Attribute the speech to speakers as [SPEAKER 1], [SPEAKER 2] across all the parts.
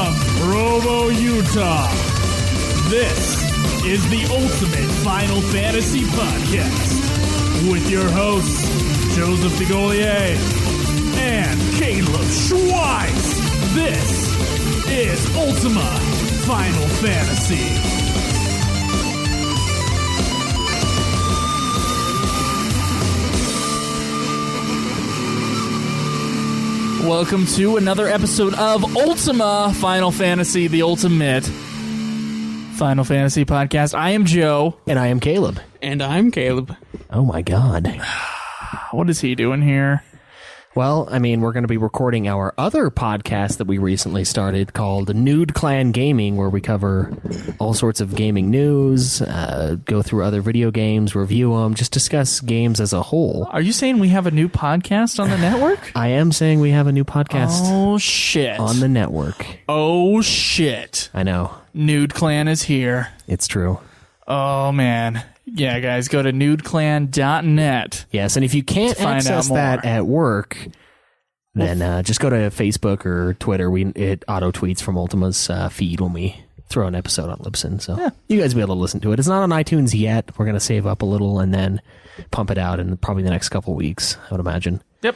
[SPEAKER 1] From Provo, Utah, this is the Ultimate Final Fantasy Podcast with your hosts, Joseph DeGolier and Kaleb Schweiss. This is Ultima Final Fantasy. Welcome to another episode of Ultima Final Fantasy, the Ultimate Final Fantasy Podcast. I am Joe.
[SPEAKER 2] And I am Kaleb.
[SPEAKER 3] And I'm Kaleb.
[SPEAKER 2] Oh my god.
[SPEAKER 1] What is he doing here?
[SPEAKER 2] Well, I mean, we're going to be recording our other podcast that we recently started called Nude Clan Gaming, where we cover all sorts of gaming news, go through other video games, review them, just discuss games as a whole.
[SPEAKER 1] Are you saying we have a new podcast on the network?
[SPEAKER 2] I am saying we have a new podcast
[SPEAKER 1] Oh, shit.
[SPEAKER 2] on the network.
[SPEAKER 1] Oh, shit.
[SPEAKER 2] I know.
[SPEAKER 1] Nude Clan is here.
[SPEAKER 2] It's true.
[SPEAKER 1] Oh, man. Yeah, guys, go to nudeclan.net.
[SPEAKER 2] Yes, and if you can't access that at work, then just go to Facebook or Twitter. It auto-tweets from Ultima's feed when we throw an episode on Libsyn. So yeah, you guys will be able to listen to it. It's not on iTunes yet. We're going to save up a little and then pump it out in probably the next couple of weeks, I would imagine.
[SPEAKER 1] Yep.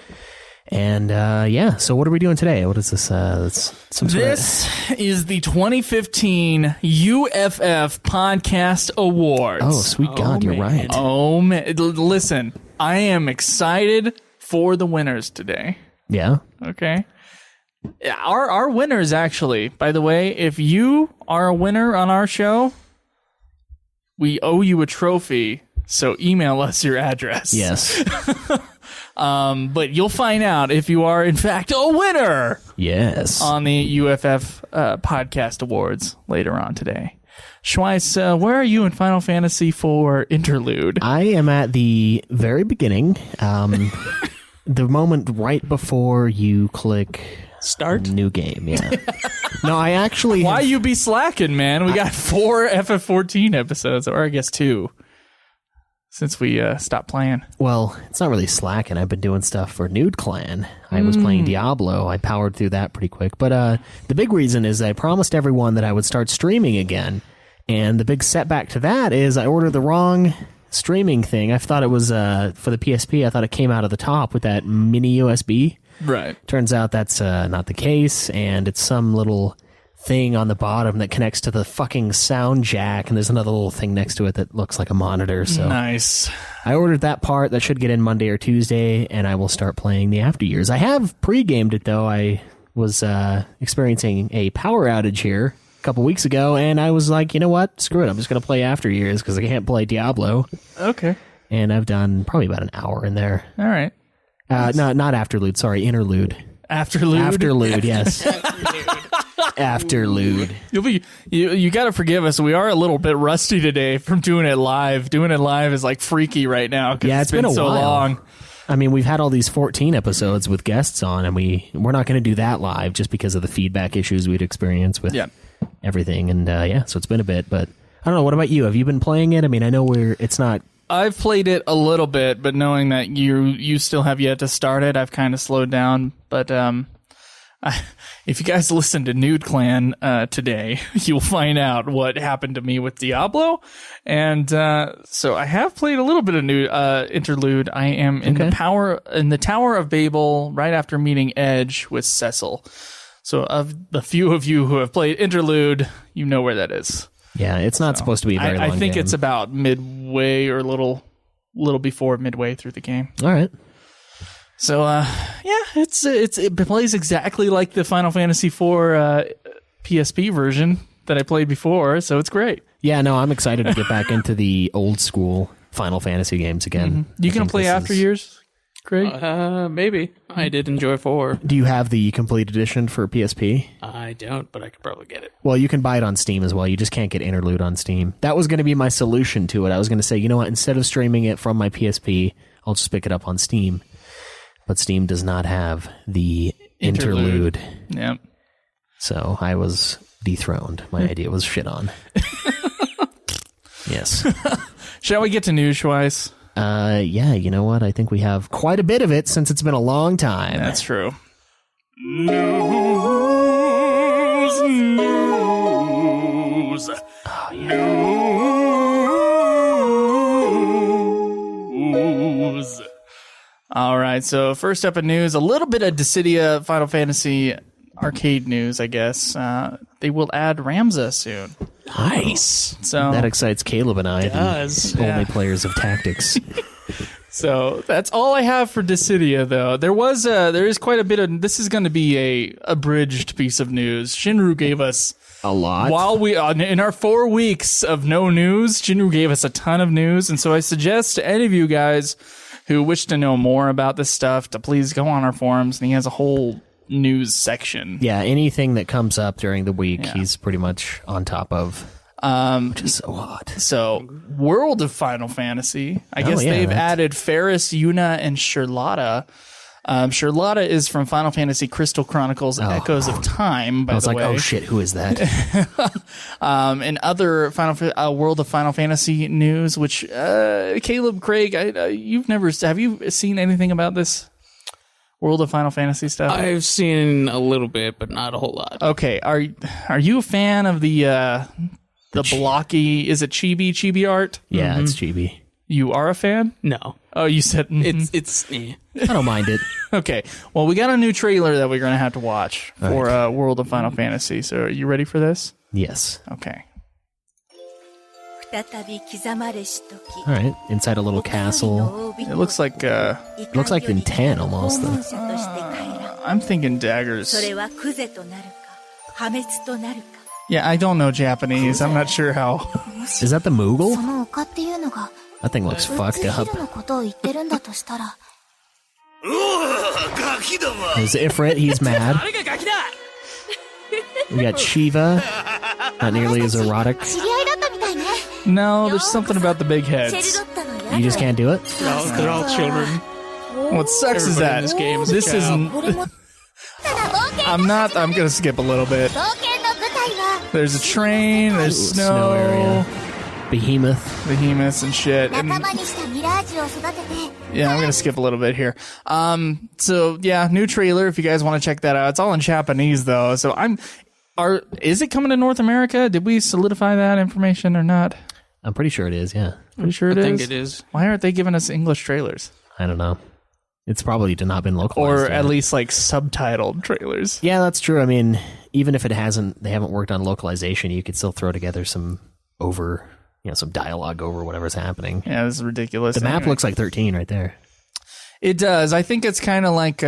[SPEAKER 2] And yeah, so what are we doing today? What is this?
[SPEAKER 1] This is the 2015 UFF Podcast Awards.
[SPEAKER 2] Oh, sweet God, you're right.
[SPEAKER 1] Oh, man. Listen, I am excited for the winners today.
[SPEAKER 2] Yeah?
[SPEAKER 1] Okay. Our winners, actually, by the way, if you are a winner on our show, we owe you a trophy, so email us your address.
[SPEAKER 2] Yes.
[SPEAKER 1] But you'll find out if you are, in fact, a winner.
[SPEAKER 2] Yes.
[SPEAKER 1] On the UFF Podcast Awards later on today. Schweiss, where are you in Final Fantasy IV Interlude?
[SPEAKER 2] I am at the very beginning. The moment right before you click
[SPEAKER 3] Start?
[SPEAKER 2] New game, yeah. No, I actually...
[SPEAKER 1] Why you be slacking, man? We got 4 FF14 episodes, or I guess 2. Since we stopped playing.
[SPEAKER 2] Well, it's not really slacking. I've been doing stuff for Nude Clan. I was playing Diablo. I powered through that pretty quick. But the big reason is I promised everyone that I would start streaming again. And the big setback to that is I ordered the wrong streaming thing. I thought it was for the PSP. I thought it came out of the top with that mini USB.
[SPEAKER 1] Right.
[SPEAKER 2] Turns out that's not the case. And it's some little thing on the bottom that connects to the fucking sound jack, and there's another little thing next to it that looks like a monitor. So
[SPEAKER 1] nice.
[SPEAKER 2] I ordered that part. That should get in Monday or Tuesday, and I will start playing the After Years. I have pre-gamed it, though. I was experiencing a power outage here a couple weeks ago, and I was like, you know what? Screw it. I'm just going to play After Years because I can't play Diablo.
[SPEAKER 1] Okay.
[SPEAKER 2] And I've done probably about an hour in there.
[SPEAKER 1] All right.
[SPEAKER 2] No, not Afterlude. Sorry, Interlude.
[SPEAKER 1] Afterlude?
[SPEAKER 2] Afterlude, yes. Afterlude.
[SPEAKER 1] You got to forgive us. We are a little bit rusty today from doing it live. Doing it live is like freaky right now.
[SPEAKER 2] Yeah, it's been a
[SPEAKER 1] so
[SPEAKER 2] while.
[SPEAKER 1] long.
[SPEAKER 2] I mean, we've had all these 14 episodes with guests on, and we're not going to do that live just because of the feedback issues we'd experienced with everything. And yeah, so it's been a bit. But I don't know. What about you? Have you been playing it? I mean, I know it's not.
[SPEAKER 1] I've played it a little bit, but knowing that you still have yet to start it, I've kind of slowed down. But if you guys listen to Nude Clan today, you'll find out what happened to me with Diablo. And so I have played a little bit of Interlude. I am in the Tower of Babel right after meeting Edge with Cecil. So of the few of you who have played Interlude, you know where that is.
[SPEAKER 2] Yeah, it's not supposed to be a very long
[SPEAKER 1] I think
[SPEAKER 2] game.
[SPEAKER 1] it's about midway or a little before midway through the game.
[SPEAKER 2] All right.
[SPEAKER 1] So, yeah, it plays exactly like the Final Fantasy IV PSP version that I played before, so it's great.
[SPEAKER 2] Yeah, no, I'm excited to get back into the old school Final Fantasy games again.
[SPEAKER 1] Mm-hmm. You gonna play After Years, Craig?
[SPEAKER 3] Maybe. I did enjoy 4.
[SPEAKER 2] Do you have the complete edition for PSP?
[SPEAKER 3] I don't, but I could probably get it.
[SPEAKER 2] Well, you can buy it on Steam as well. You just can't get Interlude on Steam. That was going to be my solution to it. I was going to say, you know what, instead of streaming it from my PSP, I'll just pick it up on Steam. But Steam does not have the Interlude.
[SPEAKER 1] Yep.
[SPEAKER 2] So I was dethroned. My idea was shit on. Yes.
[SPEAKER 1] Shall we get to news, Schweiss?
[SPEAKER 2] Yeah, you know what? I think we have quite a bit of it since it's been a long time.
[SPEAKER 1] That's true. News. News. All right, so first up in news, a little bit of Dissidia Final Fantasy arcade news, I guess. They will add Ramza soon.
[SPEAKER 3] Nice.
[SPEAKER 1] So
[SPEAKER 2] That excites Caleb and I,
[SPEAKER 3] does.
[SPEAKER 2] the only
[SPEAKER 1] Yeah.
[SPEAKER 2] players of Tactics.
[SPEAKER 1] So that's all I have for Dissidia, though. There is quite a bit of. This is going to be a abridged piece of news. Shinru gave us
[SPEAKER 2] A lot.
[SPEAKER 1] while we in our 4 weeks of no news. Shinru gave us a ton of news, and so I suggest to any of you guys who wish to know more about this stuff to please go on our forums. And he has a whole news section.
[SPEAKER 2] Yeah, anything that comes up during the week, he's pretty much on top of. Which is so hot.
[SPEAKER 1] So, World of Final Fantasy. I guess
[SPEAKER 2] yeah,
[SPEAKER 1] they've
[SPEAKER 2] that's-
[SPEAKER 1] added Ferris, Yuna, and Charlotta. Charlotta is from Final Fantasy Crystal Chronicles Echoes of Time, by
[SPEAKER 2] I was
[SPEAKER 1] the
[SPEAKER 2] like,
[SPEAKER 1] way.
[SPEAKER 2] oh shit, who is that?
[SPEAKER 1] And other World of Final Fantasy news, which, Caleb, Craig, have you seen anything about this World of Final Fantasy stuff?
[SPEAKER 3] I've seen a little bit, but not a whole lot.
[SPEAKER 1] Okay, are you a fan of the blocky, is it chibi art?
[SPEAKER 2] Yeah, it's chibi.
[SPEAKER 1] You are a fan?
[SPEAKER 3] No.
[SPEAKER 1] Oh, you said
[SPEAKER 3] It's
[SPEAKER 2] I don't mind it.
[SPEAKER 1] Okay. Well, we got a new trailer that we're going to have to watch for World of Final Fantasy. So, are you ready for this?
[SPEAKER 2] Yes.
[SPEAKER 1] Okay.
[SPEAKER 2] All right, inside a little castle.
[SPEAKER 1] It looks like
[SPEAKER 2] Looks like in 10 almost, though.
[SPEAKER 1] I'm thinking daggers. Yeah, I don't know Japanese. I'm not sure how.
[SPEAKER 2] Is that the Moogle? That thing looks fucked up. There's Ifrit, he's mad. We got Shiva, not nearly as erotic.
[SPEAKER 1] No, there's something about the big heads.
[SPEAKER 2] You just can't do it?
[SPEAKER 3] They're all children.
[SPEAKER 1] What sucks is
[SPEAKER 3] Everybody
[SPEAKER 1] that
[SPEAKER 3] in this game is a
[SPEAKER 1] this
[SPEAKER 3] child.
[SPEAKER 1] isn't. I'm going to skip a little bit. There's a train, there's
[SPEAKER 2] Ooh,
[SPEAKER 1] snow,
[SPEAKER 2] area. Behemoth.
[SPEAKER 1] behemoths and shit. And yeah, I'm going to skip a little bit here. So yeah, new trailer if you guys want to check that out. It's all in Japanese though. So is it coming to North America? Did we solidify that information or not?
[SPEAKER 2] I'm pretty sure it is, yeah.
[SPEAKER 1] Pretty sure it is.
[SPEAKER 3] I think it is.
[SPEAKER 1] Why aren't they giving us English trailers?
[SPEAKER 2] I don't know. It's probably not been localized
[SPEAKER 1] Or
[SPEAKER 2] yet.
[SPEAKER 1] at least like subtitled trailers.
[SPEAKER 2] Yeah, that's true. I mean, even if they haven't worked on localization, you could still throw together some dialogue over whatever's happening.
[SPEAKER 1] Yeah, this is ridiculous.
[SPEAKER 2] The map
[SPEAKER 1] Anyway.
[SPEAKER 2] looks like 13 right there.
[SPEAKER 1] It does. I think it's kind of like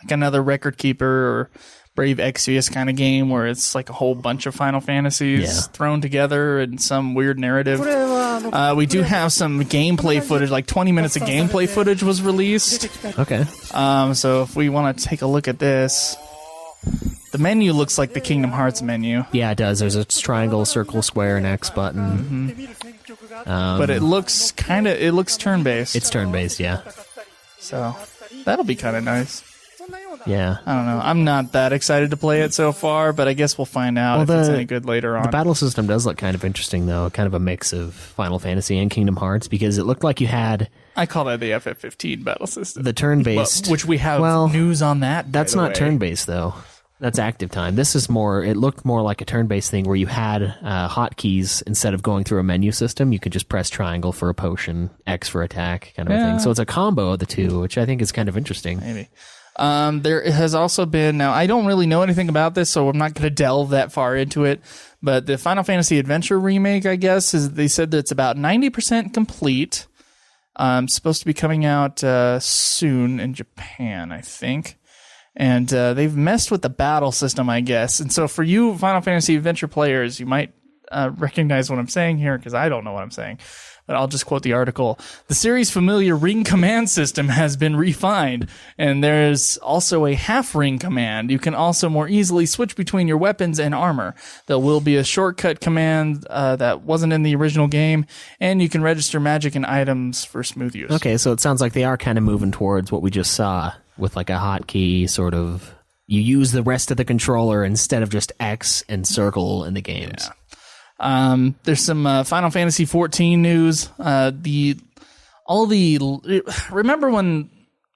[SPEAKER 1] another Record Keeper or Brave Exvius kind of game where it's like a whole bunch of Final Fantasies thrown together in some weird narrative. We do have some gameplay footage, like 20 minutes of gameplay footage was released.
[SPEAKER 2] Okay.
[SPEAKER 1] So if we want to take a look at this, the menu looks like the Kingdom Hearts menu.
[SPEAKER 2] Yeah, it does. There's a triangle, circle, square, and X button.
[SPEAKER 1] But it looks turn-based.
[SPEAKER 2] It's turn-based, yeah.
[SPEAKER 1] So that'll be kind of nice.
[SPEAKER 2] Yeah.
[SPEAKER 1] I don't know. I'm not that excited to play it so far, but I guess we'll find out if it's any good later on.
[SPEAKER 2] The battle system does look kind of interesting, though. Kind of a mix of Final Fantasy and Kingdom Hearts, because it looked like you had
[SPEAKER 1] I call that the FF15 battle system.
[SPEAKER 2] the turn-based...
[SPEAKER 1] Which we have news on that.
[SPEAKER 2] That's not turn-based, though. That's active time. This is more... It looked more like a turn-based thing where you had hotkeys. Instead of going through a menu system, you could just press triangle for a potion, X for attack, kind of a thing. So it's a combo of the two, which I think is kind of interesting.
[SPEAKER 1] Maybe. There has also been, now I don't really know anything about this, so I'm not going to delve that far into it, but the Final Fantasy Adventure remake, I guess, they said that it's about 90% complete. Supposed to be coming out soon in Japan, I think. And they've messed with the battle system, I guess. And so for you Final Fantasy Adventure players, you might recognize what I'm saying here, because I don't know what I'm saying. But I'll just quote the article. The series' familiar ring command system has been refined, and there's also a half ring command. You can also more easily switch between your weapons and armor. There will be a shortcut command that wasn't in the original game, and you can register magic and items for smooth use.
[SPEAKER 2] Okay, so it sounds like they are kind of moving towards what we just saw with like a hotkey sort of. You use the rest of the controller instead of just X and circle in the games.
[SPEAKER 1] Yeah. There's some Final Fantasy 14 news. Remember when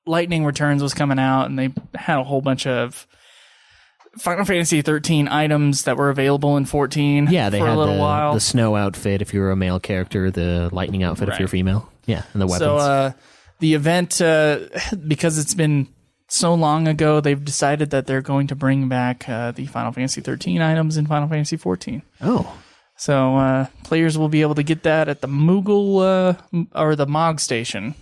[SPEAKER 1] Lightning Returns was coming out and they had a whole bunch of Final Fantasy 13 items that were available in 14.
[SPEAKER 2] Yeah, they
[SPEAKER 1] for
[SPEAKER 2] had
[SPEAKER 1] a little while.
[SPEAKER 2] the snow outfit if you're a male character, the lightning outfit if you're female. Yeah, and the weapons.
[SPEAKER 1] So the event, because it's been so long ago, they've decided that they're going to bring back the Final Fantasy 13 items in Final Fantasy 14.
[SPEAKER 2] Oh.
[SPEAKER 1] So players will be able to get that at the Moogle or the Mog station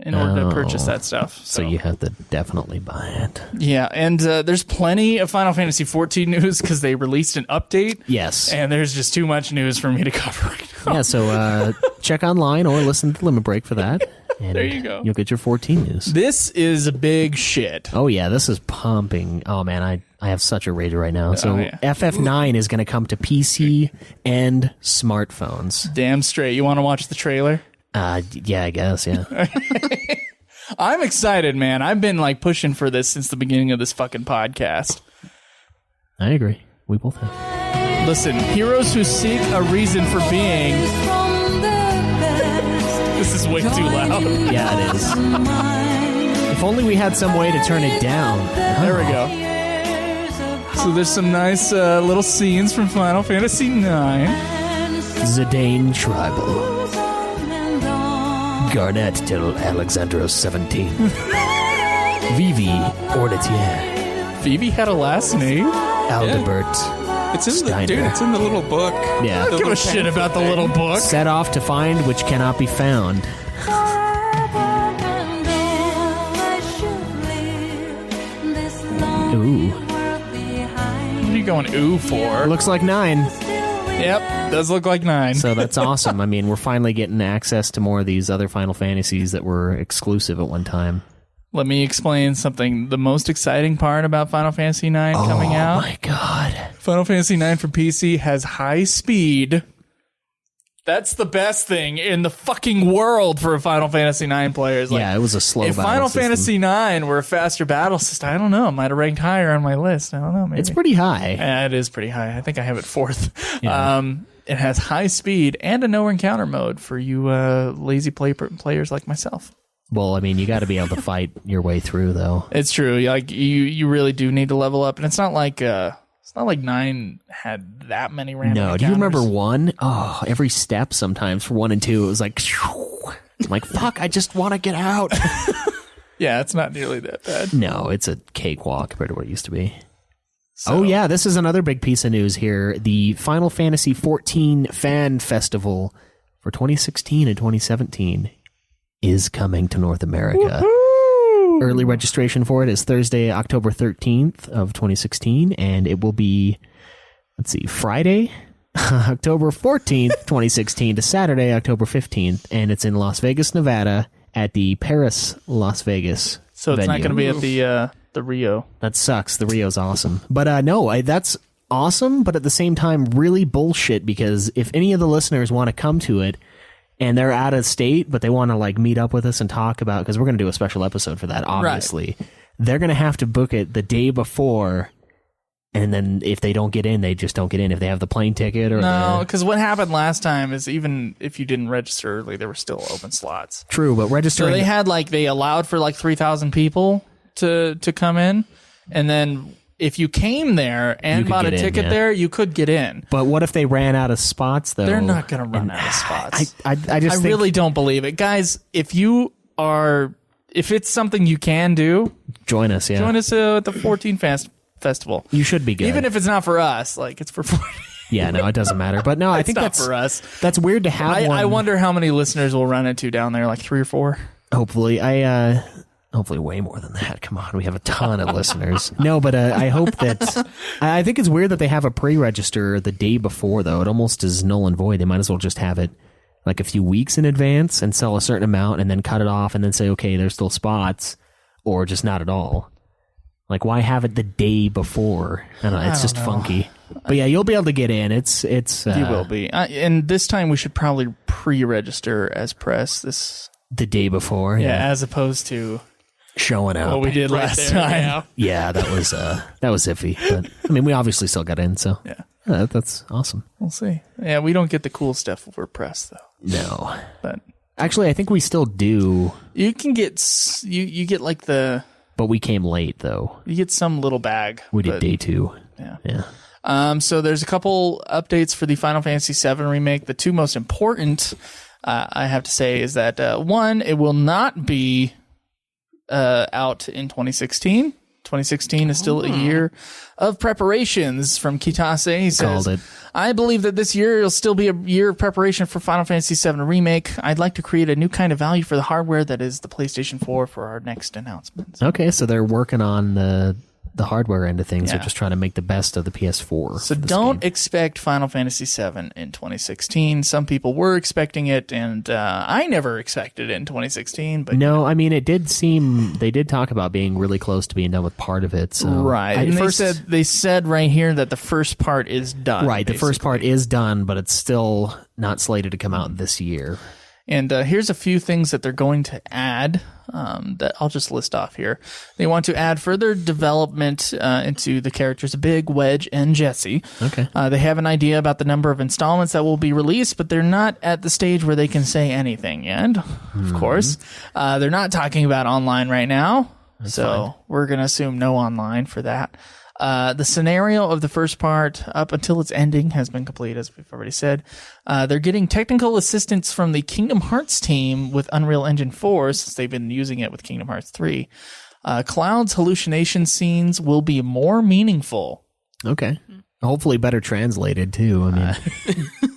[SPEAKER 1] in order to purchase that stuff.
[SPEAKER 2] So you have to definitely buy it.
[SPEAKER 1] Yeah, and there's plenty of Final Fantasy 14 news because they released an update.
[SPEAKER 2] Yes.
[SPEAKER 1] And there's just too much news for me to cover right now.
[SPEAKER 2] Yeah, so check online or listen to Limit Break for that. And
[SPEAKER 1] there you go.
[SPEAKER 2] You'll get your 14 news.
[SPEAKER 1] This is big shit.
[SPEAKER 2] Oh, yeah, this is pumping. Oh, man, I have such a rage right now. So FF9 is going to come to PC and smartphones.
[SPEAKER 1] Damn straight. You want to watch the trailer?
[SPEAKER 2] Yeah, I guess, yeah.
[SPEAKER 1] I'm excited, man. I've been like pushing for this since the beginning of this fucking podcast.
[SPEAKER 2] I agree. We both have.
[SPEAKER 1] Listen, heroes who seek a reason for being. This is way too loud.
[SPEAKER 2] Yeah, it is. If only we had some way to turn it down.
[SPEAKER 1] There we go. So there's some nice little scenes from Final Fantasy IX.
[SPEAKER 2] Zidane Tribal. Garnet till Alexandros 17. Vivi Ornetier.
[SPEAKER 1] Vivi had a last name?
[SPEAKER 2] Aldebert.
[SPEAKER 3] It's in
[SPEAKER 2] Steiner.
[SPEAKER 3] it's in the little book.
[SPEAKER 2] Yeah.
[SPEAKER 1] I don't give a shit about the little book.
[SPEAKER 2] Set off to find which cannot be found. Ooh.
[SPEAKER 1] What are you going ooh for?
[SPEAKER 2] Looks like 9.
[SPEAKER 1] Yep, does look like 9.
[SPEAKER 2] So that's awesome. I mean, we're finally getting access to more of these other Final Fantasies that were exclusive at one time.
[SPEAKER 1] Let me explain something. The most exciting part about Final Fantasy IX coming out.
[SPEAKER 2] Oh my god.
[SPEAKER 1] Final Fantasy IX for PC has high speed. That's the best thing in the fucking world for Final Fantasy IX players. Like,
[SPEAKER 2] yeah, it was a slow
[SPEAKER 1] if
[SPEAKER 2] battle
[SPEAKER 1] Final
[SPEAKER 2] system.
[SPEAKER 1] Fantasy IX were a faster battle system, I don't know. It might have ranked higher on my list. I don't know. Maybe.
[SPEAKER 2] It's pretty high.
[SPEAKER 1] It is pretty high. I think I have it 4th.
[SPEAKER 2] Yeah.
[SPEAKER 1] It has high speed and a no encounter mode for you lazy players like myself.
[SPEAKER 2] Well, I mean, you got to be able to fight your way through, though.
[SPEAKER 1] It's true. Like you really do need to level up, and it's not like 9 had that many random
[SPEAKER 2] No,
[SPEAKER 1] encounters.
[SPEAKER 2] do you remember 1? Oh, every step sometimes for 1 and 2, it was like, I'm like, fuck, I just want to get out.
[SPEAKER 1] Yeah, it's not nearly that bad.
[SPEAKER 2] No, it's a cakewalk compared to what it used to be. So. Oh, yeah, this is another big piece of news here. The Final Fantasy 14 Fan Festival for 2016 and 2017 is coming to North America. Woo-hoo! Early registration for it is Thursday, October 13th of 2016, and it will be, Friday, October 14th, 2016 to Saturday, October 15th, and it's in Las Vegas, Nevada at the Paris Las Vegas
[SPEAKER 1] So it's
[SPEAKER 2] venue.
[SPEAKER 1] not going to be at the Rio.
[SPEAKER 2] That sucks. The Rio's awesome. But no, that's awesome, but at the same time, really bullshit, because if any of the listeners want to come to it, and they're out of state, but they want to like meet up with us and talk about, because we're going to do a special episode for that, obviously. Right. They're going to have to book it the day before, and then if they don't get in, they just don't get in. If they have the plane ticket or
[SPEAKER 1] no, because what happened last time is even if you didn't register early, there were still open slots.
[SPEAKER 2] True, but registering.
[SPEAKER 1] So they allowed for like 3,000 people to come in, and then if you came there and bought a ticket there, you could get in.
[SPEAKER 2] But what if they ran out of spots, though?
[SPEAKER 1] They're not going to run out of spots.
[SPEAKER 2] I
[SPEAKER 1] really don't believe it. Guys, if it's something you can do,
[SPEAKER 2] join us, yeah.
[SPEAKER 1] Join us at the 14 Festival.
[SPEAKER 2] You should be good.
[SPEAKER 1] Even if it's not for us, like it's for 14.
[SPEAKER 2] Yeah, no, it doesn't matter. But no, I think that's
[SPEAKER 1] for us.
[SPEAKER 2] That's weird to have one.
[SPEAKER 1] I wonder how many listeners we'll run into down there, like 3 or 4.
[SPEAKER 2] Hopefully. Hopefully way more than that. Come on, we have a ton of listeners. No, but I hope that... I think it's weird that they have a pre-register the day before, though. It almost is null and void. They might as well just have it like a few weeks in advance and sell a certain amount and then cut it off and then say, okay, there's still spots, or just not at all. Like, why have it the day before? I don't know. It's just funky. But yeah, you'll be able to get in. It's you
[SPEAKER 1] will be. And this time we should probably pre-register as press
[SPEAKER 2] the day before.
[SPEAKER 1] Yeah, as opposed to...
[SPEAKER 2] showing up.
[SPEAKER 1] What we did last time.
[SPEAKER 2] Yeah, that was iffy. But I mean, we obviously still got in, so
[SPEAKER 1] yeah,
[SPEAKER 2] that's awesome.
[SPEAKER 1] We'll see. Yeah, we don't get the cool stuff if we're pressed, though.
[SPEAKER 2] No,
[SPEAKER 1] but
[SPEAKER 2] actually, I think we still do.
[SPEAKER 1] You can get you get like the
[SPEAKER 2] But we came late, though.
[SPEAKER 1] You get some little bag.
[SPEAKER 2] We did day 2.
[SPEAKER 1] Yeah. So there's a couple updates for the Final Fantasy VII Remake. The two most important, I have to say, is that one, it will not be out in 2016. 2016 is still a year of preparations from Kitase. He says,
[SPEAKER 2] Called it.
[SPEAKER 1] I believe that this year will still be a year of preparation for Final Fantasy VII Remake. I'd like to create a new kind of value for the hardware that is the PlayStation 4 for our next announcements.
[SPEAKER 2] Okay, so they're working on the hardware end of things.
[SPEAKER 1] Yeah.
[SPEAKER 2] They're just trying to make the best of the PS4.
[SPEAKER 1] So don't expect Final Fantasy VII in 2016. Some people were expecting it, and I never expected it in 2016. But
[SPEAKER 2] no, I mean, it did seem they did talk about being really close to being done with part of it. So
[SPEAKER 1] right, and they said right here that the first part is done.
[SPEAKER 2] Right, the first part is done, but it's still not slated to come out this year.
[SPEAKER 1] And here's a few things that they're going to add that I'll just list off here. They want to add further development into the characters Big, Wedge, and Jessie.
[SPEAKER 2] Okay.
[SPEAKER 1] They have an idea about the number of installments that will be released, but they're not at the stage where they can say anything yet, of course. They're not talking about online right now, so we're going to assume no online for that. The scenario of the first part up until its ending has been complete, as we've already said. They're getting technical assistance from the Kingdom Hearts team with Unreal Engine 4 since they've been using it with Kingdom Hearts 3. Cloud's hallucination scenes will be more meaningful.
[SPEAKER 2] Okay. Hopefully better translated, too. I mean,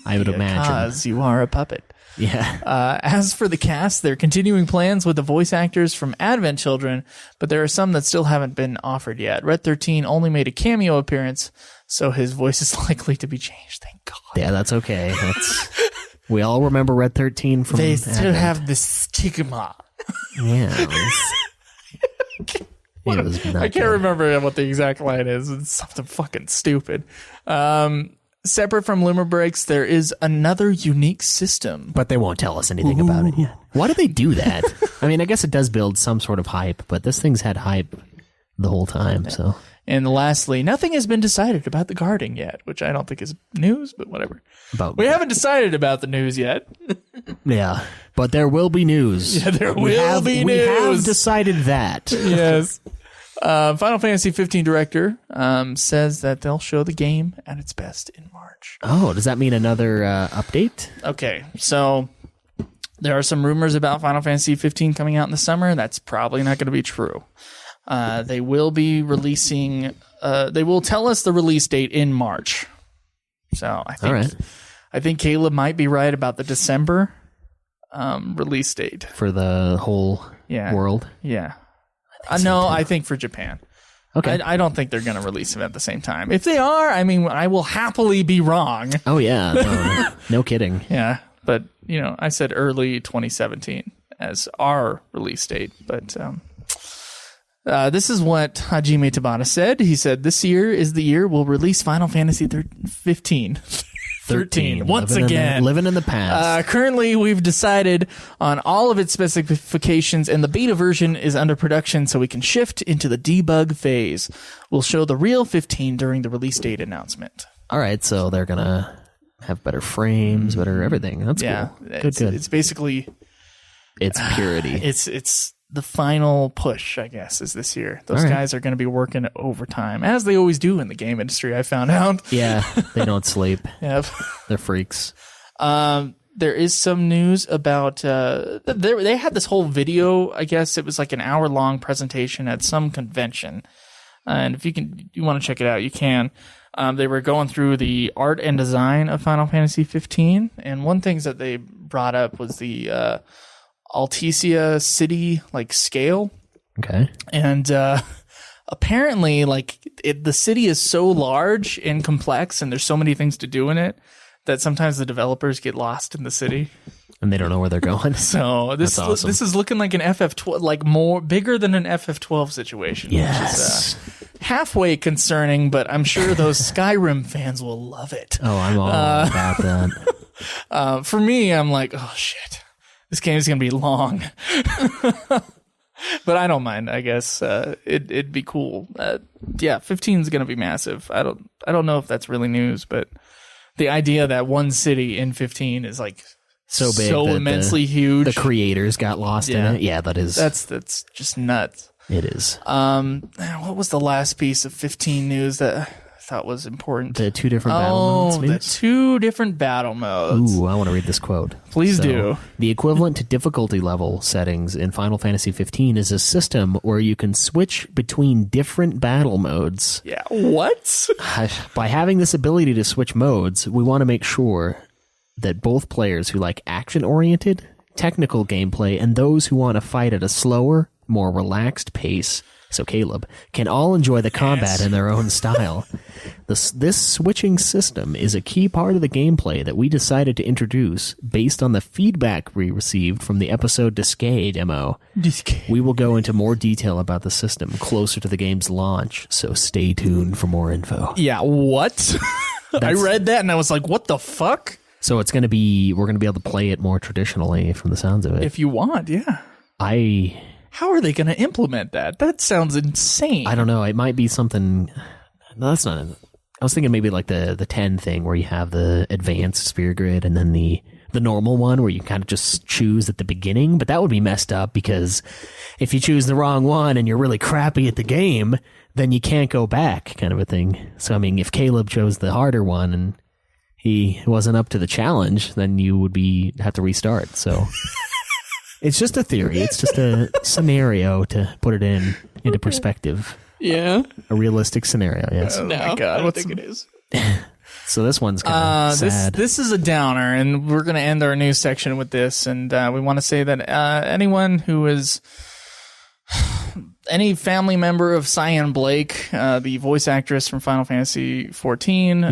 [SPEAKER 2] I would imagine.
[SPEAKER 1] Because you are a puppet.
[SPEAKER 2] Yeah.
[SPEAKER 1] As for the cast, they're continuing plans with the voice actors from Advent Children, but there are some that still haven't been offered yet. Red 13 only made a cameo appearance, so his voice is likely to be changed. Thank God.
[SPEAKER 2] Yeah, that's okay. We all remember Red 13 from
[SPEAKER 1] They
[SPEAKER 2] Advent.
[SPEAKER 1] still have the stigma.
[SPEAKER 2] Yeah. It was not
[SPEAKER 1] I can't
[SPEAKER 2] good.
[SPEAKER 1] remember what the exact line is. It's something fucking stupid. Separate from Loomer Breaks, there is another unique system.
[SPEAKER 2] But they won't tell us anything about it yet. Why do they do that? I mean, I guess it does build some sort of hype, but this thing's had hype the whole time, so.
[SPEAKER 1] And lastly, nothing has been decided about the guarding yet, which I don't think is news, but whatever. We haven't decided about the news yet.
[SPEAKER 2] Yeah, but there will be news.
[SPEAKER 1] Yeah, there will be news.
[SPEAKER 2] We have decided that.
[SPEAKER 1] Yes. Final Fantasy 15 director says that they'll show the game at its best in March.
[SPEAKER 2] Oh, does that mean another update?
[SPEAKER 1] Okay, so there are some rumors about Final Fantasy 15 coming out in the summer. That's probably not going to be true. They will be releasing. They will tell us the release date in March. So I think Kaleb might be right about the December release date
[SPEAKER 2] For the whole world?
[SPEAKER 1] Yeah. No, I think for Japan.
[SPEAKER 2] Okay.
[SPEAKER 1] I don't think they're going to release them at the same time. If they are, I mean, I will happily be wrong.
[SPEAKER 2] Oh, yeah. No kidding.
[SPEAKER 1] Yeah. But, I said early 2017 as our release date. But this is what Hajime Tabata said. He said, this year is the year we'll release Final Fantasy 15. 13. Once again.
[SPEAKER 2] Living in the past.
[SPEAKER 1] Currently, we've decided on all of its specifications, and the beta version is under production, so we can shift into the debug phase. We'll show the real 15 during the release date announcement.
[SPEAKER 2] All right, so they're going to have better frames, better everything. That's cool. Good.
[SPEAKER 1] It's basically...
[SPEAKER 2] It's purity.
[SPEAKER 1] It's the final push, I guess, is this year. Those guys are going to be working overtime, as they always do in the game industry, I found out.
[SPEAKER 2] Yeah, they don't sleep.
[SPEAKER 1] Yep.
[SPEAKER 2] They're freaks.
[SPEAKER 1] There is some news about they had this whole video. I guess it was like an hour-long presentation at some convention, and if you want to check it out, you can. They were going through the art and design of Final Fantasy 15, and one thing that they brought up was the Alticia city scale.
[SPEAKER 2] Okay.
[SPEAKER 1] And apparently the city is so large and complex, and there's so many things to do in it, that sometimes the developers get lost in the city
[SPEAKER 2] and they don't know where they're going.
[SPEAKER 1] So this is looking like an FF12, more bigger than an FF12 situation.
[SPEAKER 2] Yes.
[SPEAKER 1] Which is halfway concerning, but I'm sure those Skyrim fans will love it.
[SPEAKER 2] Oh, I'm all about that.
[SPEAKER 1] For me, I'm like, oh shit, this game is gonna be long. But I don't mind. I guess it'd be cool. 15 is gonna be massive. I don't know if that's really news, but the idea that one city in 15 is
[SPEAKER 2] so big,
[SPEAKER 1] so immensely huge.
[SPEAKER 2] The creators got lost in it. Yeah, that is.
[SPEAKER 1] That's just nuts.
[SPEAKER 2] It is.
[SPEAKER 1] What was the last piece of 15 news that I thought was important?
[SPEAKER 2] The 2 different battle modes.
[SPEAKER 1] The 2 different battle modes.
[SPEAKER 2] Ooh, I want to read this quote.
[SPEAKER 1] Please do.
[SPEAKER 2] The equivalent to difficulty level settings in Final Fantasy 15 is a system where you can switch between different battle modes.
[SPEAKER 1] Yeah, what?
[SPEAKER 2] By having this ability to switch modes, we want to make sure that both players who like action-oriented, technical gameplay, and those who want to fight at a slower, more relaxed pace, so Kaleb, can all enjoy the combat in their own style. This switching system is a key part of the gameplay that we decided to introduce based on the feedback we received from the episode Discade demo. We will go into more detail about the system closer to the game's launch, so stay tuned for more info.
[SPEAKER 1] Yeah, what? I read that and I was like, what the fuck?
[SPEAKER 2] So we're going to be able to play it more traditionally from the sounds of it.
[SPEAKER 1] If you want, yeah. How are they going to implement that? That sounds insane.
[SPEAKER 2] I don't know. It might be something. No, that's not. I was thinking maybe like the 10 thing where you have the advanced sphere grid and then the normal one where you kind of just choose at the beginning. But that would be messed up because if you choose the wrong one and you're really crappy at the game, then you can't go back, kind of a thing. So I mean, if Kaleb chose the harder one and he wasn't up to the challenge, then you would have to restart. So it's just a theory. It's just a scenario to put it into perspective.
[SPEAKER 3] Yeah.
[SPEAKER 2] A realistic scenario, yes.
[SPEAKER 3] No,
[SPEAKER 1] my God,
[SPEAKER 3] I don't think it is.
[SPEAKER 2] So this one's kind of sad.
[SPEAKER 1] This is a downer, and we're going to end our news section with this. And we want to say that anyone who is any family member of Cyan Blake, the voice actress from Final Fantasy 14,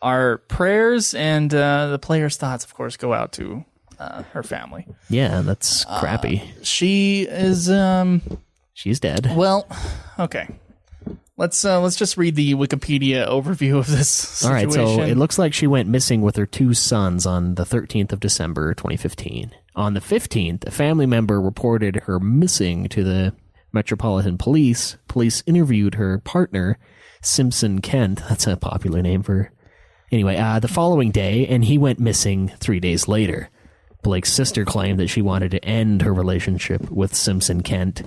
[SPEAKER 1] our prayers and the players' thoughts, of course, go out to her family.
[SPEAKER 2] Yeah, that's crappy.
[SPEAKER 1] She is
[SPEAKER 2] she's dead.
[SPEAKER 1] Well, okay. Let's just read the Wikipedia overview of this situation.
[SPEAKER 2] All right, so it looks like she went missing with her 2 sons on the 13th of December, 2015. On the 15th, a family member reported her missing to the Metropolitan Police. Police interviewed her partner, Simpson Kent. That's a popular name for... Anyway, the following day, and he went missing 3 days later. Blake's sister claimed that she wanted to end her relationship with Simpson Kent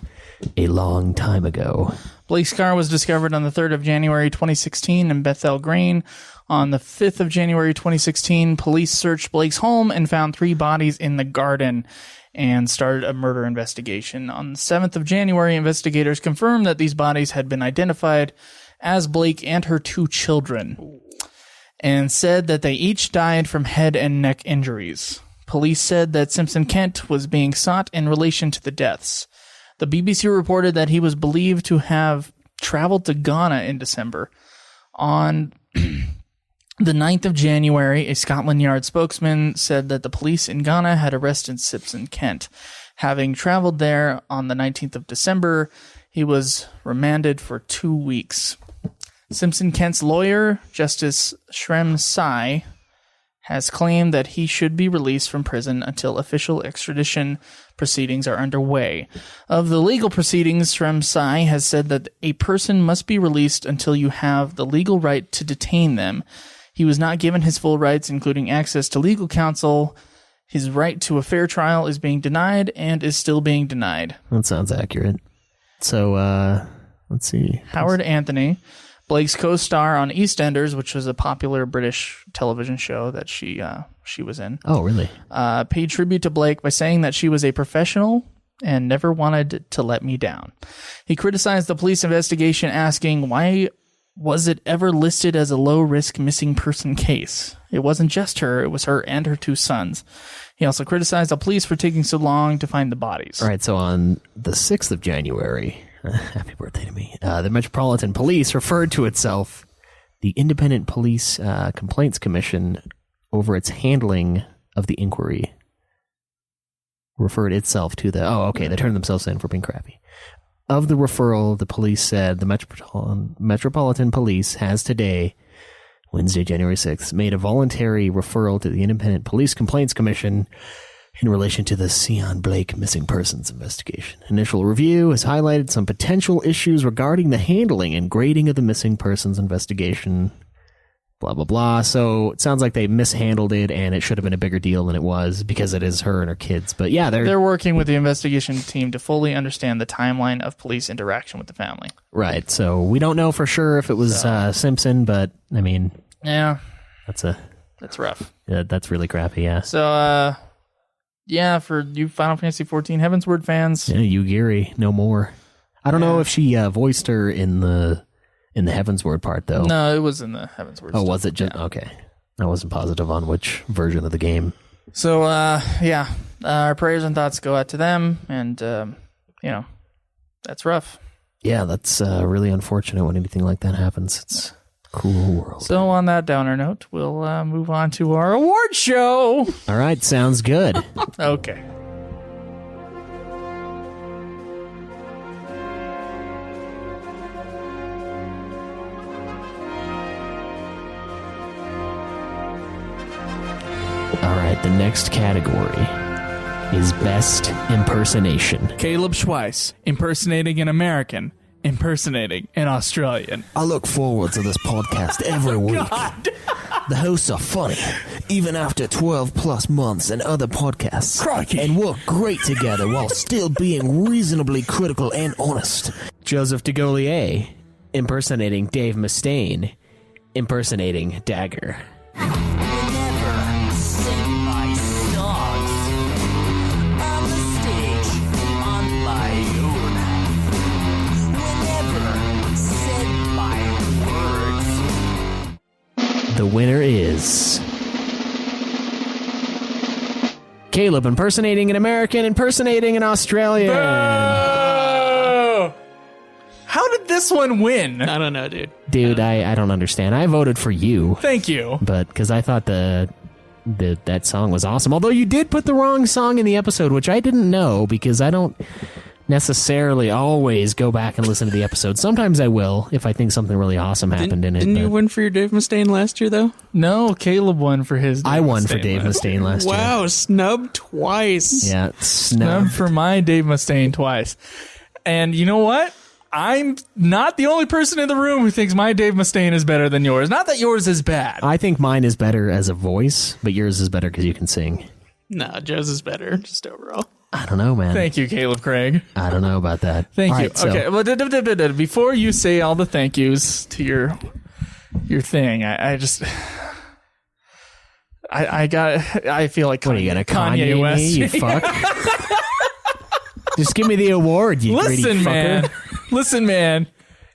[SPEAKER 2] a long time ago.
[SPEAKER 1] Blake's car was discovered on the 3rd of January 2016 in Bethel Green. On the 5th of January 2016, police searched Blake's home and found 3 bodies in the garden and started a murder investigation. On the 7th of January, investigators confirmed that these bodies had been identified as Blake and her 2 children and said that they each died from head and neck injuries. Police said that Simpson Kent was being sought in relation to the deaths. The BBC reported that he was believed to have traveled to Ghana in December. On the 9th of January, a Scotland Yard spokesman said that the police in Ghana had arrested Simpson Kent. Having traveled there on the 19th of December, he was remanded for 2 weeks. Simpson Kent's lawyer, Justice Shrem Sai, has claimed that he should be released from prison until official extradition proceedings are underway. Of the legal proceedings, Shrem Sai has said that a person must be released until you have the legal right to detain them. He was not given his full rights, including access to legal counsel. His right to a fair trial is being denied and is still being denied.
[SPEAKER 2] That sounds accurate. So, let's see.
[SPEAKER 1] Howard Anthony, Blake's co-star on EastEnders, which was a popular British television show that she was in.
[SPEAKER 2] Oh, really?
[SPEAKER 1] Paid tribute to Blake by saying that she was a professional and never wanted to let me down. He criticized the police investigation, asking, why was it ever listed as a low-risk missing person case? It wasn't just her, it was her and her 2 sons. He also criticized the police for taking so long to find the bodies.
[SPEAKER 2] All right, so on the 6th of January... happy birthday to me. The Metropolitan Police referred to itself the Independent Police Complaints Commission over its handling of the inquiry. Referred itself to the... Oh, okay, they turned themselves in for being crappy. Of the referral, the police said the Metropolitan Police has today, Wednesday, January 6th, made a voluntary referral to the Independent Police Complaints Commission in relation to the Cyan Blake missing persons investigation. Initial review has highlighted some potential issues regarding the handling and grading of the missing persons investigation. blah, blah, blah. So it sounds like they mishandled it, and it should have been a bigger deal than it was because it is her and her kids. But yeah,
[SPEAKER 1] they're working with the investigation team to fully understand the timeline of police interaction with the family.
[SPEAKER 2] Right. So we don't know for sure if it was Simpson, but I mean,
[SPEAKER 1] yeah,
[SPEAKER 2] that's
[SPEAKER 1] rough.
[SPEAKER 2] Yeah, that's really crappy. Yeah.
[SPEAKER 1] So yeah, for you Final Fantasy 14 Heavensward fans,
[SPEAKER 2] yeah, Yugiri, no more. I don't know if she voiced her in the Heavensward part though.
[SPEAKER 1] No, it was in the Heavensward.
[SPEAKER 2] Oh, was it? Just, okay. I wasn't positive on which version of the game.
[SPEAKER 1] So yeah, our prayers and thoughts go out to them, and that's rough.
[SPEAKER 2] Yeah, that's really unfortunate when anything like that happens. It's a cruel world.
[SPEAKER 1] So on that downer note, we'll move on to our award show.
[SPEAKER 2] All right, sounds good.
[SPEAKER 1] Okay.
[SPEAKER 2] All right, the next category is Best Impersonation.
[SPEAKER 1] Kaleb Schweiss, impersonating an American, impersonating an Australian.
[SPEAKER 2] I look forward to this podcast every week.
[SPEAKER 1] God.
[SPEAKER 2] The hosts are funny, even after 12 plus months and other podcasts.
[SPEAKER 1] Crikey.
[SPEAKER 2] And work great together while still being reasonably critical and honest. Joseph DeGaulier, impersonating Dave Mustaine, impersonating Dagger. The winner is Kaleb impersonating an American, impersonating an Australian.
[SPEAKER 1] Oh! How did this one win?
[SPEAKER 3] I don't know, dude.
[SPEAKER 2] Dude, I don't understand. I voted for you.
[SPEAKER 1] Thank you.
[SPEAKER 2] But because I thought that song was awesome. Although you did put the wrong song in the episode, which I didn't know because I don't necessarily always go back and listen to the episode. Sometimes I will if I think something really awesome happened in it.
[SPEAKER 3] Didn't you win for your Dave Mustaine last year, though?
[SPEAKER 1] No, Kaleb won for his Dave
[SPEAKER 2] I won
[SPEAKER 1] Mustaine
[SPEAKER 2] for Dave Mustaine last year.
[SPEAKER 3] Wow, snubbed twice.
[SPEAKER 2] Yeah,
[SPEAKER 1] Snubbed for my Dave Mustaine twice. And you know what? I'm not the only person in the room who thinks my Dave Mustaine is better than yours. Not that yours is bad.
[SPEAKER 2] I think mine is better as a voice, but yours is better because you can sing.
[SPEAKER 3] No, Joe's is better, just overall.
[SPEAKER 2] I don't know, man.
[SPEAKER 1] Thank you, Kaleb Craig.
[SPEAKER 2] I don't know about that.
[SPEAKER 1] Thank
[SPEAKER 2] All
[SPEAKER 1] you.
[SPEAKER 2] right, so-
[SPEAKER 1] Okay, well, before you say all the thank yous to your thing, I feel like
[SPEAKER 2] What are you gonna
[SPEAKER 1] Kanye West.
[SPEAKER 2] me, you fuck? Just give me the award, you greedy fucker.
[SPEAKER 1] Listen, man.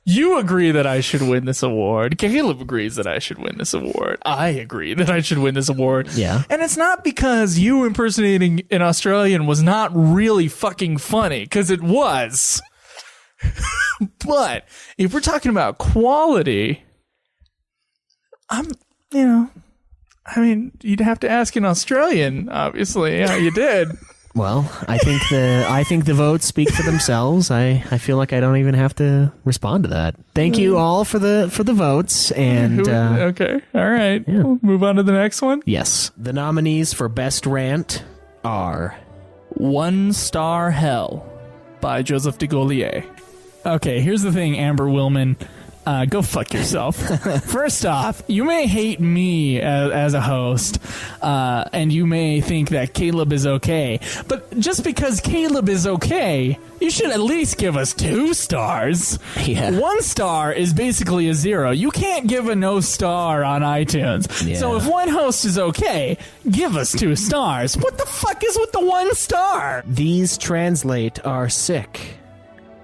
[SPEAKER 1] You agree that I should win this award. Kaleb agrees that I should win this award. I agree that I should win this award.
[SPEAKER 2] Yeah.
[SPEAKER 1] And it's not because you impersonating an Australian was not really fucking funny, because it was. But if we're talking about quality, you'd have to ask an Australian, obviously, how you did.
[SPEAKER 2] Well, I think the votes speak for themselves. I feel like I don't even have to respond to that. Thank you all for the votes. And
[SPEAKER 1] okay, all right.
[SPEAKER 2] Yeah.
[SPEAKER 1] We'll move on to the next one.
[SPEAKER 2] Yes, the nominees for Best Rant are
[SPEAKER 1] 1 Star Hell by Joseph DeGaulier. Okay, here's the thing, Amber Willman. Go fuck yourself. First off, you may hate me as a host, and you may think that Kaleb is okay, but just because Kaleb is okay, you should at least give us 2 stars.
[SPEAKER 2] Yeah.
[SPEAKER 1] 1 star is basically a 0. You can't give a no star on iTunes.
[SPEAKER 2] Yeah.
[SPEAKER 1] So if one host is okay, give us 2 stars. What the fuck is with the 1 star?
[SPEAKER 2] These Translate Are Sick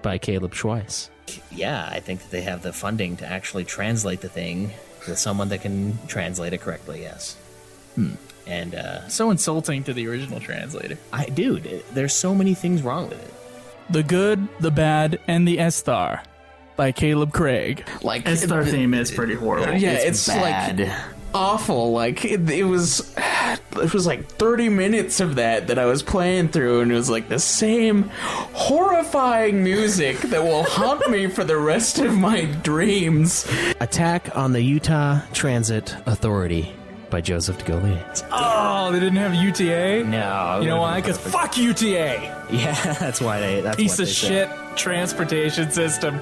[SPEAKER 2] by Kaleb Schweiss. Yeah, I think that they have the funding to actually translate the thing with someone that can translate it correctly, yes. And,
[SPEAKER 1] So insulting to the original translator.
[SPEAKER 2] dude, there's so many things wrong with it.
[SPEAKER 1] The Good, the Bad, and the S-Star by Kaleb Craig.
[SPEAKER 3] Like
[SPEAKER 1] S-Star theme is pretty horrible.
[SPEAKER 3] Yeah, it's
[SPEAKER 2] bad.
[SPEAKER 3] like awful. Like it was like 30 minutes of that I was playing through, and it was like the same horrifying music that will haunt me for the rest of my dreams.
[SPEAKER 2] Attack on the Utah Transit Authority by Joseph DeGolier.
[SPEAKER 1] Oh, they didn't have UTA?
[SPEAKER 2] No.
[SPEAKER 1] You know why? Because fuck UTA!
[SPEAKER 2] Yeah, that's why they... That's
[SPEAKER 1] Piece
[SPEAKER 2] what
[SPEAKER 1] of
[SPEAKER 2] they
[SPEAKER 1] shit transportation system.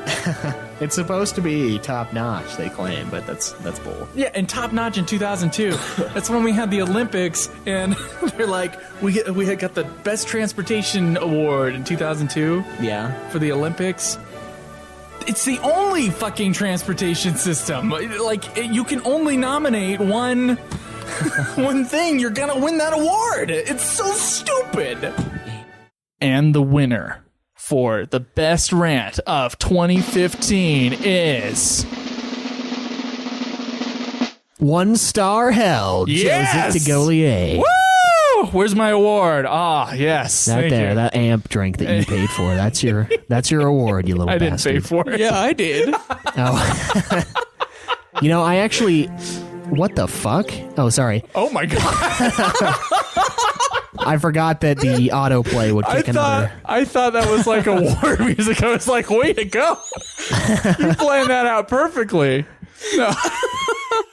[SPEAKER 2] It's supposed to be top-notch, they claim, but that's bull.
[SPEAKER 1] Yeah, and top-notch in 2002. That's when we had the Olympics, and they're like, we had got the Best Transportation Award in 2002.
[SPEAKER 2] Yeah.
[SPEAKER 1] For the Olympics. It's the only fucking transportation system. Like, you can only nominate one thing. You're gonna win that award. It's so stupid. And the winner for the best rant of 2015 is...
[SPEAKER 2] 1 star held.
[SPEAKER 1] Yes!
[SPEAKER 2] Joseph DeGolier.
[SPEAKER 1] Woo! Where's my award? Ah, yes.
[SPEAKER 2] That there, that amp drink that you paid for. That's your award, you little
[SPEAKER 1] I
[SPEAKER 2] bastard.
[SPEAKER 1] didn't pay for it.
[SPEAKER 3] Yeah, I did.
[SPEAKER 2] Oh. You know, I actually... What the fuck? Oh, sorry.
[SPEAKER 1] Oh my god.
[SPEAKER 2] I forgot that the autoplay would kick another...
[SPEAKER 1] I thought that was like award music. I was like, way to go. You planned that out perfectly. No.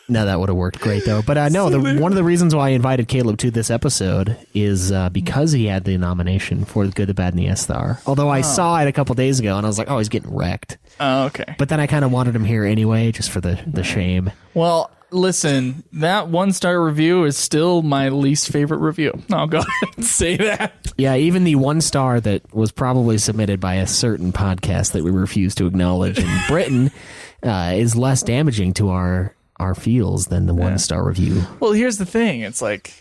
[SPEAKER 2] No, that would have worked great, though. But no, one of the reasons why I invited Kaleb to this episode is because he had the nomination for The Good, the Bad, and the S-Star. Although I saw it a couple days ago, and I was like, oh, he's getting wrecked.
[SPEAKER 1] Oh, okay.
[SPEAKER 2] But then I kind of wanted him here anyway, just for the shame.
[SPEAKER 1] Well, listen, that 1-star review is still my least favorite review. I'll go ahead and say that.
[SPEAKER 2] Yeah, even the 1 star that was probably submitted by a certain podcast that we refuse to acknowledge in Britain is less damaging to our feels than the 1-star review.
[SPEAKER 1] Well, here's the thing. It's like,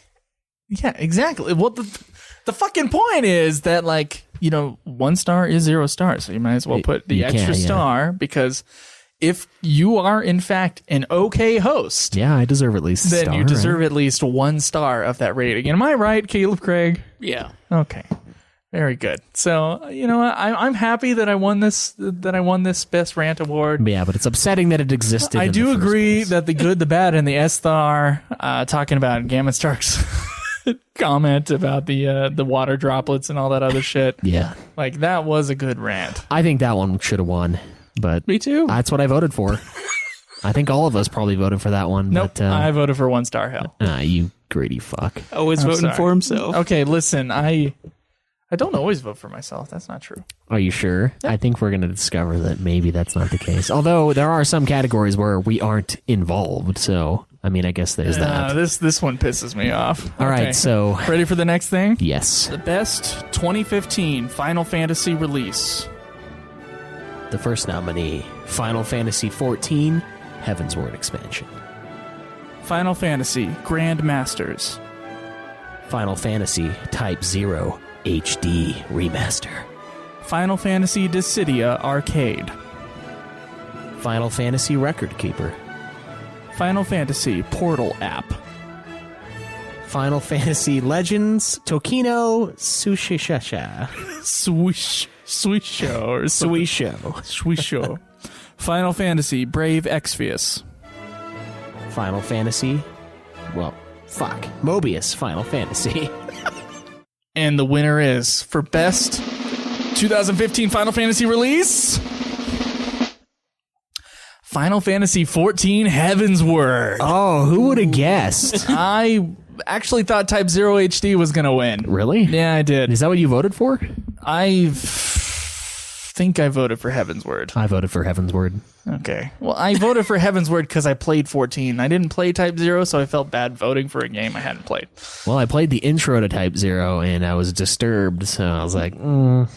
[SPEAKER 1] yeah, exactly. Well, the fucking point is that, like, you know, 1 star is 0 stars. So you might as well put the extra star because if you are, in fact, an okay host...
[SPEAKER 2] Yeah, I deserve at least a star.
[SPEAKER 1] Then you deserve at least 1 star of that rating. Am I right, Kaleb Craig?
[SPEAKER 3] Yeah.
[SPEAKER 1] Okay. Very good. So, you know, I'm happy that I won this Best Rant Award.
[SPEAKER 2] Yeah, but it's upsetting that it existed.
[SPEAKER 1] I do agree that the good, the bad, and the S-Star, talking about Gamma Stark's comment about the water droplets and all that other shit.
[SPEAKER 2] Yeah.
[SPEAKER 1] Like, that was a good rant.
[SPEAKER 2] I think that one should have won, but...
[SPEAKER 3] Me too.
[SPEAKER 2] That's what I voted for. I think all of us probably voted for that one.
[SPEAKER 1] Nope,
[SPEAKER 2] but,
[SPEAKER 1] I voted for 1 star hell.
[SPEAKER 2] You greedy fuck.
[SPEAKER 3] Always voting for himself.
[SPEAKER 1] Okay, listen, I don't always vote for myself. That's not true.
[SPEAKER 2] Are you sure? Yep. I think we're going to discover that maybe that's not the case. Although there are some categories where we aren't involved. So, I mean, I guess there's that.
[SPEAKER 1] This one pisses me off.
[SPEAKER 2] All right, so...
[SPEAKER 1] Ready for the next thing?
[SPEAKER 2] Yes.
[SPEAKER 1] The best 2015 Final Fantasy release.
[SPEAKER 2] The first nominee, Final Fantasy XIV, Heaven's Word Expansion.
[SPEAKER 1] Final Fantasy Grandmasters.
[SPEAKER 2] Final Fantasy Type 0 HD Remaster.
[SPEAKER 1] Final Fantasy Dissidia Arcade.
[SPEAKER 2] Final Fantasy Record Keeper.
[SPEAKER 1] Final Fantasy Portal App.
[SPEAKER 2] Final Fantasy Legends Tokino Sushishasha.
[SPEAKER 1] Swisho. Final Fantasy Brave Exvius.
[SPEAKER 2] Final Fantasy... Well, fuck. Mobius Final Fantasy.
[SPEAKER 1] And the winner is, for best 2015 Final Fantasy release, Final Fantasy XIV Heaven's Word.
[SPEAKER 2] Oh, who would have guessed?
[SPEAKER 1] I actually thought Type 0 HD was going to win.
[SPEAKER 2] Really?
[SPEAKER 1] Yeah, I did.
[SPEAKER 2] Is that what you voted for?
[SPEAKER 1] I think I voted for Heaven's Word.
[SPEAKER 2] I voted for Heaven's Word.
[SPEAKER 1] Okay. Well, I voted for Heaven's Word because I played 14. I didn't play Type 0, so I felt bad voting for a game I hadn't played.
[SPEAKER 2] Well, I played the intro to Type 0, and I was disturbed, so I was like, no.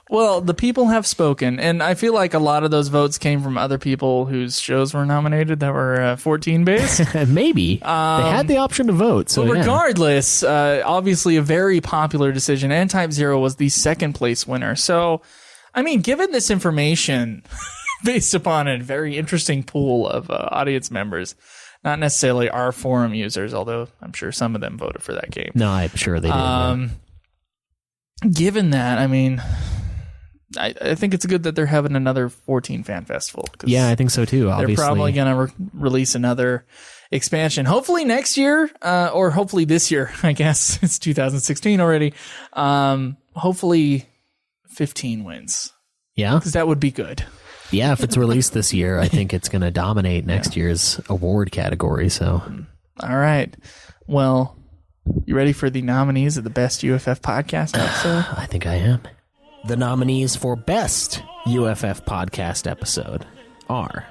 [SPEAKER 1] Well, the people have spoken, and I feel like a lot of those votes came from other people whose shows were nominated that were 14-based.
[SPEAKER 2] Maybe. They had the option to vote. So
[SPEAKER 1] regardless, obviously a very popular decision, and Type 0 was the second place winner. So, I mean, given this information, based upon a very interesting pool of audience members, not necessarily our forum users, although I'm sure some of them voted for that game.
[SPEAKER 2] No, I'm sure they did.
[SPEAKER 1] Given that, I mean, I think it's good that they're having another 14 fan festival.
[SPEAKER 2] Yeah, I think so too. Obviously,
[SPEAKER 1] they're probably going to release another expansion. Hopefully next year, or hopefully this year. I guess it's 2016 already. Hopefully 15 wins.
[SPEAKER 2] Yeah,
[SPEAKER 1] because that would be good.
[SPEAKER 2] Yeah, if it's released this year, I think it's going to dominate next year's award category. So,
[SPEAKER 1] all right. Well, you ready for the nominees of the Best UFF Podcast episode?
[SPEAKER 2] I think I am. The nominees for Best UFF Podcast Episode are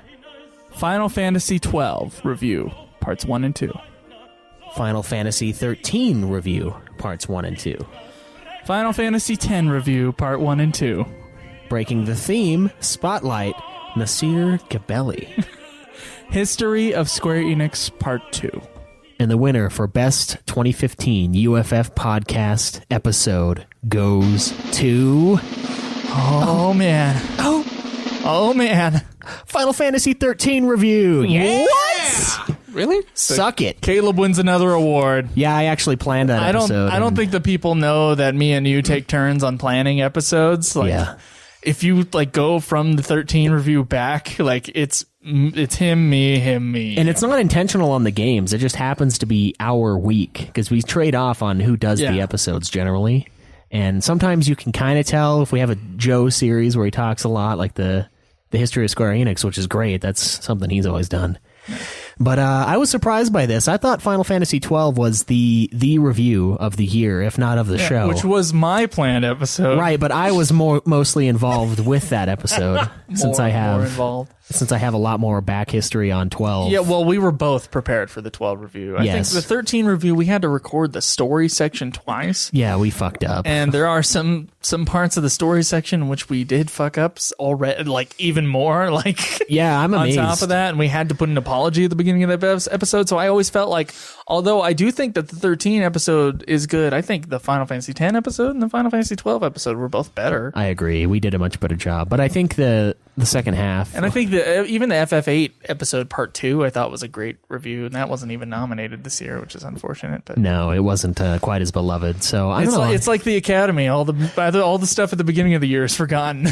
[SPEAKER 1] Final Fantasy 12 Review, Parts 1 and 2.
[SPEAKER 2] Final Fantasy 13 Review, Parts 1 and 2.
[SPEAKER 1] Final Fantasy 10 Review, Part 1 and 2.
[SPEAKER 2] Breaking the Theme, Spotlight, Nasir Gabelli.
[SPEAKER 1] History of Square Enix, Part 2.
[SPEAKER 2] And the winner for Best 2015 UFF Podcast Episode goes to...
[SPEAKER 1] Oh, man. Oh, man.
[SPEAKER 2] Final Fantasy 13 Review.
[SPEAKER 1] Yeah!
[SPEAKER 2] What?
[SPEAKER 3] Really?
[SPEAKER 2] Suck it.
[SPEAKER 1] Caleb wins another award.
[SPEAKER 2] Yeah, I actually planned that episode.
[SPEAKER 1] I don't think the people know that me and you take turns on planning episodes. Like,
[SPEAKER 2] yeah.
[SPEAKER 1] If you like go from the 13 review back, like it's him, me.
[SPEAKER 2] And it's not intentional on the games. It just happens to be our week because we trade off on who does the episodes generally. And sometimes you can kind of tell if we have a Joe series where he talks a lot, like the history of Square Enix, which is great. That's something he's always done. But I was surprised by this. I thought Final Fantasy 12 was the review of the year, if not of the show.
[SPEAKER 1] Which was my planned episode.
[SPEAKER 2] Right, but I was mostly involved with that episode since I have a lot more back history on 12.
[SPEAKER 1] Yeah, well, we were both prepared for the 12 review. I think the 13 review, we had to record the story section twice.
[SPEAKER 2] Yeah, we fucked up.
[SPEAKER 1] And there are some parts of the story section in which we did fuck up already, like even more. Like,
[SPEAKER 2] yeah, I'm amazed.
[SPEAKER 1] On top of that, and we had to put an apology at the beginning of the episode. So I always felt like, although I do think that the 13 episode is good, I think the Final Fantasy 10 episode and the Final Fantasy 12 episode were both better.
[SPEAKER 2] I agree. We did a much better job. But I think the second half...
[SPEAKER 1] And I think even the FF8 episode part 2, I thought was a great review, and that wasn't even nominated this year, which is unfortunate. But
[SPEAKER 2] no, it wasn't quite as beloved. So I don't know.
[SPEAKER 1] It's like the Academy. All the stuff at the beginning of the year is forgotten.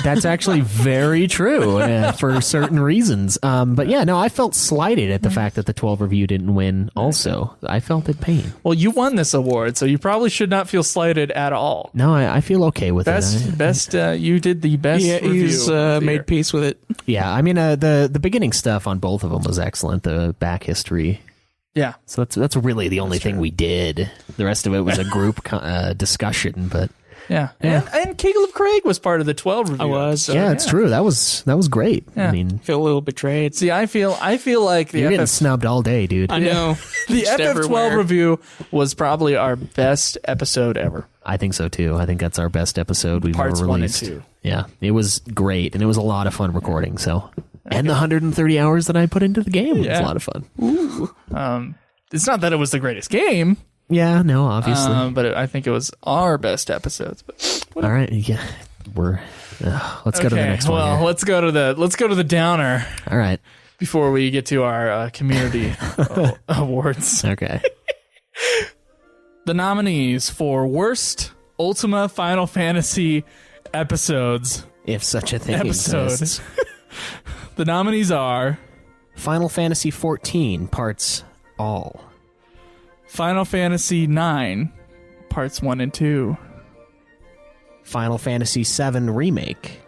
[SPEAKER 2] That's actually very true for certain reasons. But yeah, no, I felt slighted at the fact that the 12 review didn't win also. I felt it pain.
[SPEAKER 1] Well, you won this award, so you probably should not feel slighted at all.
[SPEAKER 2] No, I feel okay with it.
[SPEAKER 1] You did the best review.
[SPEAKER 3] He's made peace with it.
[SPEAKER 2] Yeah, I mean, the beginning stuff on both of them was excellent. The back history.
[SPEAKER 1] Yeah.
[SPEAKER 2] So that's really the only thing we did. The rest of it was a group discussion, but...
[SPEAKER 1] Yeah. And Caleb Craig was part of the 12 review.
[SPEAKER 3] I was.
[SPEAKER 1] So,
[SPEAKER 2] it's true. That was great.
[SPEAKER 1] Yeah.
[SPEAKER 2] I mean,
[SPEAKER 3] feel a little betrayed.
[SPEAKER 1] See, I feel like
[SPEAKER 2] you're getting snubbed all day, dude.
[SPEAKER 3] I know.
[SPEAKER 1] The FF12 review was probably our best episode ever.
[SPEAKER 2] I think so too. I think that's our best episode we've
[SPEAKER 1] Parts
[SPEAKER 2] ever released.
[SPEAKER 1] 1 and 2.
[SPEAKER 2] Yeah, it was great, and it was a lot of fun recording. So, and the 130 hours that I put into the game was a lot of fun.
[SPEAKER 1] Ooh. It's not that it was the greatest game.
[SPEAKER 2] Yeah, no, obviously.
[SPEAKER 1] But I think it was our best episodes. But
[SPEAKER 2] all right, yeah, let's go to the next one.
[SPEAKER 1] Well, let's go to the downer.
[SPEAKER 2] All right,
[SPEAKER 1] before we get to our community awards.
[SPEAKER 2] Okay.
[SPEAKER 1] The nominees for Worst Ultima Final Fantasy Episodes,
[SPEAKER 2] if such a thing exists.
[SPEAKER 1] The nominees are
[SPEAKER 2] Final Fantasy 14 Parts All,
[SPEAKER 1] Final Fantasy 9 Parts 1 and 2,
[SPEAKER 2] Final Fantasy 7 Remake,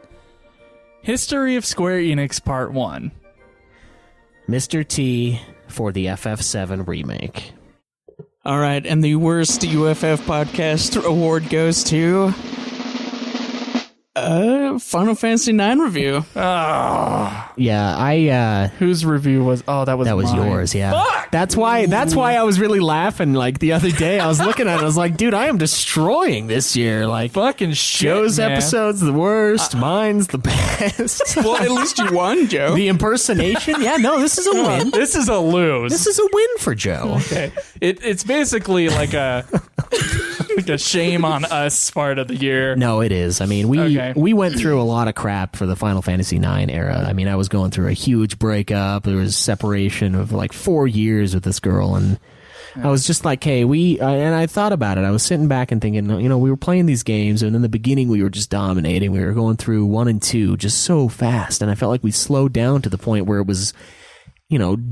[SPEAKER 1] History of Square Enix Part 1,
[SPEAKER 2] Mr. T for the FF7 Remake.
[SPEAKER 3] All right, and the Worst UFF Podcast Award goes to Final Fantasy 9 review.
[SPEAKER 1] Oh.
[SPEAKER 2] Yeah,
[SPEAKER 1] whose review was? Oh, that was mine.
[SPEAKER 2] Yours. Yeah,
[SPEAKER 1] Fuck!
[SPEAKER 2] That's why I was really laughing. Like the other day, I was looking at it. I was like, dude, I am destroying this year. Like
[SPEAKER 1] fucking shit.
[SPEAKER 2] Joe's episode's the worst. Mine's the best.
[SPEAKER 3] Well, at least you won, Joe.
[SPEAKER 2] The impersonation. Yeah, no, this is a win.
[SPEAKER 1] This is a lose.
[SPEAKER 2] This is a win for Joe.
[SPEAKER 1] Okay, it's basically like a shame on us part of the year.
[SPEAKER 2] No, it is. I mean, we went through a lot of crap for the Final Fantasy IX era. I mean, I was going through a huge breakup. There was separation of like 4 years with this girl, and I was just like, hey, and I thought about it. I was sitting back and thinking, we were playing these games, and in the beginning we were just dominating. We were going through 1 and 2 just so fast, and I felt like we slowed down to the point where it was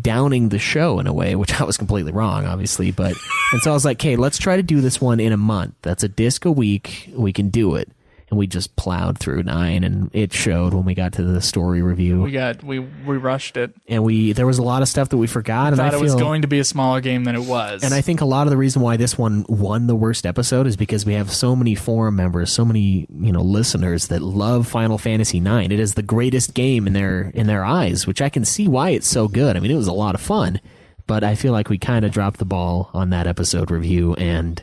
[SPEAKER 2] downing the show in a way, which I was completely wrong, obviously. And so I was like, okay, let's try to do this one in a month. That's a disc a week. We can do it. and we just plowed through 9, and it showed when we got to the story review.
[SPEAKER 1] We rushed it,
[SPEAKER 2] and there was a lot of stuff that we forgot. And
[SPEAKER 1] I thought
[SPEAKER 2] it
[SPEAKER 1] was going to be a smaller game than it was.
[SPEAKER 2] And I think a lot of the reason why this one won the worst episode is because we have so many forum members, so many listeners that love Final Fantasy IX. It is the greatest game in their eyes, which I can see why it's so good. I mean, it was a lot of fun, but I feel like we kind of dropped the ball on that episode review, and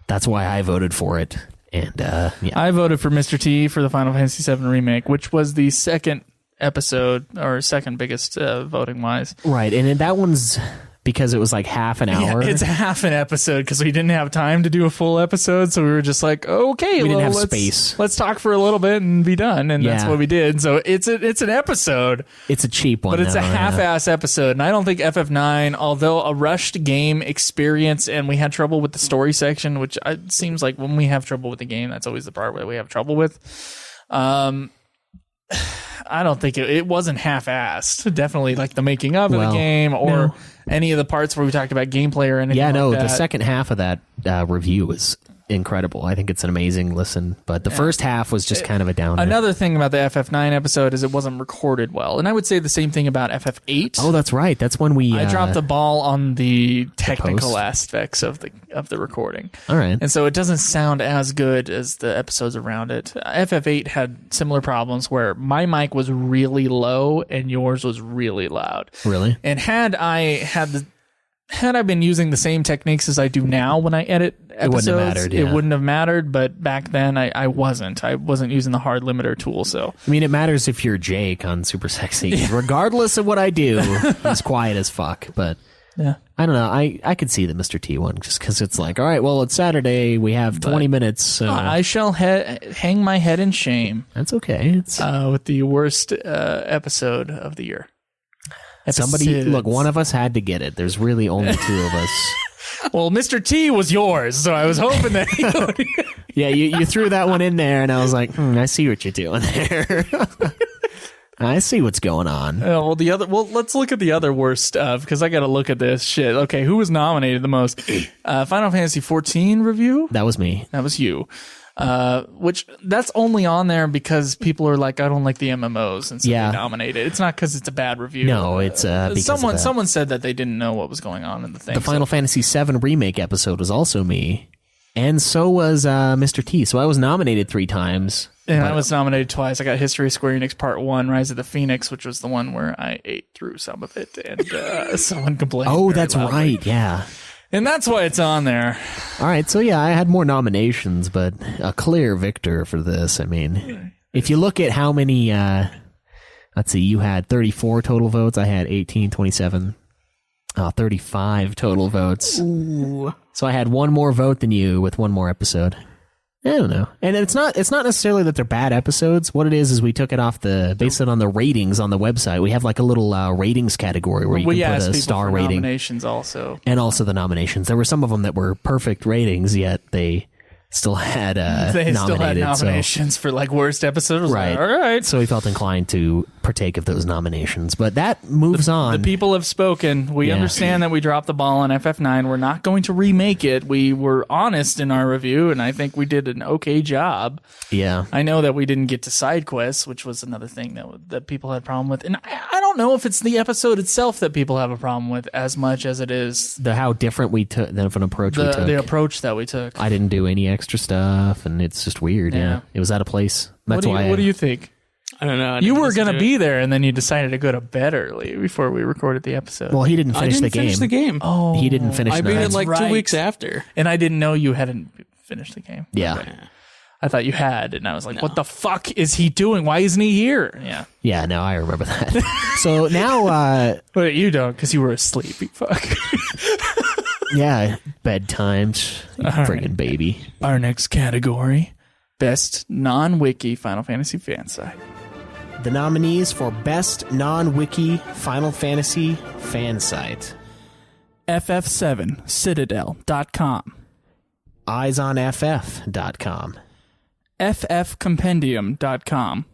[SPEAKER 2] that's why I voted for it. And yeah,
[SPEAKER 1] I voted for Mr. T for the Final Fantasy VII Remake, which was the second episode, or second biggest voting wise.
[SPEAKER 2] Right, and that one's because it was like half an hour.
[SPEAKER 1] Yeah, it's half an episode because we didn't have time to do a full episode, so we were just like, okay,
[SPEAKER 2] we didn't have space.
[SPEAKER 1] Let's talk for a little bit and be done, and that's what we did. So it's an episode.
[SPEAKER 2] It's a cheap one,
[SPEAKER 1] but it's a half-ass episode, and I don't think FF9, although a rushed game experience, and we had trouble with the story section, which it seems like when we have trouble with the game, that's always the part where we have trouble with. I don't think it wasn't half-assed. Definitely like the making of the game, or any of the parts where we talked about gameplay or anything.
[SPEAKER 2] Yeah, no,
[SPEAKER 1] like that.
[SPEAKER 2] The second half of that review was incredible. I think it's an amazing listen, but the first half was just kind of a downer.
[SPEAKER 1] Another thing about the FF9 episode is it wasn't recorded well, and I would say the same thing about FF8.
[SPEAKER 2] Oh, that's right. That's when I
[SPEAKER 1] dropped the ball on the technical aspects of the recording.
[SPEAKER 2] All right,
[SPEAKER 1] and so it doesn't sound as good as the episodes around it. FF8 had similar problems where my mic was really low and yours was really loud.
[SPEAKER 2] Really?
[SPEAKER 1] And had I been using the same techniques as I do now when I edit episodes, it wouldn't have mattered. But back then, I wasn't using the hard limiter tool. So
[SPEAKER 2] I mean, it matters if you're Jake on Super Sexy. Yeah. Regardless of what I do, he's quiet as fuck. But
[SPEAKER 1] yeah,
[SPEAKER 2] I don't know. I could see the Mr. T one just because it's like, all right, well, it's Saturday. We have 20 minutes. So
[SPEAKER 1] I shall hang my head in shame.
[SPEAKER 2] That's okay. It's
[SPEAKER 1] with the worst episode of the year.
[SPEAKER 2] Look, one of us had to get it. There's really only two of us.
[SPEAKER 1] Well, Mr. T was yours, so I was hoping that he would.
[SPEAKER 2] Yeah, you threw that one in there, and I was like, I see what you're doing there. I see what's going on.
[SPEAKER 1] Well, let's look at the other worst stuff, because I got to look at this shit. Okay, who was nominated the most? Final Fantasy 14 review?
[SPEAKER 2] That was me.
[SPEAKER 1] That was you. Which that's only on there because people are like, I don't like the MMOs, and so they nominate it. It's not because it's a bad review.
[SPEAKER 2] No, it's because
[SPEAKER 1] someone said that they didn't know what was going on in the thing.
[SPEAKER 2] The Final Fantasy VII Remake episode was also me, and so was Mr. T. So I was nominated 3 times.
[SPEAKER 1] And I was nominated twice. I got History Square Enix Part 1, Rise of the Phoenix, which was the one where I ate through some of it, and someone complained.
[SPEAKER 2] Oh, that's
[SPEAKER 1] loudly.
[SPEAKER 2] right, yeah.
[SPEAKER 1] And that's why it's on there.
[SPEAKER 2] All right, so yeah, I had more nominations, but a clear victor for this. I mean, if you look at how many, let's see, you had 34 total votes. I had 18, 27, 35 total votes.
[SPEAKER 1] Ooh.
[SPEAKER 2] So I had one more vote than you with one more episode. I don't know. And it's not necessarily that they're bad episodes. What it is we took it based it on the ratings on the website. We have like a little ratings category where you can put a star rating.
[SPEAKER 1] Nominations also.
[SPEAKER 2] And also the nominations. There were some of them that were perfect ratings, yet they still had
[SPEAKER 1] nominations for like worst episodes.
[SPEAKER 2] Right.
[SPEAKER 1] Like, all right.
[SPEAKER 2] So we felt inclined to partake of those nominations. But that moves on.
[SPEAKER 1] The people have spoken. We understand that we dropped the ball on FF9. We're not going to remake it. We were honest in our review, and I think we did an okay job.
[SPEAKER 2] Yeah.
[SPEAKER 1] I know that we didn't get to side quests, which was another thing that people had a problem with. And I don't know if it's the episode itself that people have a problem with as much as it is
[SPEAKER 2] how different we took of an approach we took.
[SPEAKER 1] The approach that we took.
[SPEAKER 2] I didn't do any extra stuff, and it's just weird. Yeah. It was out of place. That's
[SPEAKER 1] what do you think?
[SPEAKER 3] I don't know.
[SPEAKER 1] You were going to be there, and then you decided to go to bed early before we recorded the episode.
[SPEAKER 2] Well, he didn't finish the game.
[SPEAKER 3] Finish the game.
[SPEAKER 1] Oh,
[SPEAKER 2] he didn't finish.
[SPEAKER 3] I beat it like 2 weeks after,
[SPEAKER 1] and I didn't know you hadn't finished the game.
[SPEAKER 2] Yeah.
[SPEAKER 1] Okay. I thought you had, and I was like, what the fuck is he doing? Why isn't he here? Yeah.
[SPEAKER 2] Yeah, no, I remember that. So now...
[SPEAKER 1] but you don't, because you were asleep, you fuck.
[SPEAKER 2] Yeah, bedtimes, friggin' baby.
[SPEAKER 1] Our next category, Best Non-Wiki Final Fantasy Fan Site.
[SPEAKER 2] The nominees for Best Non-Wiki Final Fantasy Fan Site.
[SPEAKER 1] FF7Citadel.com,
[SPEAKER 2] EyesOnFF.com,
[SPEAKER 1] FFCompendium.com,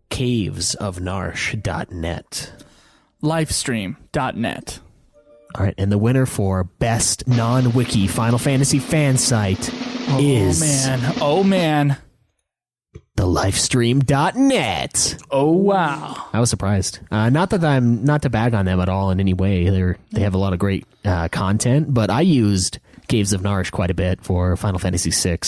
[SPEAKER 2] CavesOfNarsh.net,
[SPEAKER 1] Livestream.net.
[SPEAKER 2] All right, and the winner for Best Non-Wiki Final Fantasy Fan Site is...
[SPEAKER 1] Oh, man.
[SPEAKER 2] thelifestream.net.
[SPEAKER 1] Oh, wow.
[SPEAKER 2] I was surprised. Not that I'm not to bag on them at all in any way. They have a lot of great content, but I used Caves of Narsh quite a bit for Final Fantasy VI.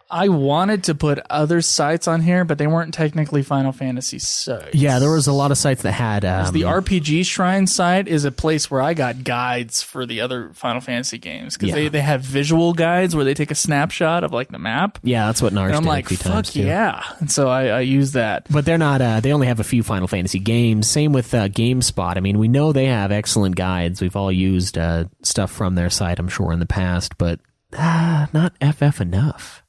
[SPEAKER 1] I wanted to put other sites on here, but they weren't technically Final Fantasy sites.
[SPEAKER 2] Yeah, there was a lot of sites that had...
[SPEAKER 1] the RPG Shrine site is a place where I got guides for the other Final Fantasy games, because they have visual guides where they take a snapshot of like the map.
[SPEAKER 2] Yeah, that's what Narsh did.
[SPEAKER 1] I'm like, fuck yeah. And so I use that.
[SPEAKER 2] But they're not... they only have a few Final Fantasy games. Same with GameSpot. I mean, we know they have excellent guides. We've all used stuff from their site, I'm sure, in the past, but not FF enough.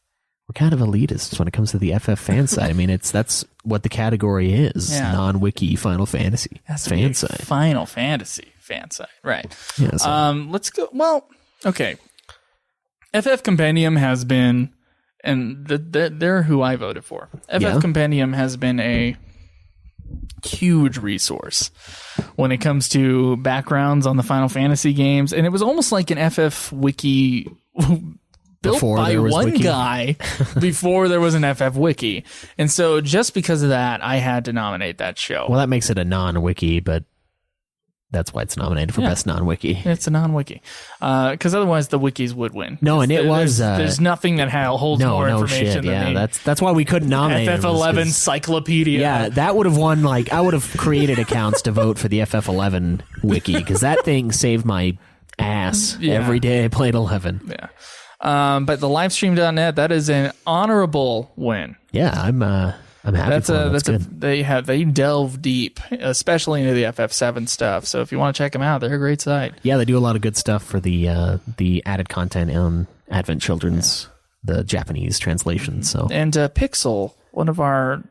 [SPEAKER 2] We're kind of elitists when it comes to the FF fan site. I mean, that's what the category is. Yeah. Non-Wiki Final Fantasy fan site.
[SPEAKER 1] Final Fantasy fan site, right?
[SPEAKER 2] Yeah, so.
[SPEAKER 1] Let's go. Well, okay. FF Compendium has been, and they're who I voted for. FF Compendium has been a huge resource when it comes to backgrounds on the Final Fantasy games, and it was almost like an FF wiki. Built by one wiki guy before there was an FF Wiki. And so just because of that, I had to nominate that show.
[SPEAKER 2] Well, that makes it a non-wiki, but that's why it's nominated for Best Non-Wiki.
[SPEAKER 1] It's a non-wiki. Because otherwise the wikis would win.
[SPEAKER 2] No, and it was...
[SPEAKER 1] There's nothing that holds more information than
[SPEAKER 2] that's why we couldn't nominate
[SPEAKER 1] FF11 Encyclopedia.
[SPEAKER 2] Yeah, that would have won, like... I would have created accounts to vote for the FF11 Wiki, because that thing saved my ass every day I played 11.
[SPEAKER 1] Yeah. But the livestream.net, that is an honorable win.
[SPEAKER 2] Yeah, I'm happy for them.
[SPEAKER 1] They delve deep, especially into the FF7 stuff. So if you want to check them out, they're a great site.
[SPEAKER 2] Yeah, they do a lot of good stuff for the added content on Advent Children's, the Japanese translation. So
[SPEAKER 1] and Pixel, one of our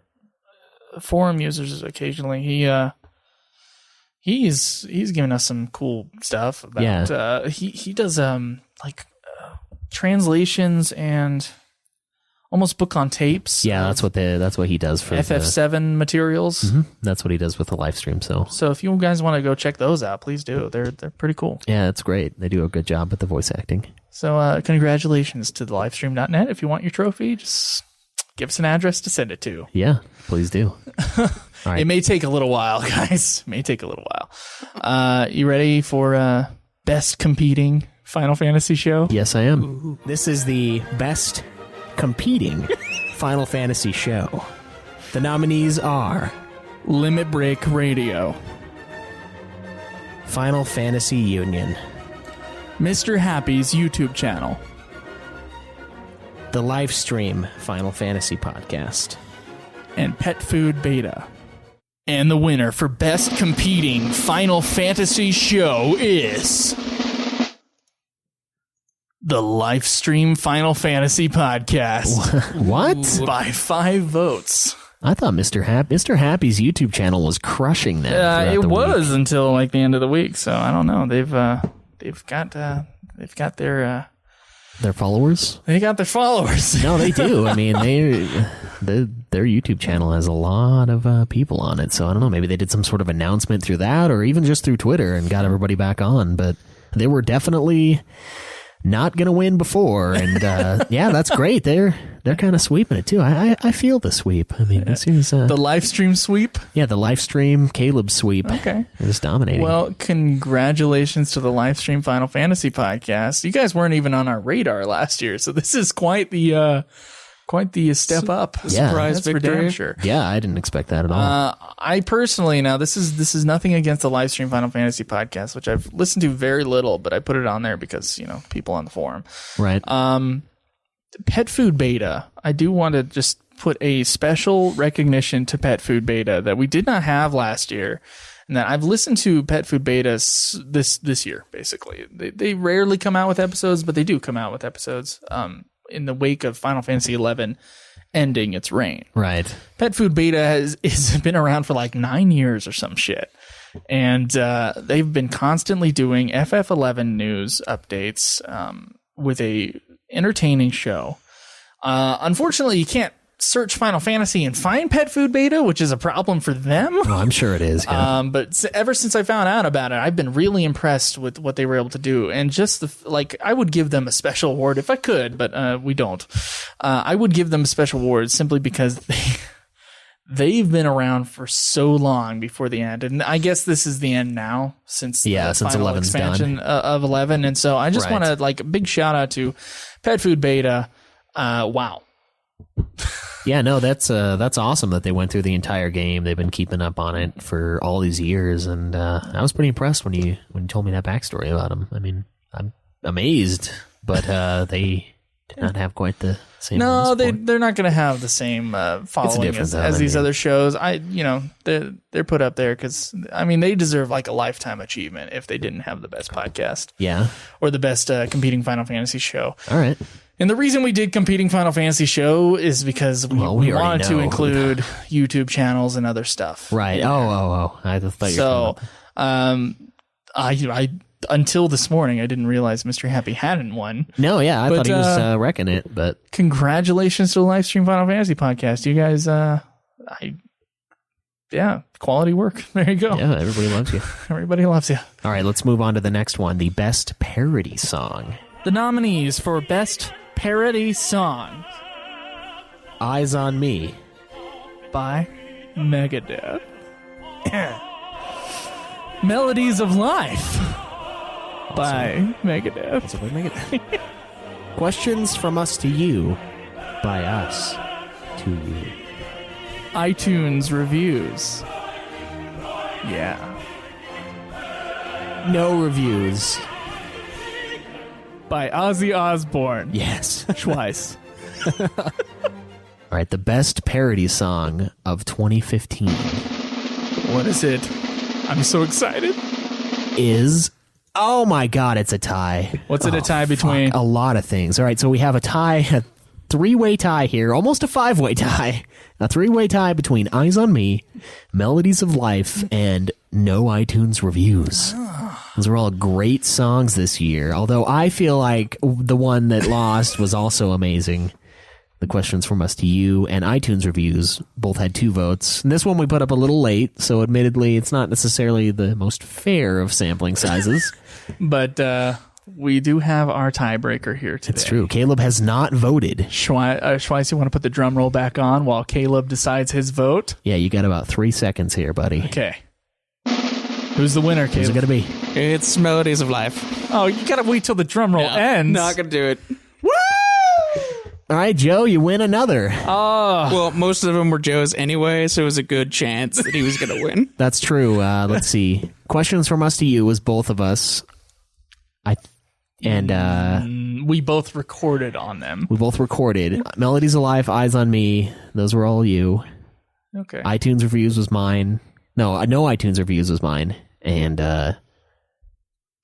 [SPEAKER 1] forum users, occasionally he's given us some cool stuff about. He does translations and almost book on tapes.
[SPEAKER 2] Yeah, that's what he does for
[SPEAKER 1] FF7 materials.
[SPEAKER 2] Mm-hmm. That's what he does with the live stream. So
[SPEAKER 1] if you guys want to go check those out, please do. They're pretty cool.
[SPEAKER 2] Yeah, it's great. They do a good job with the voice acting.
[SPEAKER 1] So congratulations to the livestream.net. If you want your trophy, just give us an address to send it to.
[SPEAKER 2] Yeah, please do.
[SPEAKER 1] All right. It may take a little while, guys. It may take a little while. You ready for best competing Final Fantasy show?
[SPEAKER 2] Yes, I am. Ooh. This is the best competing Final Fantasy show. The nominees are
[SPEAKER 1] Limit Break Radio,
[SPEAKER 2] Final Fantasy Union,
[SPEAKER 1] Mr. Happy's YouTube channel,
[SPEAKER 2] the Livestream Final Fantasy Podcast,
[SPEAKER 1] and Pet Food Beta. And the winner for best competing Final Fantasy show is the Livestream Final Fantasy Podcast.
[SPEAKER 2] What?
[SPEAKER 1] By 5 votes.
[SPEAKER 2] I thought Mr. Happy's YouTube channel was crushing that.
[SPEAKER 1] It was until like the end of the week. So I don't know. They've got their
[SPEAKER 2] followers.
[SPEAKER 1] They got their followers.
[SPEAKER 2] No, they do. I mean, their YouTube channel has a lot of people on it. So I don't know. Maybe they did some sort of announcement through that, or even just through Twitter and got everybody back on. But they were definitely not gonna win before, and yeah, that's great. They're kind of sweeping it too. I feel the sweep. I mean, this is
[SPEAKER 1] the live stream sweep.
[SPEAKER 2] Yeah, the live stream Kaleb sweep.
[SPEAKER 1] Okay,
[SPEAKER 2] they're just dominating.
[SPEAKER 1] Well, congratulations to the live stream Final Fantasy podcast. You guys weren't even on our radar last year, so this is quite the step up.
[SPEAKER 2] Yeah,
[SPEAKER 1] surprise victory.
[SPEAKER 2] Sure. Yeah, I didn't expect that at all.
[SPEAKER 1] I personally, now this is nothing against the live stream Final Fantasy podcast, which I've listened to very little, but I put it on there because, people on the forum.
[SPEAKER 2] Right.
[SPEAKER 1] Pet Food Beta. I do want to just put a special recognition to Pet Food Beta that we did not have last year. And that I've listened to Pet Food Beta this year, basically. They rarely come out with episodes, but they do come out with episodes. In the wake of Final Fantasy XI ending its reign.
[SPEAKER 2] Right.
[SPEAKER 1] Pet Food Beta has been around for like 9 years or some shit. And they've been constantly doing FF11 news updates with a entertaining show. Unfortunately, you can't search Final Fantasy and find pet food beta, which is a problem for them.
[SPEAKER 2] Oh, I'm sure it is. Yeah.
[SPEAKER 1] But ever since I found out about it, I've been really impressed with what they were able to do. And just I would give them a special award if I could, but we don't. I would give them a special award simply because they've been around for so long before the end. And I guess this is the end now since the final
[SPEAKER 2] 11's
[SPEAKER 1] expansion
[SPEAKER 2] done.
[SPEAKER 1] Of 11. And so I just want to a big shout out to Pet Food Beta. Wow.
[SPEAKER 2] Yeah, no, that's awesome that they went through the entire game. They've been keeping up on it for all these years, and I was pretty impressed when you told me that backstory about them. I mean, I'm amazed, but they did not have quite the same.
[SPEAKER 1] No, they're not going to have the same following as these other shows. They're put up there because they deserve like a lifetime achievement if they didn't have the best podcast, or the best competing Final Fantasy show.
[SPEAKER 2] All right.
[SPEAKER 1] And the reason we did competing Final Fantasy show is because we wanted to include YouTube channels and other stuff.
[SPEAKER 2] Right. Oh. I thought
[SPEAKER 1] so. I until this morning I didn't realize Mystery Happy hadn't won.
[SPEAKER 2] No, yeah, I thought he was wrecking it. But
[SPEAKER 1] congratulations to the Livestream Final Fantasy podcast. You guys, quality work. There you go.
[SPEAKER 2] Yeah, everybody loves you.
[SPEAKER 1] Everybody loves you.
[SPEAKER 2] All right, let's move on to the next one, the best parody song.
[SPEAKER 1] The nominees for best parody song:
[SPEAKER 2] Eyes on Me
[SPEAKER 1] by Megadeth, Melodies of Life by Megadeth,
[SPEAKER 2] Questions from Us to You by Us to You,
[SPEAKER 1] iTunes reviews. Yeah.
[SPEAKER 2] No reviews
[SPEAKER 1] by Ozzy Osbourne.
[SPEAKER 2] Yes.
[SPEAKER 1] Twice.
[SPEAKER 2] All right, the best parody song of 2015.
[SPEAKER 1] What is it? I'm so excited.
[SPEAKER 2] Is, oh my God, it's a tie.
[SPEAKER 1] What's it a tie between?
[SPEAKER 2] A lot of things. All right, so we have a three-way tie here, almost a five-way tie. A three-way tie between Eyes on Me, Melodies of Life, and No iTunes Reviews. Those are all great songs this year, although I feel like the one that lost was also amazing. The Questions from Us to You and iTunes Reviews both had 2 votes. And this one we put up a little late, so admittedly it's not necessarily the most fair of sampling sizes.
[SPEAKER 1] But we do have our tiebreaker here today.
[SPEAKER 2] It's true. Kaleb has not voted.
[SPEAKER 1] Schweiss, you want to put the drum roll back on while Kaleb decides his vote?
[SPEAKER 2] Yeah, you got about 3 seconds here, buddy.
[SPEAKER 1] Okay. Who's the winner, Kaleb?
[SPEAKER 2] Who's it going to be?
[SPEAKER 3] It's Melodies of Life.
[SPEAKER 1] Oh, you got to wait till the drum roll ends.
[SPEAKER 3] Not going to do it.
[SPEAKER 1] Woo!
[SPEAKER 2] All right, Joe, you win another.
[SPEAKER 1] Oh.
[SPEAKER 3] Well, most of them were Joe's anyway, so it was a good chance that he was going to win.
[SPEAKER 2] That's true. Let's see. Questions from Us to You was both of us.
[SPEAKER 1] We both recorded on them.
[SPEAKER 2] We both recorded. Melodies of Life, Eyes on Me. Those were all you.
[SPEAKER 1] Okay.
[SPEAKER 2] iTunes Reviews was mine. No iTunes Reviews was mine. And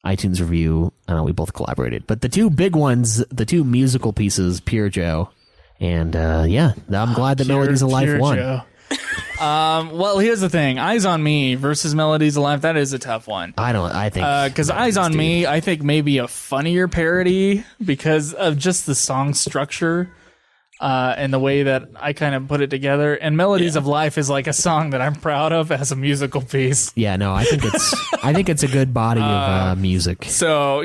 [SPEAKER 2] iTunes Review, I don't know, we both collaborated. But the 2 big ones, the 2 musical pieces, Pure Joe. And I'm glad that Melodies of Life won.
[SPEAKER 1] Joe. Well, here's the thing. Eyes on Me versus Melodies of Life, that is a tough one.
[SPEAKER 2] I think.
[SPEAKER 1] Because Eyes on Me, I think maybe a funnier parody because of just the song structure and the way that I kind of put it together. And Melodies of Life is like a song that I'm proud of as a musical piece.
[SPEAKER 2] Yeah, no, I think it's a good body of music.
[SPEAKER 1] So,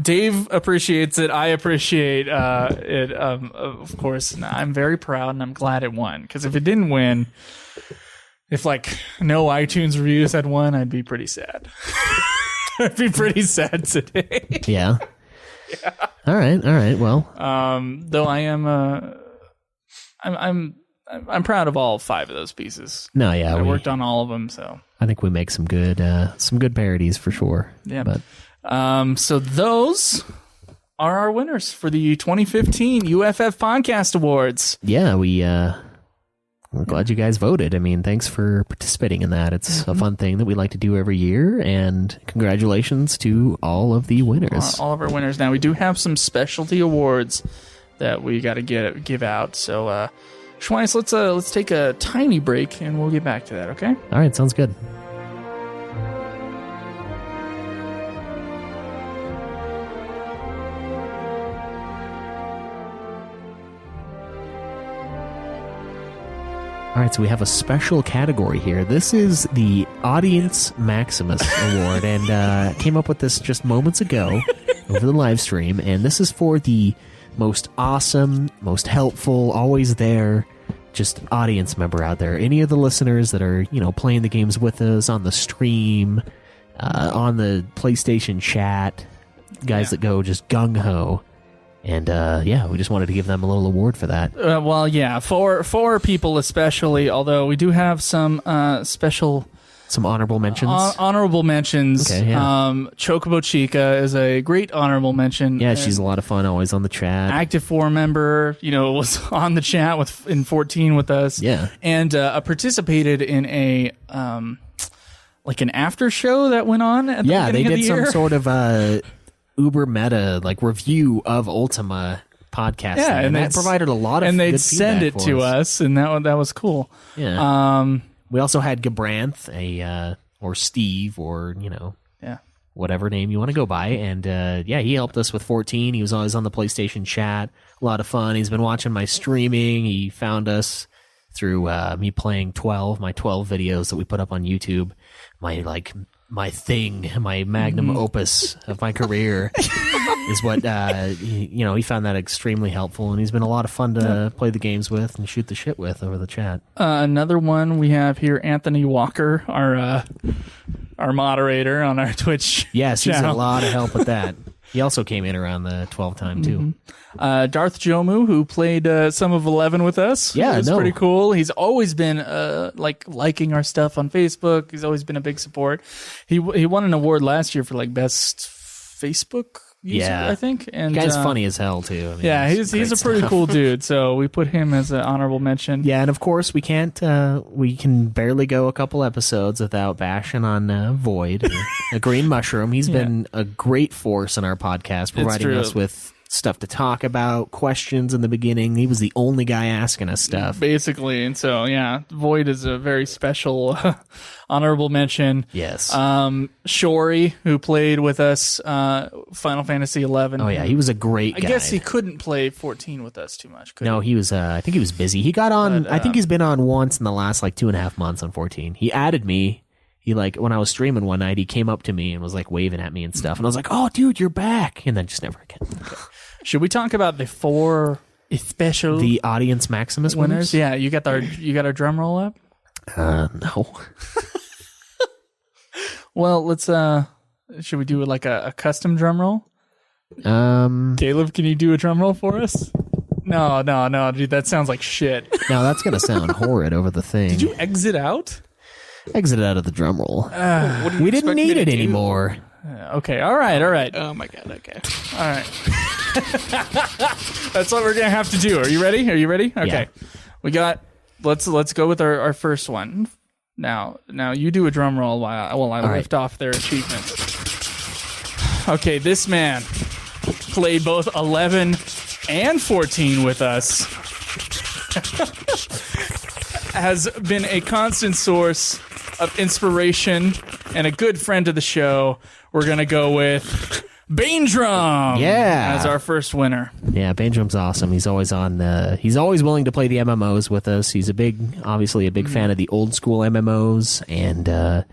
[SPEAKER 1] Dave appreciates it. I appreciate it. Of course, I'm very proud and I'm glad it won. Because if it didn't win, if no iTunes reviews had won, I'd be pretty sad. I'd be pretty sad today.
[SPEAKER 2] Yeah. All right. Well,
[SPEAKER 1] though I am, I'm proud of all 5 of those pieces.
[SPEAKER 2] No, yeah,
[SPEAKER 1] I worked on all of them, so
[SPEAKER 2] I think we make some good parodies for sure.
[SPEAKER 1] Yeah.
[SPEAKER 2] But
[SPEAKER 1] so those are our winners for the 2015 UFF Podcast Awards.
[SPEAKER 2] Yeah, we're glad you guys voted. I mean, thanks for participating in that. It's a fun thing that we like to do every year, and congratulations to all of the winners.
[SPEAKER 1] All of our winners. Now, we do have some specialty awards that we got to give out. So, Schweiss, let's take a tiny break, and we'll get back to that, okay?
[SPEAKER 2] All right, sounds good. All right, so we have a special category here. This is the Audience Maximus Award, and came up with this just moments ago over the live stream, and this is for the most awesome, most helpful, always there, just audience member out there. Any of the listeners that are, playing the games with us on the stream, on the PlayStation chat, guys that go just gung-ho. And, we just wanted to give them a little award for that.
[SPEAKER 1] For people especially, although we do have some special...
[SPEAKER 2] Some honorable mentions?
[SPEAKER 1] Honorable mentions.
[SPEAKER 2] Okay, yeah.
[SPEAKER 1] Chocobo Chica is a great honorable mention.
[SPEAKER 2] Yeah, she's a lot of fun, always on the chat.
[SPEAKER 1] Active 4 member, was on the chat in 14 with us.
[SPEAKER 2] Yeah.
[SPEAKER 1] And participated in a... like an after show that went on at the beginning of the year.
[SPEAKER 2] Yeah, they did some sort of... uber meta review of Ultima podcast.
[SPEAKER 1] Yeah, and
[SPEAKER 2] that provided a lot of
[SPEAKER 1] and they'd
[SPEAKER 2] good
[SPEAKER 1] send it to us, and that was cool.
[SPEAKER 2] Yeah. We also had Gabranth, or Steve, or whatever name you want to go by, and he helped us with 14. He was always on the PlayStation chat. A lot of fun. He's been watching my streaming. He found us through me playing 12, my 12 videos that we put up on YouTube. My magnum opus of my career is what, he found that extremely helpful, and he's been a lot of fun to play the games with and shoot the shit with over the chat.
[SPEAKER 1] Another one we have here, Anthony Walker, our moderator on our Twitch
[SPEAKER 2] Yes, he's
[SPEAKER 1] channel.
[SPEAKER 2] a lot of help with that. He also came in around the 12 time, too.
[SPEAKER 1] Darth Jomu, who played some of 11 with us.
[SPEAKER 2] Yeah,
[SPEAKER 1] it was pretty cool. He's always been liking our stuff on Facebook. He's always been a big support. He won an award last year for best Facebook user, I think. And
[SPEAKER 2] the guy's funny as hell, too.
[SPEAKER 1] I mean, he's a pretty cool dude, so we put him as an honorable mention.
[SPEAKER 2] Yeah, and of course we can barely go a couple episodes without bashing on Void, a green mushroom. He's been a great force in our podcast, providing us with stuff to talk about, questions in the beginning. He was the only guy asking us stuff.
[SPEAKER 1] Basically, and so, Void is a very special honorable mention.
[SPEAKER 2] Yes.
[SPEAKER 1] Shori, who played with us Final Fantasy 11.
[SPEAKER 2] Oh, yeah, he was a great guy.
[SPEAKER 1] I guess he couldn't play 14 with us too much, could
[SPEAKER 2] he was, I think he was busy. He got on, I think he's been on once in the last 2.5 months on 14. He added me. He when I was streaming one night, he came up to me and was waving at me and stuff. And I was like, oh, dude, you're back. And then just never again. Okay.
[SPEAKER 1] Should we talk about the 4 special...
[SPEAKER 2] The Audience Maximus winners?
[SPEAKER 1] Yeah, you got our drum roll up?
[SPEAKER 2] No.
[SPEAKER 1] Well, let's, should we do a custom drum roll? Kaleb, can you do a drum roll for us? No, dude, that sounds like shit.
[SPEAKER 2] No, that's going to sound horrid over the thing.
[SPEAKER 1] Did you exit out?
[SPEAKER 2] Exited out of the drum roll. We didn't need it anymore.
[SPEAKER 1] Okay, all right.
[SPEAKER 3] Oh my god, okay.
[SPEAKER 1] All right. That's what we're going to have to do. Are you ready? Okay.
[SPEAKER 2] Yeah.
[SPEAKER 1] We got, let's go with our first one. Now you do a drum roll while I lift off their achievements. Okay, this man played both 11 and 14 with us. Has been a constant source of inspiration and a good friend of the show. We're going to go with Baindrum as our first winner.
[SPEAKER 2] Yeah, Baindrum's awesome. He's always on. He's always willing to play the MMOs with us. He's obviously a big fan of the old school MMOs, and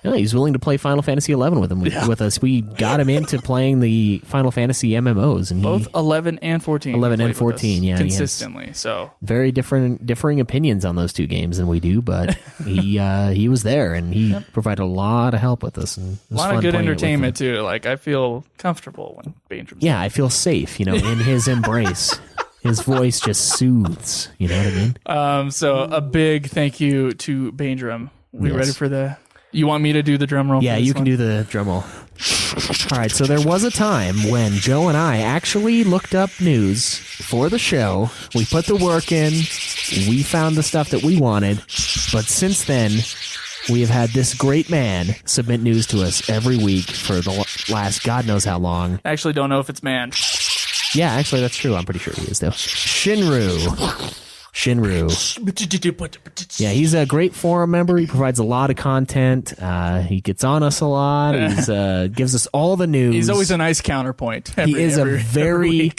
[SPEAKER 2] he's willing to play Final Fantasy 11 with us. We got him into playing the Final Fantasy MMOs, and
[SPEAKER 1] both 11 and 14.
[SPEAKER 2] 11 and 14,
[SPEAKER 1] consistently. So
[SPEAKER 2] very differing opinions on those two games than we do, but he was there and he provided a lot of help with us, and
[SPEAKER 1] a lot of good entertainment too. I feel comfortable when Baindrum's
[SPEAKER 2] I feel safe, in his embrace. His voice just soothes. You know what I mean?
[SPEAKER 1] So a big thank you to Baindrum. We ready for the? You want me to do the drum roll?
[SPEAKER 2] Yeah, you can do the drum roll. All right, so there was a time when Joe and I actually looked up news for the show. We put the work in. We found the stuff that we wanted. But since then, we have had this great man submit news to us every week for the last God knows how long.
[SPEAKER 1] I actually don't know if it's man.
[SPEAKER 2] Yeah, actually, that's true. I'm pretty sure he is, though. Shinru. Yeah, he's a great forum member. He provides a lot of content. He gets on us a lot. He gives us all the news.
[SPEAKER 1] He's always a nice counterpoint.
[SPEAKER 2] He is a very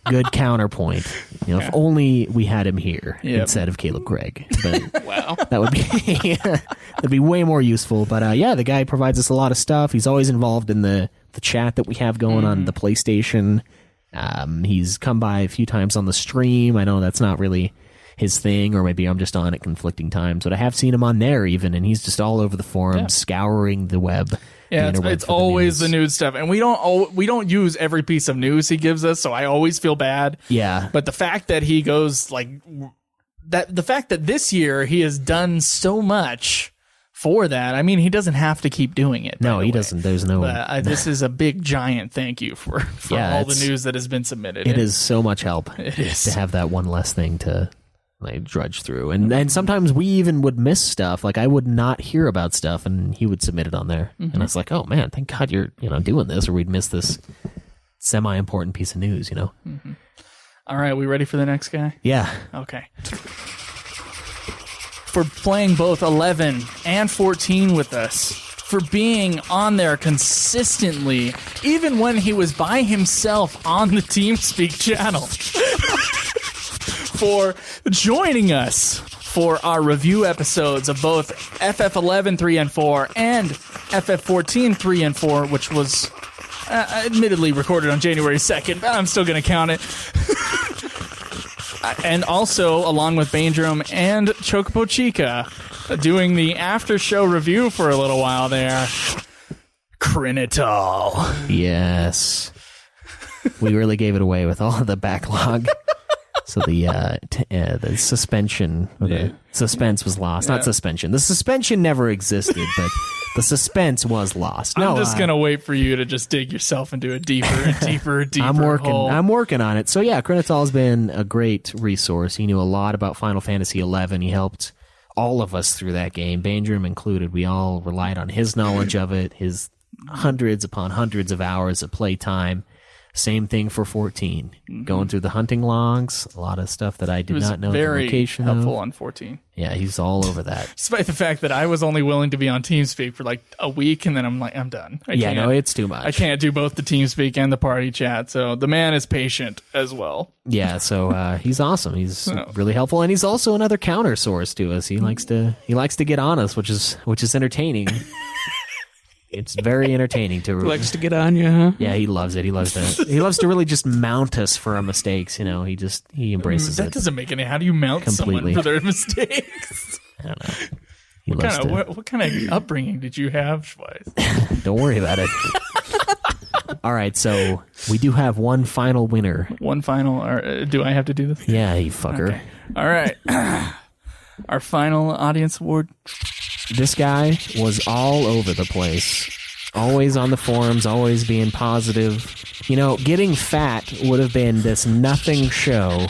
[SPEAKER 2] Good counterpoint. If only we had him here instead of Caleb Craig. But
[SPEAKER 3] Wow.
[SPEAKER 2] that would be that'd be way more useful. But the guy provides us a lot of stuff. He's always involved in the chat that we have going on the PlayStation. He's come by a few times on the stream. I know that's not really his thing, or maybe I'm just on at conflicting times, but I have seen him on there even, and he's just all over the forum, scouring the web.
[SPEAKER 1] Yeah, it's always the news stuff, and we don't use every piece of news he gives us, so I always feel bad.
[SPEAKER 2] Yeah,
[SPEAKER 1] but the fact that he goes the fact that this year he has done so much for that, I mean, he doesn't have to keep doing it.
[SPEAKER 2] No, he doesn't. There's no.
[SPEAKER 1] But this is a big, giant thank you for all the news that has been submitted.
[SPEAKER 2] It is so much help.
[SPEAKER 1] It is
[SPEAKER 2] to have that one less thing to drudge through, and sometimes we even would miss stuff. Like I would not hear about stuff, and he would submit it on there, and I was like, oh man, thank God you're doing this, or we'd miss this semi-important piece of news.
[SPEAKER 1] All right, we ready for the next guy?
[SPEAKER 2] Yeah.
[SPEAKER 1] Okay. For playing both 11 and 14 with us, for being on there consistently, even when he was by himself on the TeamSpeak channel, for joining us for our review episodes of both FF11 3 and 4 and FF14 3 and 4, which was admittedly recorded on January 2nd, but I'm still going to count it. And also, along with Baindrum and Chocobo Chica, doing the after show review for a little while there. Crinitol.
[SPEAKER 2] Yes. We really gave it away with all of the backlog. So the suspension, the suspense was lost. Not suspension. The suspension never existed, but the suspense was lost.
[SPEAKER 1] I'm just gonna wait for you to just dig yourself into a deeper and deeper hole.
[SPEAKER 2] I'm working on it. So yeah, Crinitol has been a great resource. He knew a lot about Final Fantasy 11. He helped all of us through that game, Baindrum included. We all relied on his knowledge of it, his hundreds upon hundreds of hours of playtime. Same thing for 14. Going through the hunting logs, a lot of stuff that I did not know the location of.
[SPEAKER 1] Very helpful on 14.
[SPEAKER 2] Yeah, he's all over that.
[SPEAKER 1] Despite the fact that I was only willing to be on TeamSpeak for like a week, and then I'm like, I'm done.
[SPEAKER 2] It's too much.
[SPEAKER 1] I can't do both the TeamSpeak and the party chat, so the man is patient as well.
[SPEAKER 2] Yeah, so he's awesome. He's really helpful, and he's also another counter source to us. He likes to get on us, which is entertaining. It's very entertaining to.
[SPEAKER 3] He likes to get on you, huh?
[SPEAKER 2] Yeah, he loves it. He loves to really just mount us for our mistakes. He embraces it.
[SPEAKER 1] That doesn't make any. How do you mount someone for their mistakes?
[SPEAKER 2] I don't know.
[SPEAKER 1] What kind of upbringing did you have, Schweiss?
[SPEAKER 2] Don't worry about it. All right, so we do have one final winner.
[SPEAKER 1] One final. Or, do I have to do this?
[SPEAKER 2] Yeah, you fucker.
[SPEAKER 1] Okay. All right. Our final audience award.
[SPEAKER 2] This guy was all over the place. Always on the forums, always being positive. Getting fat would have been this nothing show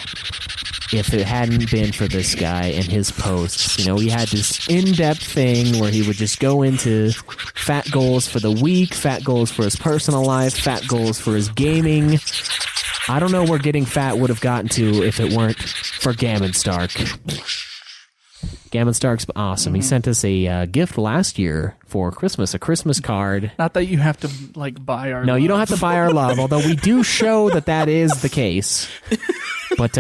[SPEAKER 2] if it hadn't been for this guy and his posts. He had this in-depth thing where he would just go into fat goals for the week, fat goals for his personal life, fat goals for his gaming. I don't know where Getting Fat would have gotten to if it weren't for Gammon Stark. Gammon Stark's awesome. He sent us a gift last year for Christmas, a Christmas card.
[SPEAKER 1] Not that you have to buy our.
[SPEAKER 2] No, you don't have to buy our love, although we do show that is the case. But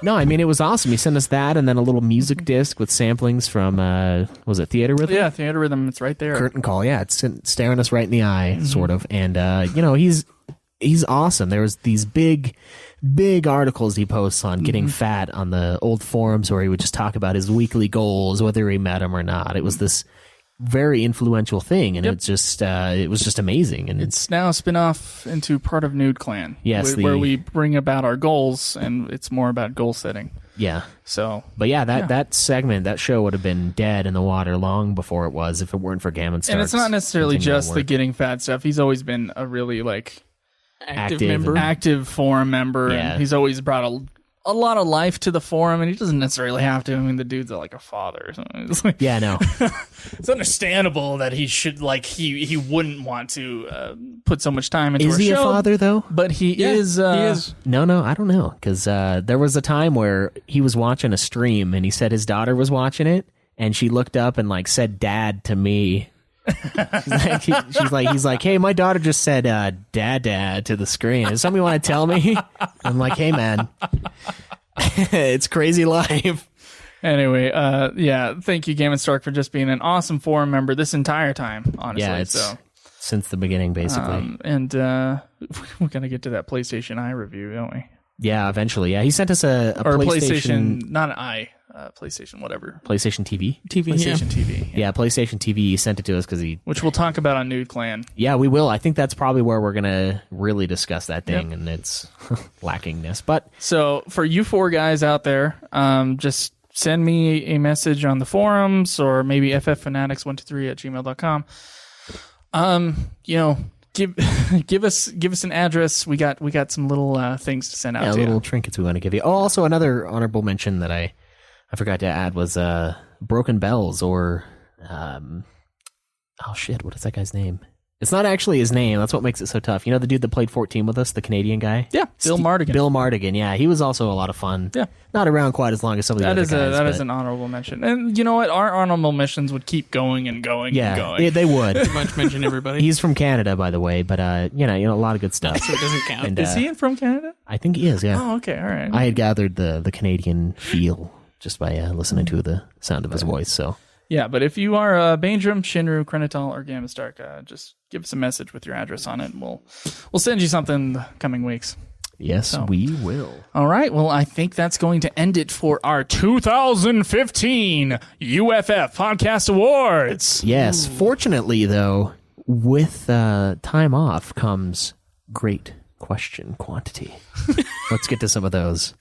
[SPEAKER 2] no, I mean, it was awesome. He sent us that and then a little music disc with samplings from, was it Theater Rhythm?
[SPEAKER 1] Yeah, Theater Rhythm. It's right there.
[SPEAKER 2] Curtain Call. Yeah, it's staring us right in the eye, sort of. And, he's awesome. There was these big articles he posts on Getting Fat on the old forums where he would just talk about his weekly goals, whether he met them or not. It was this very influential thing, and it was just amazing. And
[SPEAKER 1] it's now spin off into part of Nude Clan.
[SPEAKER 2] Yes,
[SPEAKER 1] where we bring about our goals, and it's more about goal setting.
[SPEAKER 2] Yeah.
[SPEAKER 1] So,
[SPEAKER 2] but that segment, that show would have been dead in the water long before it was if it weren't for Gammon Stark's.
[SPEAKER 1] And it's not necessarily just the Getting Fat stuff. He's always been a really active forum member, and he's always brought a lot of life to the forum, and he doesn't necessarily have to. I mean, the dude's like a father or something. It's like,
[SPEAKER 2] yeah, no.
[SPEAKER 1] It's understandable that he should he wouldn't want to put so much time into.
[SPEAKER 2] Is he
[SPEAKER 1] show,
[SPEAKER 2] a father though?
[SPEAKER 1] But he is. He is.
[SPEAKER 2] No, I don't know, because there was a time where he was watching a stream, and he said his daughter was watching it, and she looked up and said "Dad" to me. He's like, hey, my daughter just said dad to the screen. Is something you want to tell me? I'm like, hey, man, it's crazy life.
[SPEAKER 1] Anyway, thank you, Game & Stark, for just being an awesome forum member this entire time, honestly.
[SPEAKER 2] Yeah, since the beginning, basically.
[SPEAKER 1] And we're going to get to that PlayStation Eye review, don't we?
[SPEAKER 2] Yeah, eventually. Yeah, he sent us a PlayStation...
[SPEAKER 1] Not an Eye, PlayStation, whatever.
[SPEAKER 2] PlayStation TV?
[SPEAKER 1] PlayStation TV.
[SPEAKER 2] Yeah, PlayStation TV. He sent it to us because he...
[SPEAKER 1] Which we'll talk about on Nude Clan.
[SPEAKER 2] Yeah, we will. I think that's probably where we're going to really discuss that thing and its lackingness. But
[SPEAKER 1] so, for you four guys out there, just send me a message on the forums or maybe fffanatics123@gmail.com. Give us an address. We got some little things to send out to
[SPEAKER 2] little
[SPEAKER 1] you.
[SPEAKER 2] trinkets we want to give you. Oh, also another honorable mention that I forgot to add was Broken Bells or what is that guy's name? It's not actually his name. That's what makes it so tough. You know the dude that played 14 with us, the Canadian guy?
[SPEAKER 1] Yeah, Bill Mardigan.
[SPEAKER 2] Bill Mardigan, yeah. He was also a lot of fun.
[SPEAKER 1] Yeah.
[SPEAKER 2] Not around quite as long as some of the other guys.
[SPEAKER 1] That is an honorable mention. And you know what? Our honorable mentions would keep going and going and going.
[SPEAKER 2] Yeah, they would.
[SPEAKER 3] Pretty much mention everybody.
[SPEAKER 2] He's from Canada, by the way, but a lot of good stuff.
[SPEAKER 3] So it doesn't count.
[SPEAKER 2] And,
[SPEAKER 1] is he from Canada?
[SPEAKER 2] I think he is, yeah.
[SPEAKER 1] Oh, okay, all right.
[SPEAKER 2] I had gathered the Canadian feel just by listening to the sound of his voice, so...
[SPEAKER 1] Yeah, but if you are Baindrum, Shinru, Krenital, or Game & Stark, just give us a message with your address on it, and we'll send you something the coming weeks.
[SPEAKER 2] Yes, we will.
[SPEAKER 1] All right, well, I think that's going to end it for our 2015 UFF Podcast Awards.
[SPEAKER 2] Yes, fortunately, though, with time off comes great question quantity. Let's get to some of those.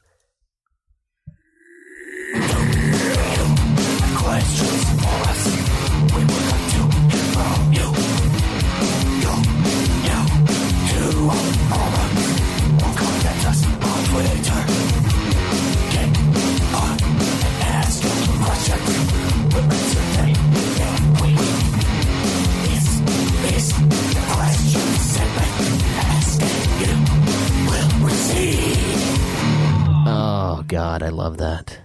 [SPEAKER 4] Questions for us. We would like to hear from you. To our forums or contact us on Twitter. Get on and ask your questions. We'll answer them in week. This is the question segment. Asking you will receive.
[SPEAKER 2] Oh, God, I love that.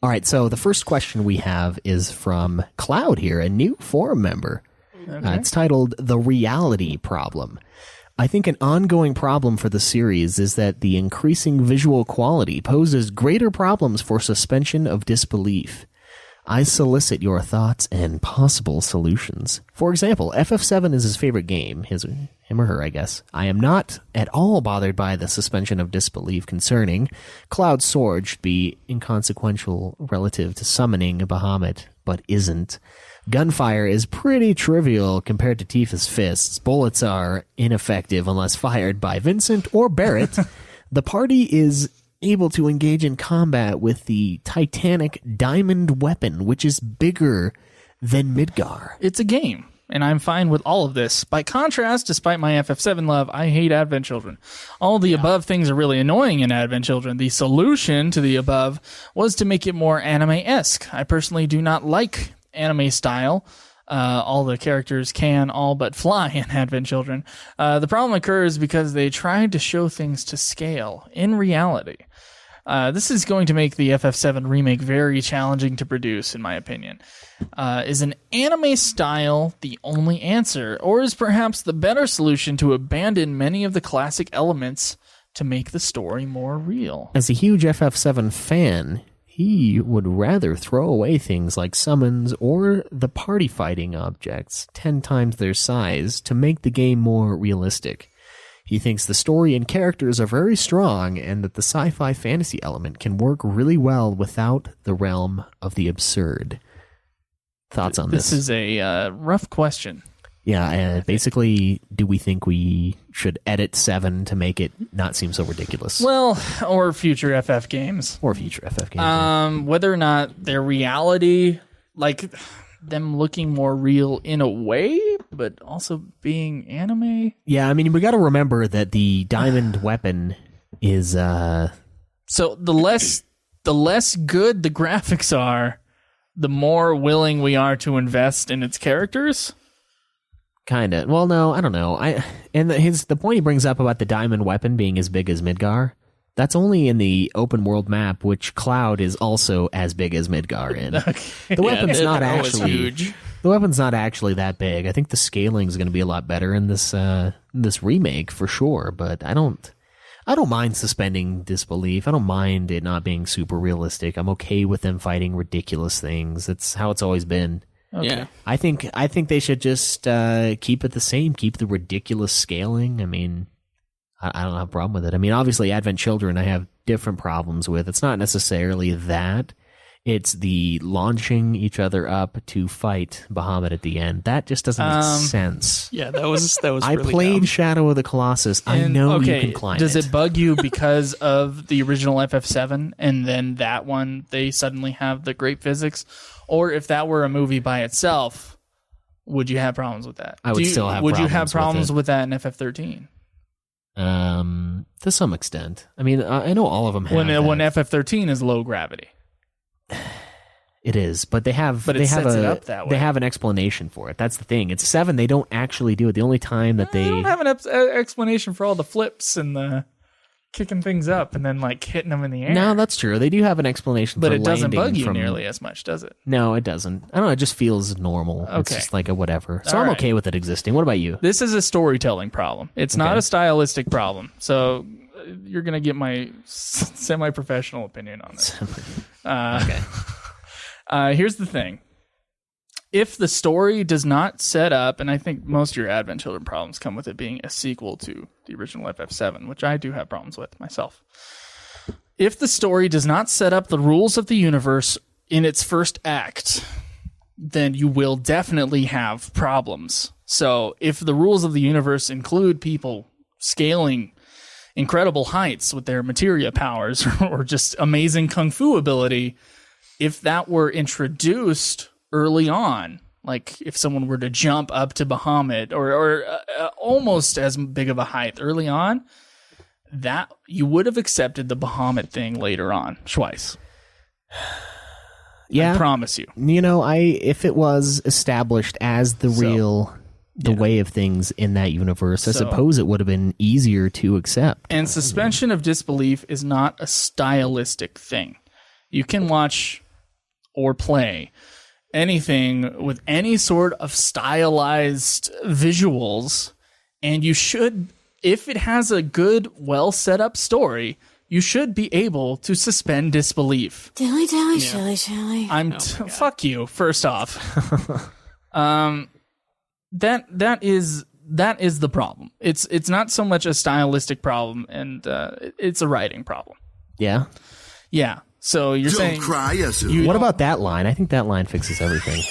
[SPEAKER 2] All right, so the first question we have is from Cloud here, a new forum member.
[SPEAKER 1] Okay.
[SPEAKER 2] It's titled The Reality Problem. I think an ongoing problem for the series is that the increasing visual quality poses greater problems for suspension of disbelief. I solicit your thoughts and possible solutions. For example, FF7 is his favorite game, him or her, I guess. I am not at all bothered by the suspension of disbelief concerning Cloud's sword should be inconsequential relative to summoning a Bahamut, but isn't. Gunfire is pretty trivial compared to Tifa's fists. Bullets are ineffective unless fired by Vincent or Barrett. The party is able to engage in combat with the Titanic diamond weapon, which is bigger than Midgar.
[SPEAKER 1] It's a game, and I'm fine with all of this. By contrast, despite my FF7 love, I hate Advent Children. All the above things are really annoying in Advent Children. The solution to the above was to make it more anime-esque. I personally do not like anime style. All the characters can all but fly in Advent Children. The problem occurs because they tried to show things to scale. In reality, this is going to make the FF7 remake very challenging to produce, in my opinion. Is an anime style the only answer, or is perhaps the better solution to abandon many of the classic elements to make the story more real?
[SPEAKER 2] As a huge FF7 fan, he would rather throw away things like summons or the party fighting objects 10 times their size to make the game more realistic. He thinks the story and characters are very strong and that the sci-fi fantasy element can work really well without the realm of the absurd. Thoughts on this?
[SPEAKER 1] This is a rough question.
[SPEAKER 2] Yeah, basically, do we think we should edit 7 to make it not seem so ridiculous?
[SPEAKER 1] Well, or future FF games.
[SPEAKER 2] Or future FF games.
[SPEAKER 1] Whether or not their reality, like them looking more real in a way, but also being anime.
[SPEAKER 2] Yeah, I mean, we got to remember that the diamond weapon is...
[SPEAKER 1] So the less good the graphics are, the more willing we are to invest in its characters.
[SPEAKER 2] Kind of. Well, no, I don't know. The point he brings up about the diamond weapon being as big as Midgar, that's only in the open world map, which Cloud is also as big as Midgar in. Okay. The weapon's not actually huge. The The weapon's not actually that big. I think the scaling is going to be a lot better in this this remake for sure. But I don't mind suspending disbelief. I don't mind it not being super realistic. I'm okay with them fighting ridiculous things. It's how it's always been.
[SPEAKER 1] Okay.
[SPEAKER 3] Yeah.
[SPEAKER 2] I think they should just keep it the same. Keep the ridiculous scaling. I mean, I don't have a problem with it. I mean, obviously, Advent Children I have different problems with. It's not necessarily that. It's the launching each other up to fight Bahamut at the end. That just doesn't make sense.
[SPEAKER 3] Yeah, that was
[SPEAKER 2] I
[SPEAKER 3] really
[SPEAKER 2] played
[SPEAKER 3] dumb.
[SPEAKER 2] Shadow of the Colossus. I know you can climb
[SPEAKER 1] does
[SPEAKER 2] it.
[SPEAKER 1] it bug you because of the original FF7 and then that one they suddenly have the great physics? Or if that were a movie by itself, would you have problems with that?
[SPEAKER 2] I would still have
[SPEAKER 1] Would you
[SPEAKER 2] problems
[SPEAKER 1] have
[SPEAKER 2] with
[SPEAKER 1] problems
[SPEAKER 2] it.
[SPEAKER 1] with that in FF13?
[SPEAKER 2] To some extent. I mean, I know all of them have
[SPEAKER 1] When
[SPEAKER 2] that.
[SPEAKER 1] FF13 is low gravity.
[SPEAKER 2] It is, but they have
[SPEAKER 1] But it
[SPEAKER 2] they have
[SPEAKER 1] sets
[SPEAKER 2] a
[SPEAKER 1] it up that way.
[SPEAKER 2] they have an explanation for it. That's the thing. It's 7. They don't actually do it. The only time that
[SPEAKER 1] They
[SPEAKER 2] they
[SPEAKER 1] don't have an explanation for all the flips and the kicking things up and then like hitting them in the air.
[SPEAKER 2] No, that's true. They do have an explanation
[SPEAKER 1] but
[SPEAKER 2] for
[SPEAKER 1] it doesn't
[SPEAKER 2] landing
[SPEAKER 1] bug you
[SPEAKER 2] from,
[SPEAKER 1] nearly as much, does it?
[SPEAKER 2] No, it doesn't. I don't know. It just feels normal. It's
[SPEAKER 1] Okay.
[SPEAKER 2] just like a whatever. So
[SPEAKER 1] All
[SPEAKER 2] I'm
[SPEAKER 1] right.
[SPEAKER 2] okay with it existing. What about you?
[SPEAKER 1] This is a storytelling problem. It's not
[SPEAKER 2] Okay.
[SPEAKER 1] a stylistic problem. So you're going to get my semi-professional opinion on this.
[SPEAKER 2] Okay.
[SPEAKER 1] Here's the thing. If the story does not set up, and I think most of your Advent Children problems come with it being a sequel to the original FF7, which I do have problems with myself. If the story does not set up the rules of the universe in its first act, then you will definitely have problems. So if the rules of the universe include people scaling incredible heights with their materia powers or just amazing kung fu ability, if that were introduced early on, like if someone were to jump up to Bahamut or almost as big of a height early on, that you would have accepted the Bahamut thing later on. Twice.
[SPEAKER 2] Yeah.
[SPEAKER 1] I promise you.
[SPEAKER 2] You know, if it was established as the way of things in that universe, I
[SPEAKER 1] So-
[SPEAKER 2] suppose it would have been easier to accept.
[SPEAKER 1] And suspension of disbelief is not a stylistic thing. You can watch or play anything with any sort of stylized visuals, and you should, if it has a good, well set up story, you should be able to suspend disbelief.
[SPEAKER 5] Dilly dilly shilly shilly.
[SPEAKER 1] Fuck you. First off, that is the problem. It's not so much a stylistic problem, and it's a writing problem.
[SPEAKER 2] Yeah.
[SPEAKER 1] Yeah. So you're
[SPEAKER 6] Don't
[SPEAKER 1] saying
[SPEAKER 6] cry, Yasu.
[SPEAKER 2] What about that line? I think that line fixes everything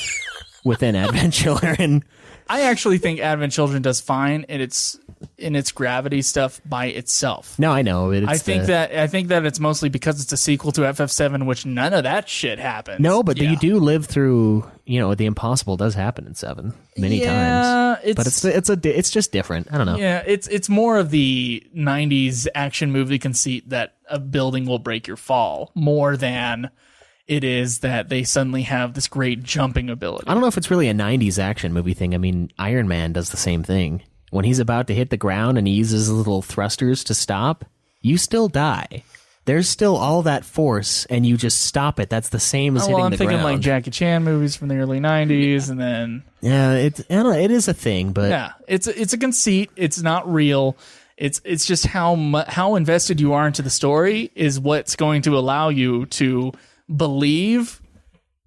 [SPEAKER 2] within Advent Children.
[SPEAKER 1] I actually think Advent Children does fine in its gravity stuff by itself.
[SPEAKER 2] No, I know.
[SPEAKER 1] I think that it's mostly because it's a sequel to FF7, which none of that shit happens.
[SPEAKER 2] No, but
[SPEAKER 1] Yeah.
[SPEAKER 2] you do live through. You know, the impossible does happen in 7 many times. But it's just different. I don't know.
[SPEAKER 1] Yeah, it's more of the 90s action movie conceit that a building will break your fall more than it is that they suddenly have this great jumping ability.
[SPEAKER 2] I don't know if it's really a 90s action movie thing. I mean, Iron Man does the same thing. When he's about to hit the ground and he uses his little thrusters to stop, you still die. There's still all that force, and you just stop it. That's the same as hitting
[SPEAKER 1] I'm
[SPEAKER 2] the
[SPEAKER 1] thinking
[SPEAKER 2] ground.
[SPEAKER 1] like Jackie Chan movies from the early 90s, and then
[SPEAKER 2] Yeah, I don't know, it is a thing, but
[SPEAKER 1] yeah, it's a conceit. It's not real. It's just how invested you are into the story is what's going to allow you to believe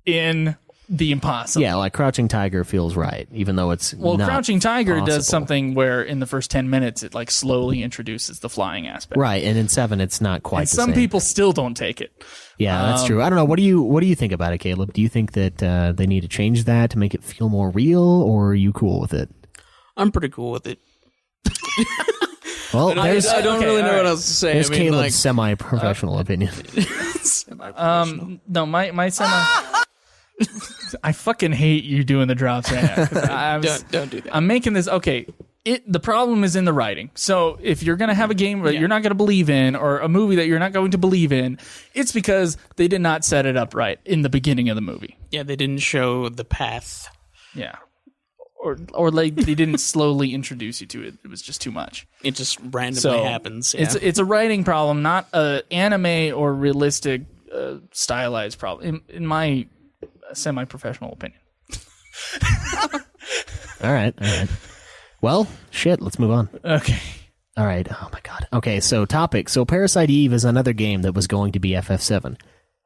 [SPEAKER 1] in the impossible.
[SPEAKER 2] yeah, like Crouching Tiger feels right, even though it's
[SPEAKER 1] Well,
[SPEAKER 2] not
[SPEAKER 1] Crouching Tiger does
[SPEAKER 2] possible.
[SPEAKER 1] something where in the first 10 minutes it like slowly introduces the flying aspect.
[SPEAKER 2] right, and in 7 it's not quite
[SPEAKER 1] And
[SPEAKER 2] the
[SPEAKER 1] some
[SPEAKER 2] same.
[SPEAKER 1] people still don't take it.
[SPEAKER 2] Yeah, that's true. I don't know. What do you think about it, Caleb? Do you think that they need to change that to make it feel more real, or are you cool with it?
[SPEAKER 3] I'm pretty cool with it.
[SPEAKER 2] Well, there's
[SPEAKER 3] I don't really know what else to say.
[SPEAKER 2] there's
[SPEAKER 3] I mean,
[SPEAKER 2] Caleb's
[SPEAKER 3] like,
[SPEAKER 2] semi-professional opinion.
[SPEAKER 1] No, my semi. I fucking hate you doing the drops right now. 'cause
[SPEAKER 3] don't do that.
[SPEAKER 1] I'm making this okay. The problem is in the writing. So if you're gonna have a game that you're not gonna believe in, or a movie that you're not going to believe in, it's because they did not set it up right in the beginning of the movie.
[SPEAKER 3] Yeah, they didn't show the path.
[SPEAKER 1] Yeah, or like they didn't slowly introduce you to it. It was just too much.
[SPEAKER 3] It just randomly
[SPEAKER 1] So
[SPEAKER 3] happens. Yeah.
[SPEAKER 1] it's a writing problem, not a anime or realistic stylized problem. In my semi-professional opinion.
[SPEAKER 2] All right. Well, shit, let's move on.
[SPEAKER 1] Okay.
[SPEAKER 2] All right. Oh, my God. Okay, so topic. So Parasite Eve is another game that was going to be FF7.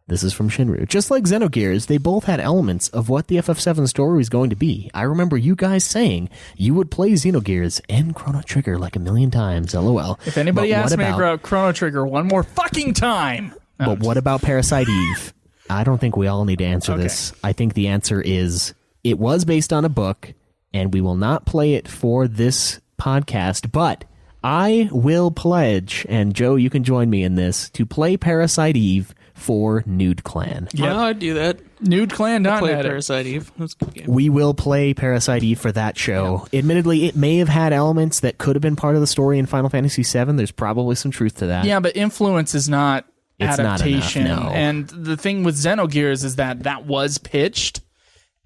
[SPEAKER 2] This is from Shinru. Just like Xenogears, they both had elements of what the FF7 story was going to be. I remember you guys saying you would play Xenogears and Chrono Trigger like 1,000,000 times, LOL.
[SPEAKER 1] If anybody asks me about Chrono Trigger one more fucking time.
[SPEAKER 2] But what about Parasite Eve? I don't think we all need to answer this. I think the answer is it was based on a book, and we will not play it for this podcast, but I will pledge, and Joe, you can join me in this, to play Parasite Eve for Nude Clan.
[SPEAKER 3] Yeah, I'd do that.
[SPEAKER 1] NudeClan.net.
[SPEAKER 3] Play Parasite Eve. That's a good game.
[SPEAKER 2] We will play Parasite Eve for that show. Yeah. Admittedly, it may have had elements that could have been part of the story in Final Fantasy VII. There's probably some truth to that.
[SPEAKER 1] Yeah, but influence is not adaptation.
[SPEAKER 2] Not enough, no.
[SPEAKER 1] And the thing with Xenogears is that was pitched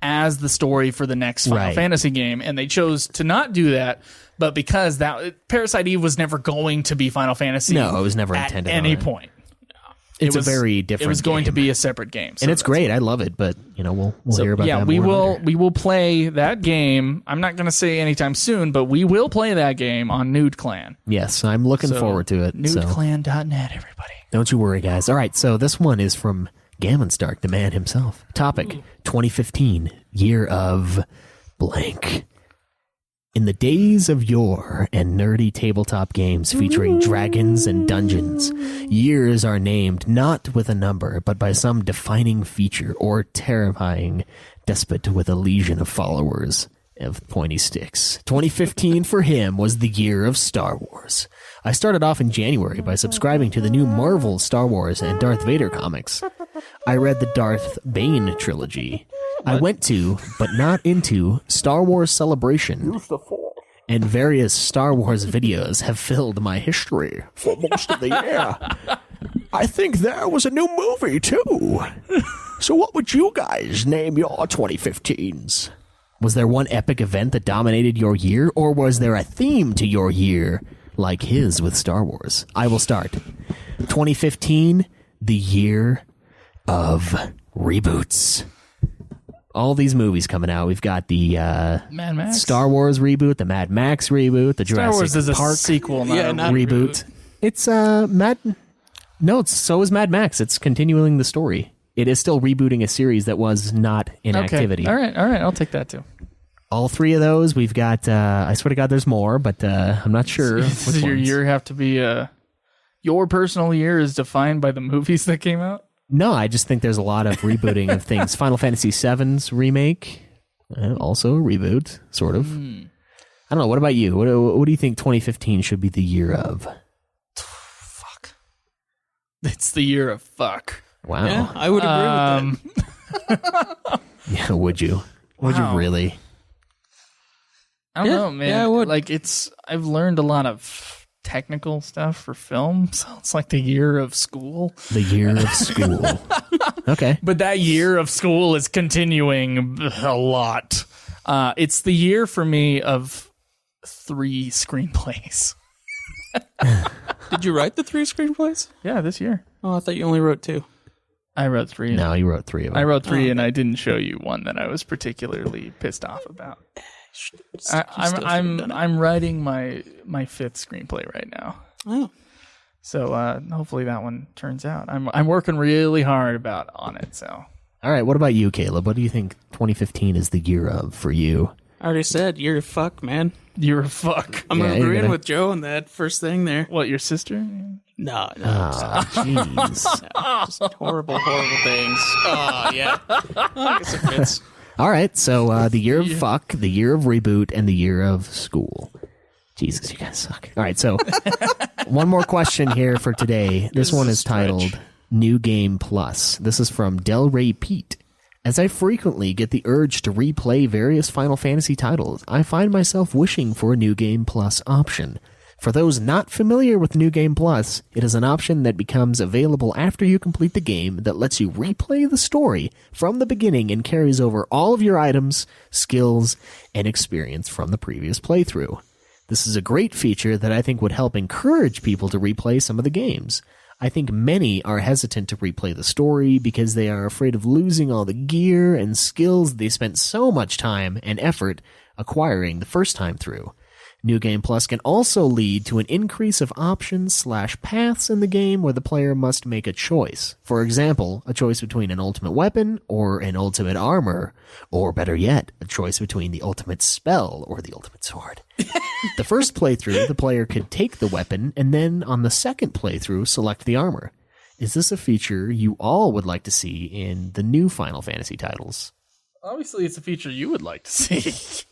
[SPEAKER 1] as the story for the next Final Fantasy game, and they chose to not do that. But because Parasite Eve was never going to be Final Fantasy,
[SPEAKER 2] no, it was never intended
[SPEAKER 1] at any point.
[SPEAKER 2] It's a very different.
[SPEAKER 1] It was going
[SPEAKER 2] game.
[SPEAKER 1] to be a separate game, so
[SPEAKER 2] and it's great. I love it, but we'll hear about that.
[SPEAKER 1] Yeah, we will play that game. I'm not going to say anytime soon, but we will play that game on Nude Clan.
[SPEAKER 2] Yes, I'm looking forward to it.
[SPEAKER 1] NudeClan.net, everybody.
[SPEAKER 2] Don't you worry, guys. All right, so this one is from Gammon Stark, the man himself. Topic: 2015, year of blank. In the days of yore and nerdy tabletop games featuring dragons and dungeons, years are named not with a number, but by some defining feature or terrifying despot with a legion of followers of pointy sticks. 2015 for him was the year of Star Wars. I started off in January by subscribing to the new Marvel Star Wars and Darth Vader comics. I read the Darth Bane trilogy. I went to, but not into, Star Wars Celebration, and various Star Wars videos have filled my history for most of the year. I think there was a new movie, too. So what would you guys name your 2015s? Was there one epic event that dominated your year, or was there a theme to your year, like his with Star Wars? I will start. 2015, the year of reboots. All these movies coming out. We've got the
[SPEAKER 1] Mad Max?
[SPEAKER 2] Star Wars reboot, the Mad Max reboot, the
[SPEAKER 1] Star
[SPEAKER 2] Jurassic
[SPEAKER 1] Wars is a
[SPEAKER 2] Park
[SPEAKER 1] sequel, not a
[SPEAKER 2] reboot. It's so is Mad Max. It's continuing the story. It is still rebooting a series that was not in activity.
[SPEAKER 1] All right, I'll take that too.
[SPEAKER 2] All three of those, we've got. I swear to God, there's more, but I'm not sure.
[SPEAKER 1] Does your year have to be your personal year is defined by the movies that came out?
[SPEAKER 2] No, I just think there's a lot of rebooting of things. Final Fantasy VII's remake, also a reboot, sort of. I don't know. What about you? What do you think 2015 should be the year of?
[SPEAKER 1] Fuck. It's the year of fuck.
[SPEAKER 2] Wow.
[SPEAKER 3] Yeah, I would agree with that.
[SPEAKER 2] Yeah, would you? Would you really?
[SPEAKER 1] I don't know, man.
[SPEAKER 3] Yeah, I would.
[SPEAKER 1] Like, I've learned a lot of technical stuff for film, so it's like the year of school.
[SPEAKER 2] The year of school. Okay.
[SPEAKER 1] But that year of school is continuing a lot. It's the year for me of 3 screenplays.
[SPEAKER 3] Did you write the 3 screenplays?
[SPEAKER 1] Yeah, this year.
[SPEAKER 3] Oh, I thought you only wrote 2.
[SPEAKER 1] I wrote 3.
[SPEAKER 2] No, you wrote 3 of them.
[SPEAKER 1] I wrote 3, and I didn't show you one that I was particularly pissed off about. I'm writing my 5th screenplay right now.
[SPEAKER 3] Oh.
[SPEAKER 1] So hopefully that one turns out. I'm working really hard on it. So.
[SPEAKER 2] All right. What about you, Kaleb? What do you think 2015 is the year of for you?
[SPEAKER 3] I already said year of fuck, man.
[SPEAKER 1] You're a fuck.
[SPEAKER 3] I'm agreeing with Joe on that first thing there.
[SPEAKER 1] What, your sister?
[SPEAKER 3] No.
[SPEAKER 2] Oh, jeez.
[SPEAKER 3] Just horrible things. Oh, yeah. I guess it fits.
[SPEAKER 2] All right. So the year of fuck, the year of reboot, and the year of school. Jesus, you guys suck. All right. So one more question here for today. This one is titled New Game Plus. This is from Del Rey Pete. As I frequently get the urge to replay various Final Fantasy titles, I find myself wishing for a New Game Plus option. For those not familiar with New Game Plus, it is an option that becomes available after you complete the game that lets you replay the story from the beginning and carries over all of your items, skills, and experience from the previous playthrough. This is a great feature that I think would help encourage people to replay some of the games. I think many are hesitant to replay the story because they are afraid of losing all the gear and skills they spent so much time and effort acquiring the first time through. New Game Plus can also lead to an increase of options/paths in the game where the player must make a choice. For example, a choice between an ultimate weapon or an ultimate armor, or better yet, a choice between the ultimate spell or the ultimate sword. The first playthrough, the player could take the weapon, and then on the second playthrough, select the armor. Is this a feature you all would like to see in the new Final Fantasy titles?
[SPEAKER 1] Obviously, it's a feature you would like to see.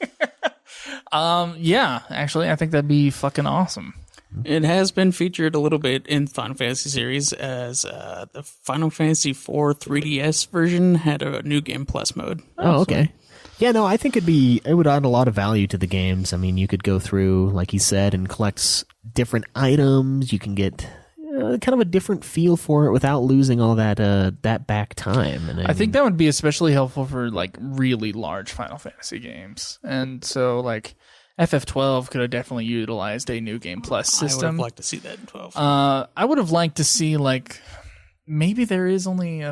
[SPEAKER 1] Yeah, actually, I think that'd be fucking awesome.
[SPEAKER 3] It has been featured a little bit in Final Fantasy series as the Final Fantasy IV 3DS version had a New Game Plus mode.
[SPEAKER 2] Oh, okay. Yeah, no, I think it would add a lot of value to the games. I mean, you could go through, like he said, and collect different items. You can get kind of a different feel for it without losing all that back time. And
[SPEAKER 1] I think that would be especially helpful for like really large Final Fantasy games. And so like FF12 could have definitely utilized a New Game Plus system.
[SPEAKER 3] I would have liked to see that in 12.
[SPEAKER 1] I would have liked to see like maybe there is only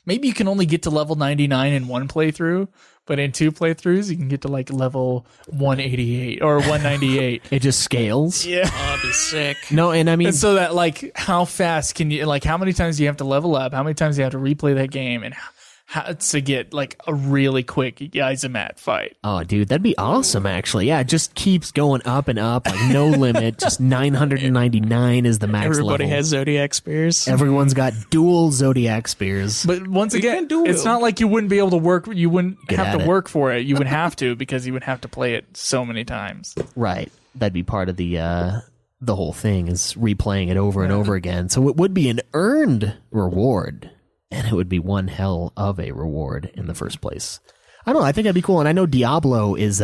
[SPEAKER 1] maybe you can only get to level 99 in one playthrough, but in two playthroughs you can get to like level 188 or 198.
[SPEAKER 2] it just scales.
[SPEAKER 1] Yeah.
[SPEAKER 3] Oh, that'd be sick.
[SPEAKER 2] No, and I mean,
[SPEAKER 1] And so that like how fast can you like how many times do you have to level up? How many times do you have to replay that game and how to get like a really quick Isomat fight?
[SPEAKER 2] oh, dude, that'd be awesome, actually. Yeah, it just keeps going up and up, like no limit. Just 999 is the max
[SPEAKER 3] Everybody
[SPEAKER 2] level.
[SPEAKER 3] has Zodiac spears.
[SPEAKER 2] Everyone's got dual Zodiac spears.
[SPEAKER 1] But once
[SPEAKER 3] You
[SPEAKER 1] again,
[SPEAKER 3] can't do
[SPEAKER 1] it's
[SPEAKER 3] it.
[SPEAKER 1] not like you wouldn't be able to work. You wouldn't
[SPEAKER 2] Get
[SPEAKER 1] have
[SPEAKER 2] at
[SPEAKER 1] to
[SPEAKER 2] it.
[SPEAKER 1] work for it. You would have to because you would have to play it so many times.
[SPEAKER 2] Right. That'd be part of the whole thing is replaying it over and over again. So it would be an earned reward, and it would be one hell of a reward in the first place. I don't know. I think that'd be cool. And I know Diablo is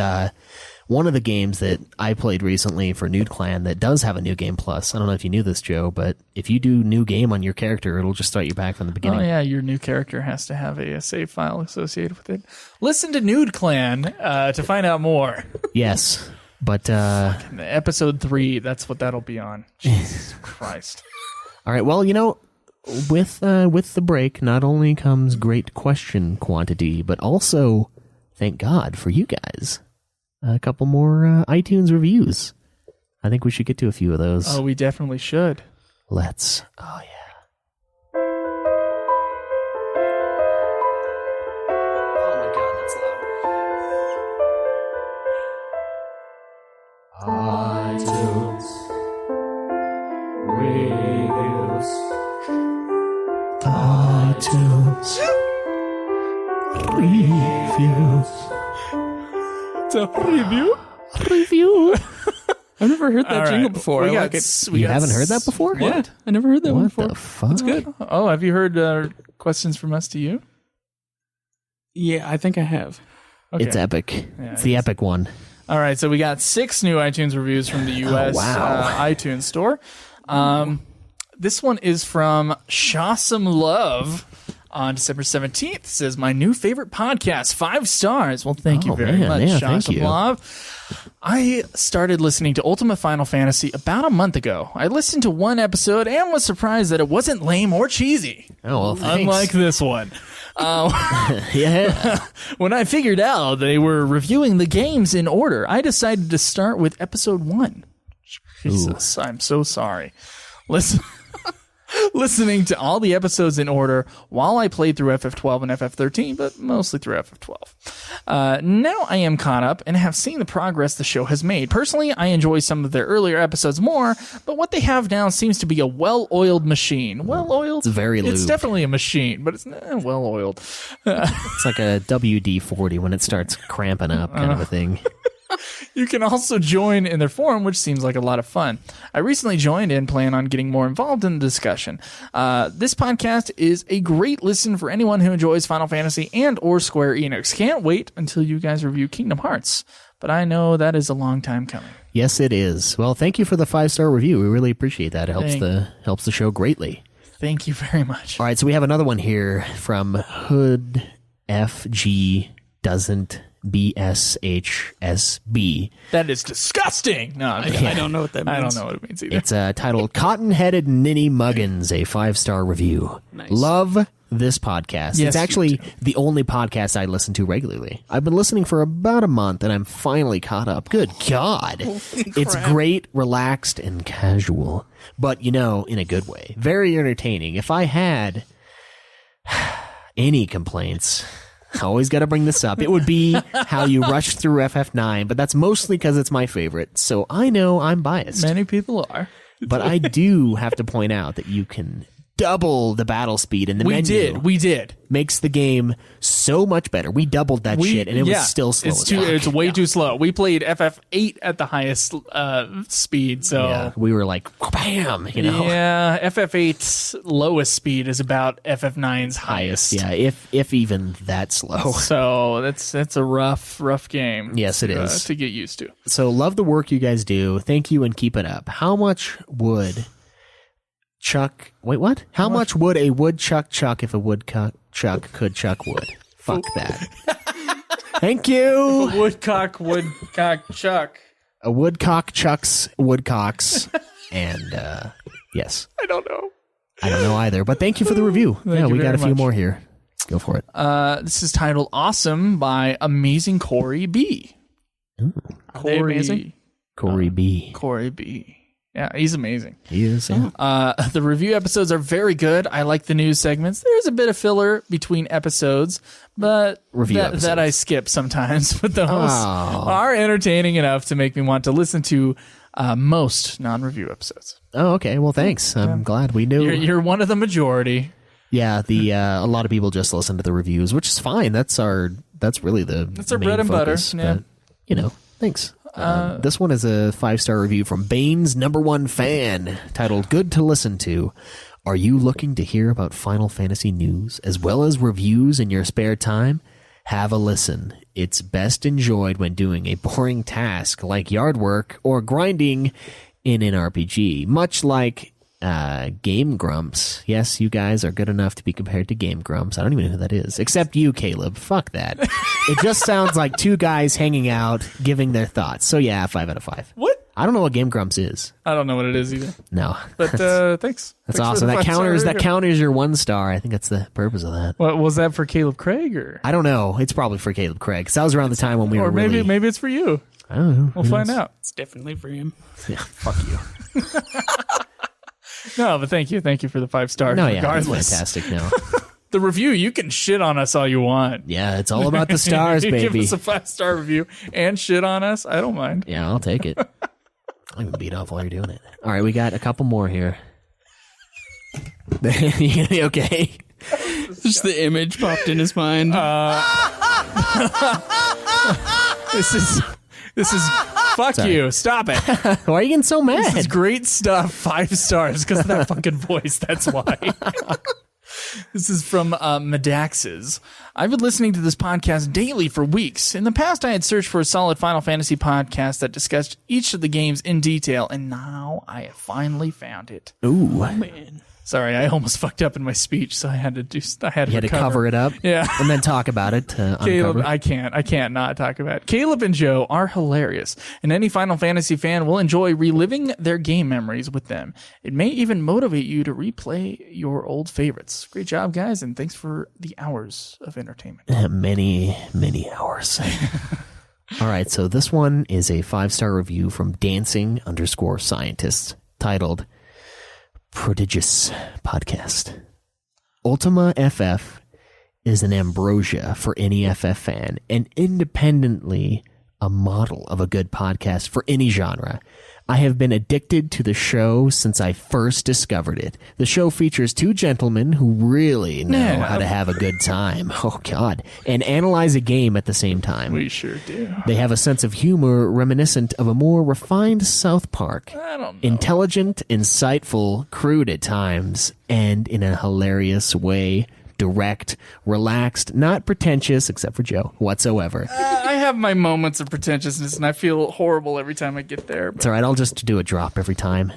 [SPEAKER 2] one of the games that I played recently for Nude Clan that does have a New Game Plus. I don't know if you knew this, Joe, but if you do new game on your character, it'll just start you back from the beginning.
[SPEAKER 1] Oh yeah, your new character has to have a save file associated with it. Listen to Nude Clan to find out more.
[SPEAKER 2] Yes. But
[SPEAKER 1] Episode 3, that's what that'll be on. Jesus Christ.
[SPEAKER 2] all right. Well, with the break, not only comes great question quantity, but also, thank God for you guys, a couple more iTunes reviews. I think we should get to a few of those.
[SPEAKER 1] Oh, we definitely should.
[SPEAKER 2] Let's. Oh yeah. Oh my God, that's loud. iTunes reviews. iTunes reviews.
[SPEAKER 1] It's a review?
[SPEAKER 2] Review.
[SPEAKER 3] I've never heard that
[SPEAKER 1] All
[SPEAKER 3] jingle
[SPEAKER 1] right.
[SPEAKER 3] before.
[SPEAKER 1] We
[SPEAKER 3] I
[SPEAKER 1] got
[SPEAKER 3] like it.
[SPEAKER 1] s- we
[SPEAKER 2] You
[SPEAKER 1] got
[SPEAKER 2] haven't heard that
[SPEAKER 1] s-
[SPEAKER 2] before?
[SPEAKER 3] Yeah, I never heard that one
[SPEAKER 2] What
[SPEAKER 3] before.
[SPEAKER 2] the fuck?
[SPEAKER 3] That's good.
[SPEAKER 1] Oh, have you heard questions from us to you?
[SPEAKER 3] Yeah, I think I have.
[SPEAKER 1] Okay.
[SPEAKER 2] It's epic.
[SPEAKER 1] Yeah,
[SPEAKER 2] it's the epic one.
[SPEAKER 1] All right, so we got 6 new iTunes reviews from the U.S.
[SPEAKER 2] wow.
[SPEAKER 1] iTunes store. This one is from Shawsome Love on December 17th. It says, my new favorite podcast, 5 stars. Well, thank you
[SPEAKER 2] Oh,
[SPEAKER 1] very
[SPEAKER 2] man.
[SPEAKER 1] much,
[SPEAKER 2] Yeah, thank
[SPEAKER 1] Shawsome
[SPEAKER 2] you.
[SPEAKER 1] Love. I started listening to Ultima Final Fantasy about a month ago. I listened to one episode and was surprised that it wasn't lame or cheesy.
[SPEAKER 2] Oh, well, thanks.
[SPEAKER 1] Unlike this one.
[SPEAKER 2] Yeah.
[SPEAKER 1] When I figured out they were reviewing the games in order, I decided to start with episode 1. Jesus, I'm so sorry. Listening to all the episodes in order while I played through FF12 and FF13, but mostly through FF12. Now I am caught up and have seen the progress the show has made. Personally, I enjoy some of their earlier episodes more, but what they have now seems to be a well-oiled machine. Well-oiled?
[SPEAKER 2] It's very
[SPEAKER 1] It's
[SPEAKER 2] lubed.
[SPEAKER 1] definitely a machine, but it's well-oiled.
[SPEAKER 2] It's like a WD-40 when it starts cramping up kind of a thing.
[SPEAKER 1] You can also join in their forum, which seems like a lot of fun. I recently joined and plan on getting more involved in the discussion. This podcast is a great listen for anyone who enjoys Final Fantasy and or Square Enix. Can't wait until you guys review Kingdom Hearts, but I know that is a long time coming.
[SPEAKER 2] Yes, it is. Well, thank you for the 5-star review. We really appreciate that. It
[SPEAKER 1] Thank-
[SPEAKER 2] helps the show greatly.
[SPEAKER 1] Thank you very much.
[SPEAKER 2] All right, so we have another one here from Hood FG Doesn't BSHSB.
[SPEAKER 1] That is disgusting. No, I'm kidding.
[SPEAKER 3] I don't know what that means.
[SPEAKER 1] I don't know what it means either.
[SPEAKER 2] It's titled Cotton-Headed Ninny Muggins, a 5-star review.
[SPEAKER 3] Nice.
[SPEAKER 2] Love this podcast.
[SPEAKER 1] Yes,
[SPEAKER 2] it's
[SPEAKER 1] you
[SPEAKER 2] actually
[SPEAKER 1] do.
[SPEAKER 2] the only podcast I listen to regularly. I've been listening for about a month, and I'm finally caught up. Good God. It's great, relaxed, and casual. But, in a good way. Very entertaining. If I had any complaints, I always got to bring this up. It would be how you rushed through FF9, but that's mostly because it's my favorite. So I know I'm biased.
[SPEAKER 1] Many people are.
[SPEAKER 2] But I do have to point out that you can double the battle speed in the menu.
[SPEAKER 1] We did.
[SPEAKER 2] Makes the game so much better. We doubled that shit, and it was still slow.
[SPEAKER 1] It's way too slow. We played FF8 at the highest speed, so
[SPEAKER 2] Yeah, we were like, bam,
[SPEAKER 1] Yeah, FF8's lowest speed is about FF9's highest.
[SPEAKER 2] Yeah, if even that slow.
[SPEAKER 1] So that's a rough game.
[SPEAKER 2] Yes, it is.
[SPEAKER 1] To get used to.
[SPEAKER 2] So love the work you guys do. Thank you, and keep it up. How much would Chuck... Wait, what? How much would a woodchuck chuck if a woodchuck could chuck wood? Fuck that. Thank you.
[SPEAKER 1] Woodcock chuck.
[SPEAKER 2] A woodcock chucks woodcocks. And, yes.
[SPEAKER 1] I don't know.
[SPEAKER 2] I don't know either, but thank you for the review.
[SPEAKER 1] you
[SPEAKER 2] We got
[SPEAKER 1] very
[SPEAKER 2] a few
[SPEAKER 1] much.
[SPEAKER 2] more here. Go for it.
[SPEAKER 1] This is titled Awesome by Amazing Corey B. Amazing?
[SPEAKER 2] Corey B.
[SPEAKER 1] Corey B. Yeah, he's amazing.
[SPEAKER 2] He is, yeah.
[SPEAKER 1] The review episodes are very good. I like the news segments. There's a bit of filler between episodes, but that I skip sometimes. But those are entertaining enough to make me want to listen to most non-review episodes.
[SPEAKER 2] Oh, okay. Well, thanks. I'm glad we knew.
[SPEAKER 1] You're one of the majority.
[SPEAKER 2] Yeah, a lot of people just listen to the reviews, which is fine. That's really the
[SPEAKER 1] our
[SPEAKER 2] main
[SPEAKER 1] bread and butter,
[SPEAKER 2] focus,
[SPEAKER 1] yeah.
[SPEAKER 2] But, thanks. This one is a 5-star review from Bane's #1 fan, titled "Good to Listen to." Are you looking to hear about Final Fantasy news as well as reviews in your spare time? Have a listen. It's best enjoyed when doing a boring task like yard work or grinding in an RPG, much like Game Grumps. Yes, you guys are good enough to be compared to Game Grumps. I don't even know who that is. Except you, Kaleb. Fuck that. It just sounds like two guys hanging out, giving their thoughts. So yeah, 5 out of 5.
[SPEAKER 1] What?
[SPEAKER 2] I don't know what Game Grumps is.
[SPEAKER 1] I don't know what it is either.
[SPEAKER 2] No.
[SPEAKER 1] But thanks.
[SPEAKER 2] That's
[SPEAKER 1] Thanks
[SPEAKER 2] awesome.
[SPEAKER 1] for the
[SPEAKER 2] That
[SPEAKER 1] 5-star
[SPEAKER 2] counters your 1 star. I think that's the purpose of that.
[SPEAKER 1] What was that for, Caleb Craig, or
[SPEAKER 2] I don't know. It's probably for Caleb Craig. 'Cause that was around the time when we were
[SPEAKER 1] maybe
[SPEAKER 2] really...
[SPEAKER 1] maybe it's for you?
[SPEAKER 2] I don't know.
[SPEAKER 1] We'll find out.
[SPEAKER 3] It's definitely for him.
[SPEAKER 2] Yeah, fuck you.
[SPEAKER 1] No, but thank you for the 5 stars.
[SPEAKER 2] No, yeah, it's
[SPEAKER 1] regardless.
[SPEAKER 2] fantastic. No.
[SPEAKER 1] The review, you can shit on us all you want.
[SPEAKER 2] Yeah, it's all about the stars,
[SPEAKER 1] You
[SPEAKER 2] baby.
[SPEAKER 1] Give us a 5-star review and shit on us. I don't mind.
[SPEAKER 2] Yeah, I'll take it. I'll even beat off while you're doing it. All right, we got a couple more here. You okay?
[SPEAKER 3] Just the image popped in his mind.
[SPEAKER 1] This is fuck
[SPEAKER 2] Sorry.
[SPEAKER 1] you. Stop it.
[SPEAKER 2] Why are you getting so mad?
[SPEAKER 1] This is great stuff. 5 stars because of that fucking voice. That's why. This is from Medaxes. I've been listening to this podcast daily for weeks. In the past, I had searched for a solid Final Fantasy podcast that discussed each of the games in detail, and now I have finally found it.
[SPEAKER 2] Ooh.
[SPEAKER 3] Man.
[SPEAKER 1] Sorry, I almost fucked up in my speech, so I had to
[SPEAKER 2] You had to cover it up?
[SPEAKER 1] Yeah.
[SPEAKER 2] And then talk about it.
[SPEAKER 1] Caleb,
[SPEAKER 2] uncover.
[SPEAKER 1] I can't not talk about it. Caleb and Joe are hilarious, and any Final Fantasy fan will enjoy reliving their game memories with them. It may even motivate you to replay your old favorites. Great job, guys, and thanks for the hours of entertainment.
[SPEAKER 2] Many, many hours. All right, so this one is a 5-star review from Dancing_Scientist titled Prodigious Podcast. Ultima FF is an ambrosia for any FF fan and independently a model of a good podcast for any genre. I have been addicted to the show since I first discovered it. The show features 2 gentlemen who really know how to have a good time. Oh, God. And analyze a game at the same time.
[SPEAKER 1] We sure do.
[SPEAKER 2] They have a sense of humor reminiscent of a more refined South Park.
[SPEAKER 1] I don't know.
[SPEAKER 2] Intelligent, insightful, crude at times, and in a hilarious way. Direct, relaxed, not pretentious, except for Joe, whatsoever.
[SPEAKER 1] I have my moments of pretentiousness, and I feel horrible every time I get there.
[SPEAKER 2] It's all right. I'll just do a drop every time.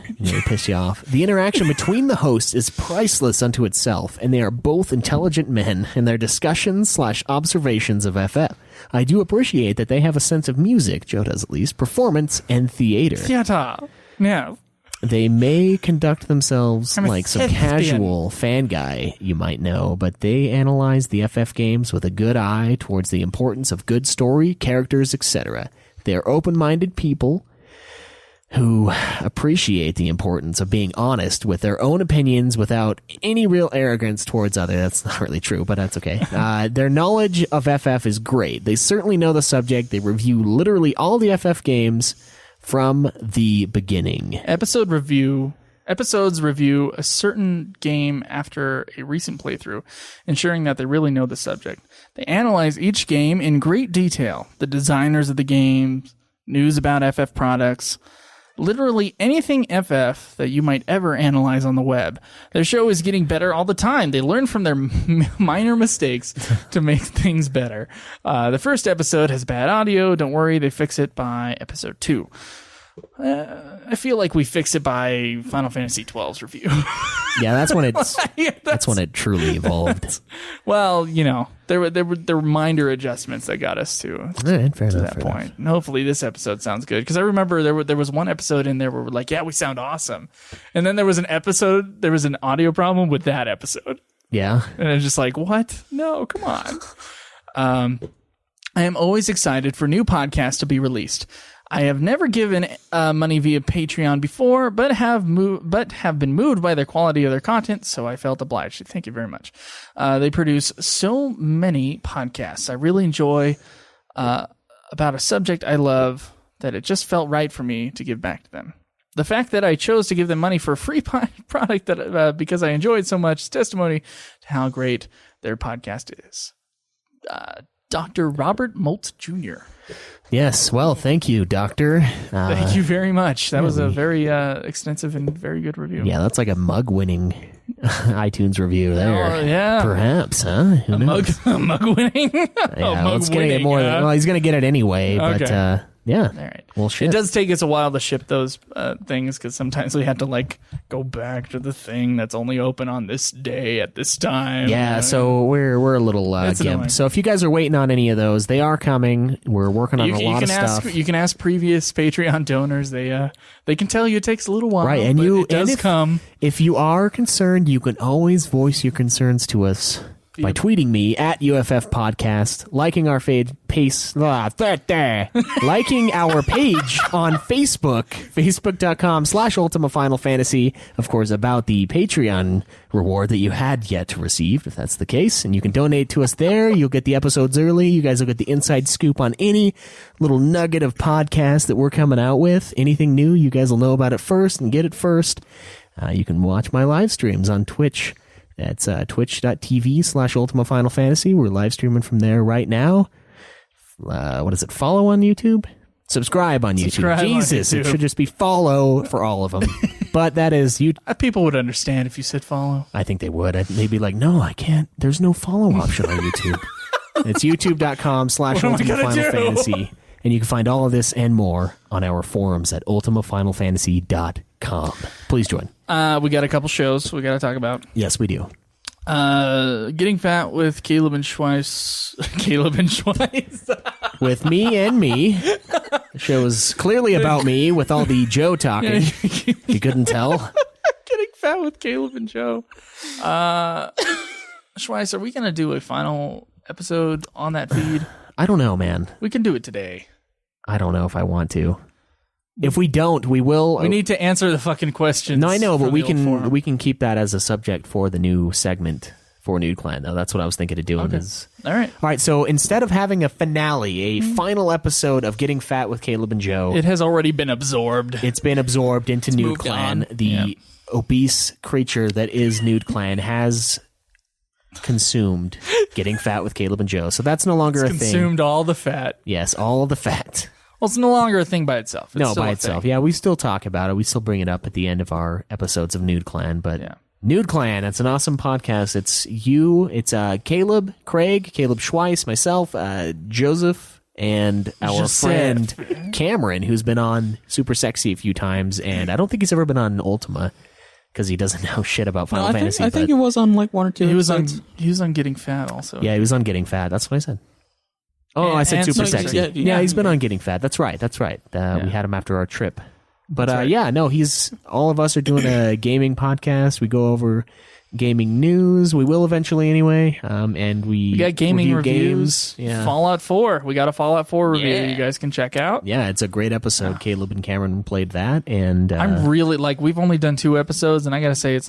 [SPEAKER 2] Piss you off. The interaction between the hosts is priceless unto itself, and they are both intelligent men in their discussions/observations of FF. I do appreciate that they have a sense of music, Joe does at least, performance, and theater.
[SPEAKER 1] Theater. Yeah.
[SPEAKER 2] They may conduct themselves
[SPEAKER 1] I'm a
[SPEAKER 2] like some
[SPEAKER 1] thespian.
[SPEAKER 2] casual fan guy you might know, but they analyze the FF games with a good eye towards the importance of good story, characters, etc. They are open-minded people who appreciate the importance of being honest with their own opinions without any real arrogance towards others. That's not really true, but that's okay. Their knowledge of FF is great. They certainly know the subject. They review literally all the FF games from the beginning.
[SPEAKER 1] Episodes review a certain game after a recent playthrough, ensuring that they really know the subject. They analyze each game in great detail. The designers of the games, news about FF products, literally anything FF that you might ever analyze on the web. Their show is getting better all the time. They learn from their minor mistakes to make things better. The first episode has bad audio. Don't worry, they fix it by episode 2. I feel like we fixed it by Final Fantasy 12's review.
[SPEAKER 2] Yeah, that's when that's when it truly evolved.
[SPEAKER 1] Well, you know, there were minor adjustments that got us to that point. And hopefully this episode sounds good, because I remember there was one episode in there where we're like, yeah, we sound awesome, and then there was an audio problem with that episode.
[SPEAKER 2] Yeah,
[SPEAKER 1] and it's just like, what? No, come on. I am always excited for new podcasts to be released. I have never given money via Patreon before, but have been moved by the quality of their content, so I felt obliged. Thank you very much. They produce so many podcasts I really enjoy about a subject I love, that it just felt right for me to give back to them. The fact that I chose to give them money for a free product that because I enjoyed so much is testimony to how great their podcast is. Dr. Robert Molt Jr.
[SPEAKER 2] Yes, well, thank you, Doctor.
[SPEAKER 1] Thank you very much. That was a very extensive and very good review.
[SPEAKER 2] Yeah, that's like a mug-winning iTunes review there.
[SPEAKER 1] Oh, yeah.
[SPEAKER 2] Perhaps, huh? Who knows?
[SPEAKER 1] Mug winning?
[SPEAKER 2] Yeah, let's get it more. Well, he's going to get it anyway,
[SPEAKER 1] Okay.
[SPEAKER 2] but yeah.
[SPEAKER 1] All right.
[SPEAKER 2] Well, shit.
[SPEAKER 1] It does take us a while to ship those things, because sometimes we have to like go back to the thing that's only open on this day at this time.
[SPEAKER 2] Yeah, so we're a little
[SPEAKER 1] That's annoying.
[SPEAKER 2] gimped. So if you guys are waiting on any of those, they are coming. We're working on a lot of stuff.
[SPEAKER 1] You can ask previous Patreon donors. They can tell you it takes a little while,
[SPEAKER 2] Right, and
[SPEAKER 1] but
[SPEAKER 2] you
[SPEAKER 1] it does come.
[SPEAKER 2] If you are concerned, you can always voice your concerns to us by tweeting me at UFF Podcast, liking our liking our page on Facebook, facebook.com/Ultima Final Fantasy, of course, about the Patreon reward that you had yet to receive, if that's the case. And you can donate to us there. You'll get the episodes early. You guys will get the inside scoop on any little nugget of podcast that we're coming out with. Anything new, you guys will know about it first and get it first. You can watch my live streams on Twitch. That's twitch.tv/Ultima Final Fantasy. We're live streaming from there right now. What is it? Follow on YouTube? Subscribe on YouTube. Jesus, it should just be follow for all of them. But that is you.
[SPEAKER 1] People would understand if you said follow.
[SPEAKER 2] I think they would. They'd be like, no, I can't. There's no follow option on YouTube. It's youtube.com/Ultima Final Fantasy. And you can find all of this and more on our forums at ultimafinalfantasy.com. Please join.
[SPEAKER 1] We got a couple shows we got to talk about.
[SPEAKER 2] Yes, we do.
[SPEAKER 1] Getting Fat with Kaleb and Schweiss.
[SPEAKER 2] With me and me. The show is clearly about me with all the Joe talking. You couldn't tell.
[SPEAKER 1] Getting Fat with Kaleb and Joe. Schweiss, are we going to do a final episode on that feed?
[SPEAKER 2] I don't know, man.
[SPEAKER 1] We can do it today.
[SPEAKER 2] I don't know if I want to. If we don't, we will.
[SPEAKER 1] We need to answer the fucking questions.
[SPEAKER 2] No, I know, but we can keep that as a subject for the new segment for Nude Clan, though. That's what I was thinking of doing.
[SPEAKER 1] Okay. All right. So
[SPEAKER 2] instead of having a finale, a final episode of Getting Fat with Kaleb and Joe,
[SPEAKER 1] it has already been absorbed.
[SPEAKER 2] It's been absorbed into Nude Clan. The obese creature that is Nude Clan has consumed Getting Fat with Kaleb and Joe. So that's no longer a thing.
[SPEAKER 1] Consumed all the fat.
[SPEAKER 2] Yes, all of the fat.
[SPEAKER 1] Well, it's no longer a thing by itself. It's
[SPEAKER 2] by itself. Yeah, we still talk about it. We still bring it up at the end of our episodes of Nude Clan. But Nude Clan, it's an awesome podcast. It's Kaleb, Craig, Kaleb Schweiss, myself, Joseph, and our friend Cameron, who's been on Super Sexy a few times. And I don't think he's ever been on Ultima, because he doesn't know shit about Final Fantasy.
[SPEAKER 3] I think he was on like one or two episodes.
[SPEAKER 1] He was on Getting Fat also.
[SPEAKER 2] Yeah, he was on Getting Fat. That's what I said. Oh, I said Super Sexy. Yeah, he's been on Getting Fat. That's right. We had him after our trip But
[SPEAKER 1] right.
[SPEAKER 2] yeah, no, all of us are doing a gaming podcast. We go over gaming news. We will eventually anyway. And we
[SPEAKER 1] got gaming
[SPEAKER 2] review
[SPEAKER 1] reviews.
[SPEAKER 2] games. Yeah.
[SPEAKER 1] Fallout 4. We got a Fallout 4 review
[SPEAKER 3] Yeah.
[SPEAKER 1] you guys can check out.
[SPEAKER 2] Yeah, it's a great episode. Caleb and Cameron played that, and
[SPEAKER 1] I'm really we've only done 2 episodes, and I gotta say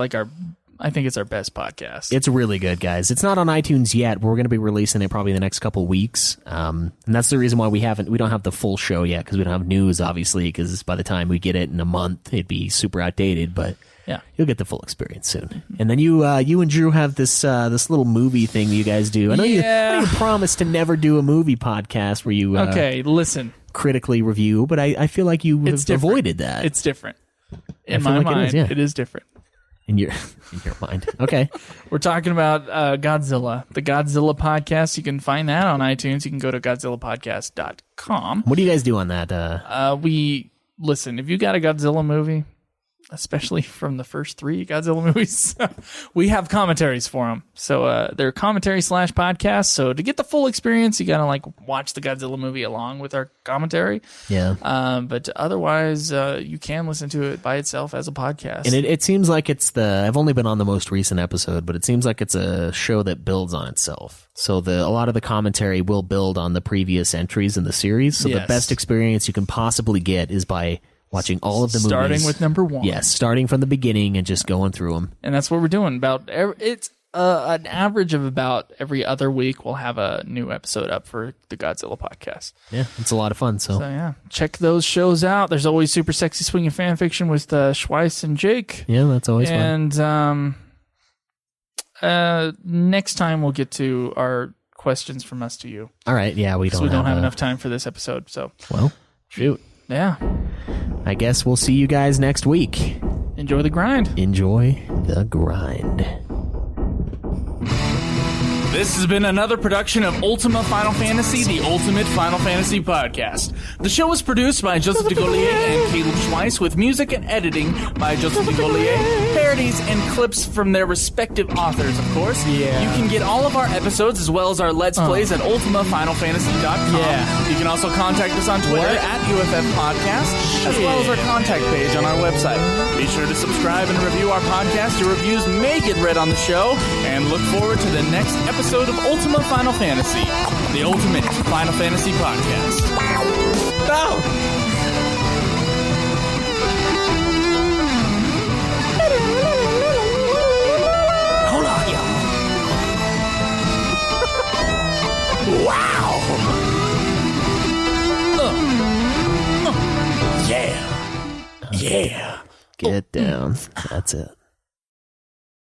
[SPEAKER 1] I think it's our best podcast.
[SPEAKER 2] it's really good, guys. It's not on iTunes yet. We're going to be releasing it probably in the next couple weeks, and that's the reason why we don't have the full show yet, because we don't have news, obviously. Because by the time we get it in a month, it'd be super outdated. But
[SPEAKER 1] Yeah.
[SPEAKER 2] you'll get the full experience soon. And then you and Drew have this little movie thing that you guys do. I know you promised to never do a movie podcast where you
[SPEAKER 1] Okay, listen.
[SPEAKER 2] critically review, but I feel like you have
[SPEAKER 1] different.
[SPEAKER 2] avoided that.
[SPEAKER 1] It's different. In
[SPEAKER 2] feel
[SPEAKER 1] my
[SPEAKER 2] like it
[SPEAKER 1] mind,
[SPEAKER 2] is, yeah.
[SPEAKER 1] it is different.
[SPEAKER 2] in your mind. Okay.
[SPEAKER 1] We're talking about Godzilla, the Godzilla podcast. You can find that on iTunes. You can go to GodzillaPodcast.com.
[SPEAKER 2] What do you guys do on that?
[SPEAKER 1] Listen, if you got a Godzilla movie, especially from the first 3 Godzilla movies, we have commentaries for them. So they're commentary / podcasts. So to get the full experience, you got to watch the Godzilla movie along with our commentary.
[SPEAKER 2] Yeah.
[SPEAKER 1] But otherwise, you can listen to it by itself as a podcast.
[SPEAKER 2] And it seems like I've only been on the most recent episode, but it seems like it's a show that builds on itself. So a lot of the commentary will build on the previous entries in the series. So the
[SPEAKER 1] Yes.
[SPEAKER 2] best experience you can possibly get is by watching all of the movies.
[SPEAKER 1] Starting with number 1.
[SPEAKER 2] Yes, starting from the beginning and just going through them.
[SPEAKER 1] And that's what we're doing. It's an average of about every other week we'll have a new episode up for the Godzilla podcast.
[SPEAKER 2] Yeah, it's a lot of fun.
[SPEAKER 1] So yeah, check those shows out. There's always Super Sexy Swinging Fan Fiction with Schweiss and Jake.
[SPEAKER 2] Yeah, that's always fun.
[SPEAKER 1] And next time we'll get to our questions from us to you.
[SPEAKER 2] All right, yeah, we
[SPEAKER 1] So we don't have enough time for this episode. So
[SPEAKER 2] Well, shoot.
[SPEAKER 1] yeah,
[SPEAKER 2] I guess we'll see you guys next week.
[SPEAKER 1] enjoy the grind.
[SPEAKER 2] Enjoy the grind.
[SPEAKER 1] This has been another production of Ultima Final Fantasy, the Ultimate Final Fantasy Podcast. The show was produced by Joseph DeGollier and Caleb Schweiss, with music and editing by Joseph DeGollier, parodies and clips from their respective authors, of course.
[SPEAKER 3] Yeah.
[SPEAKER 1] You can get all of our episodes as well as our Let's Plays at ultimafinalfantasy.com.
[SPEAKER 3] Yeah.
[SPEAKER 1] You can also contact us on Twitter at UFF Podcast, as well as our contact page on our website. Be sure to subscribe and review our podcast. Your reviews may get read on the show, and look forward to the next episode of Ultima Final Fantasy, the Ultimate Final Fantasy Podcast.
[SPEAKER 2] Hold on, y'all.
[SPEAKER 3] Wow! Yeah.
[SPEAKER 2] Get down. That's it.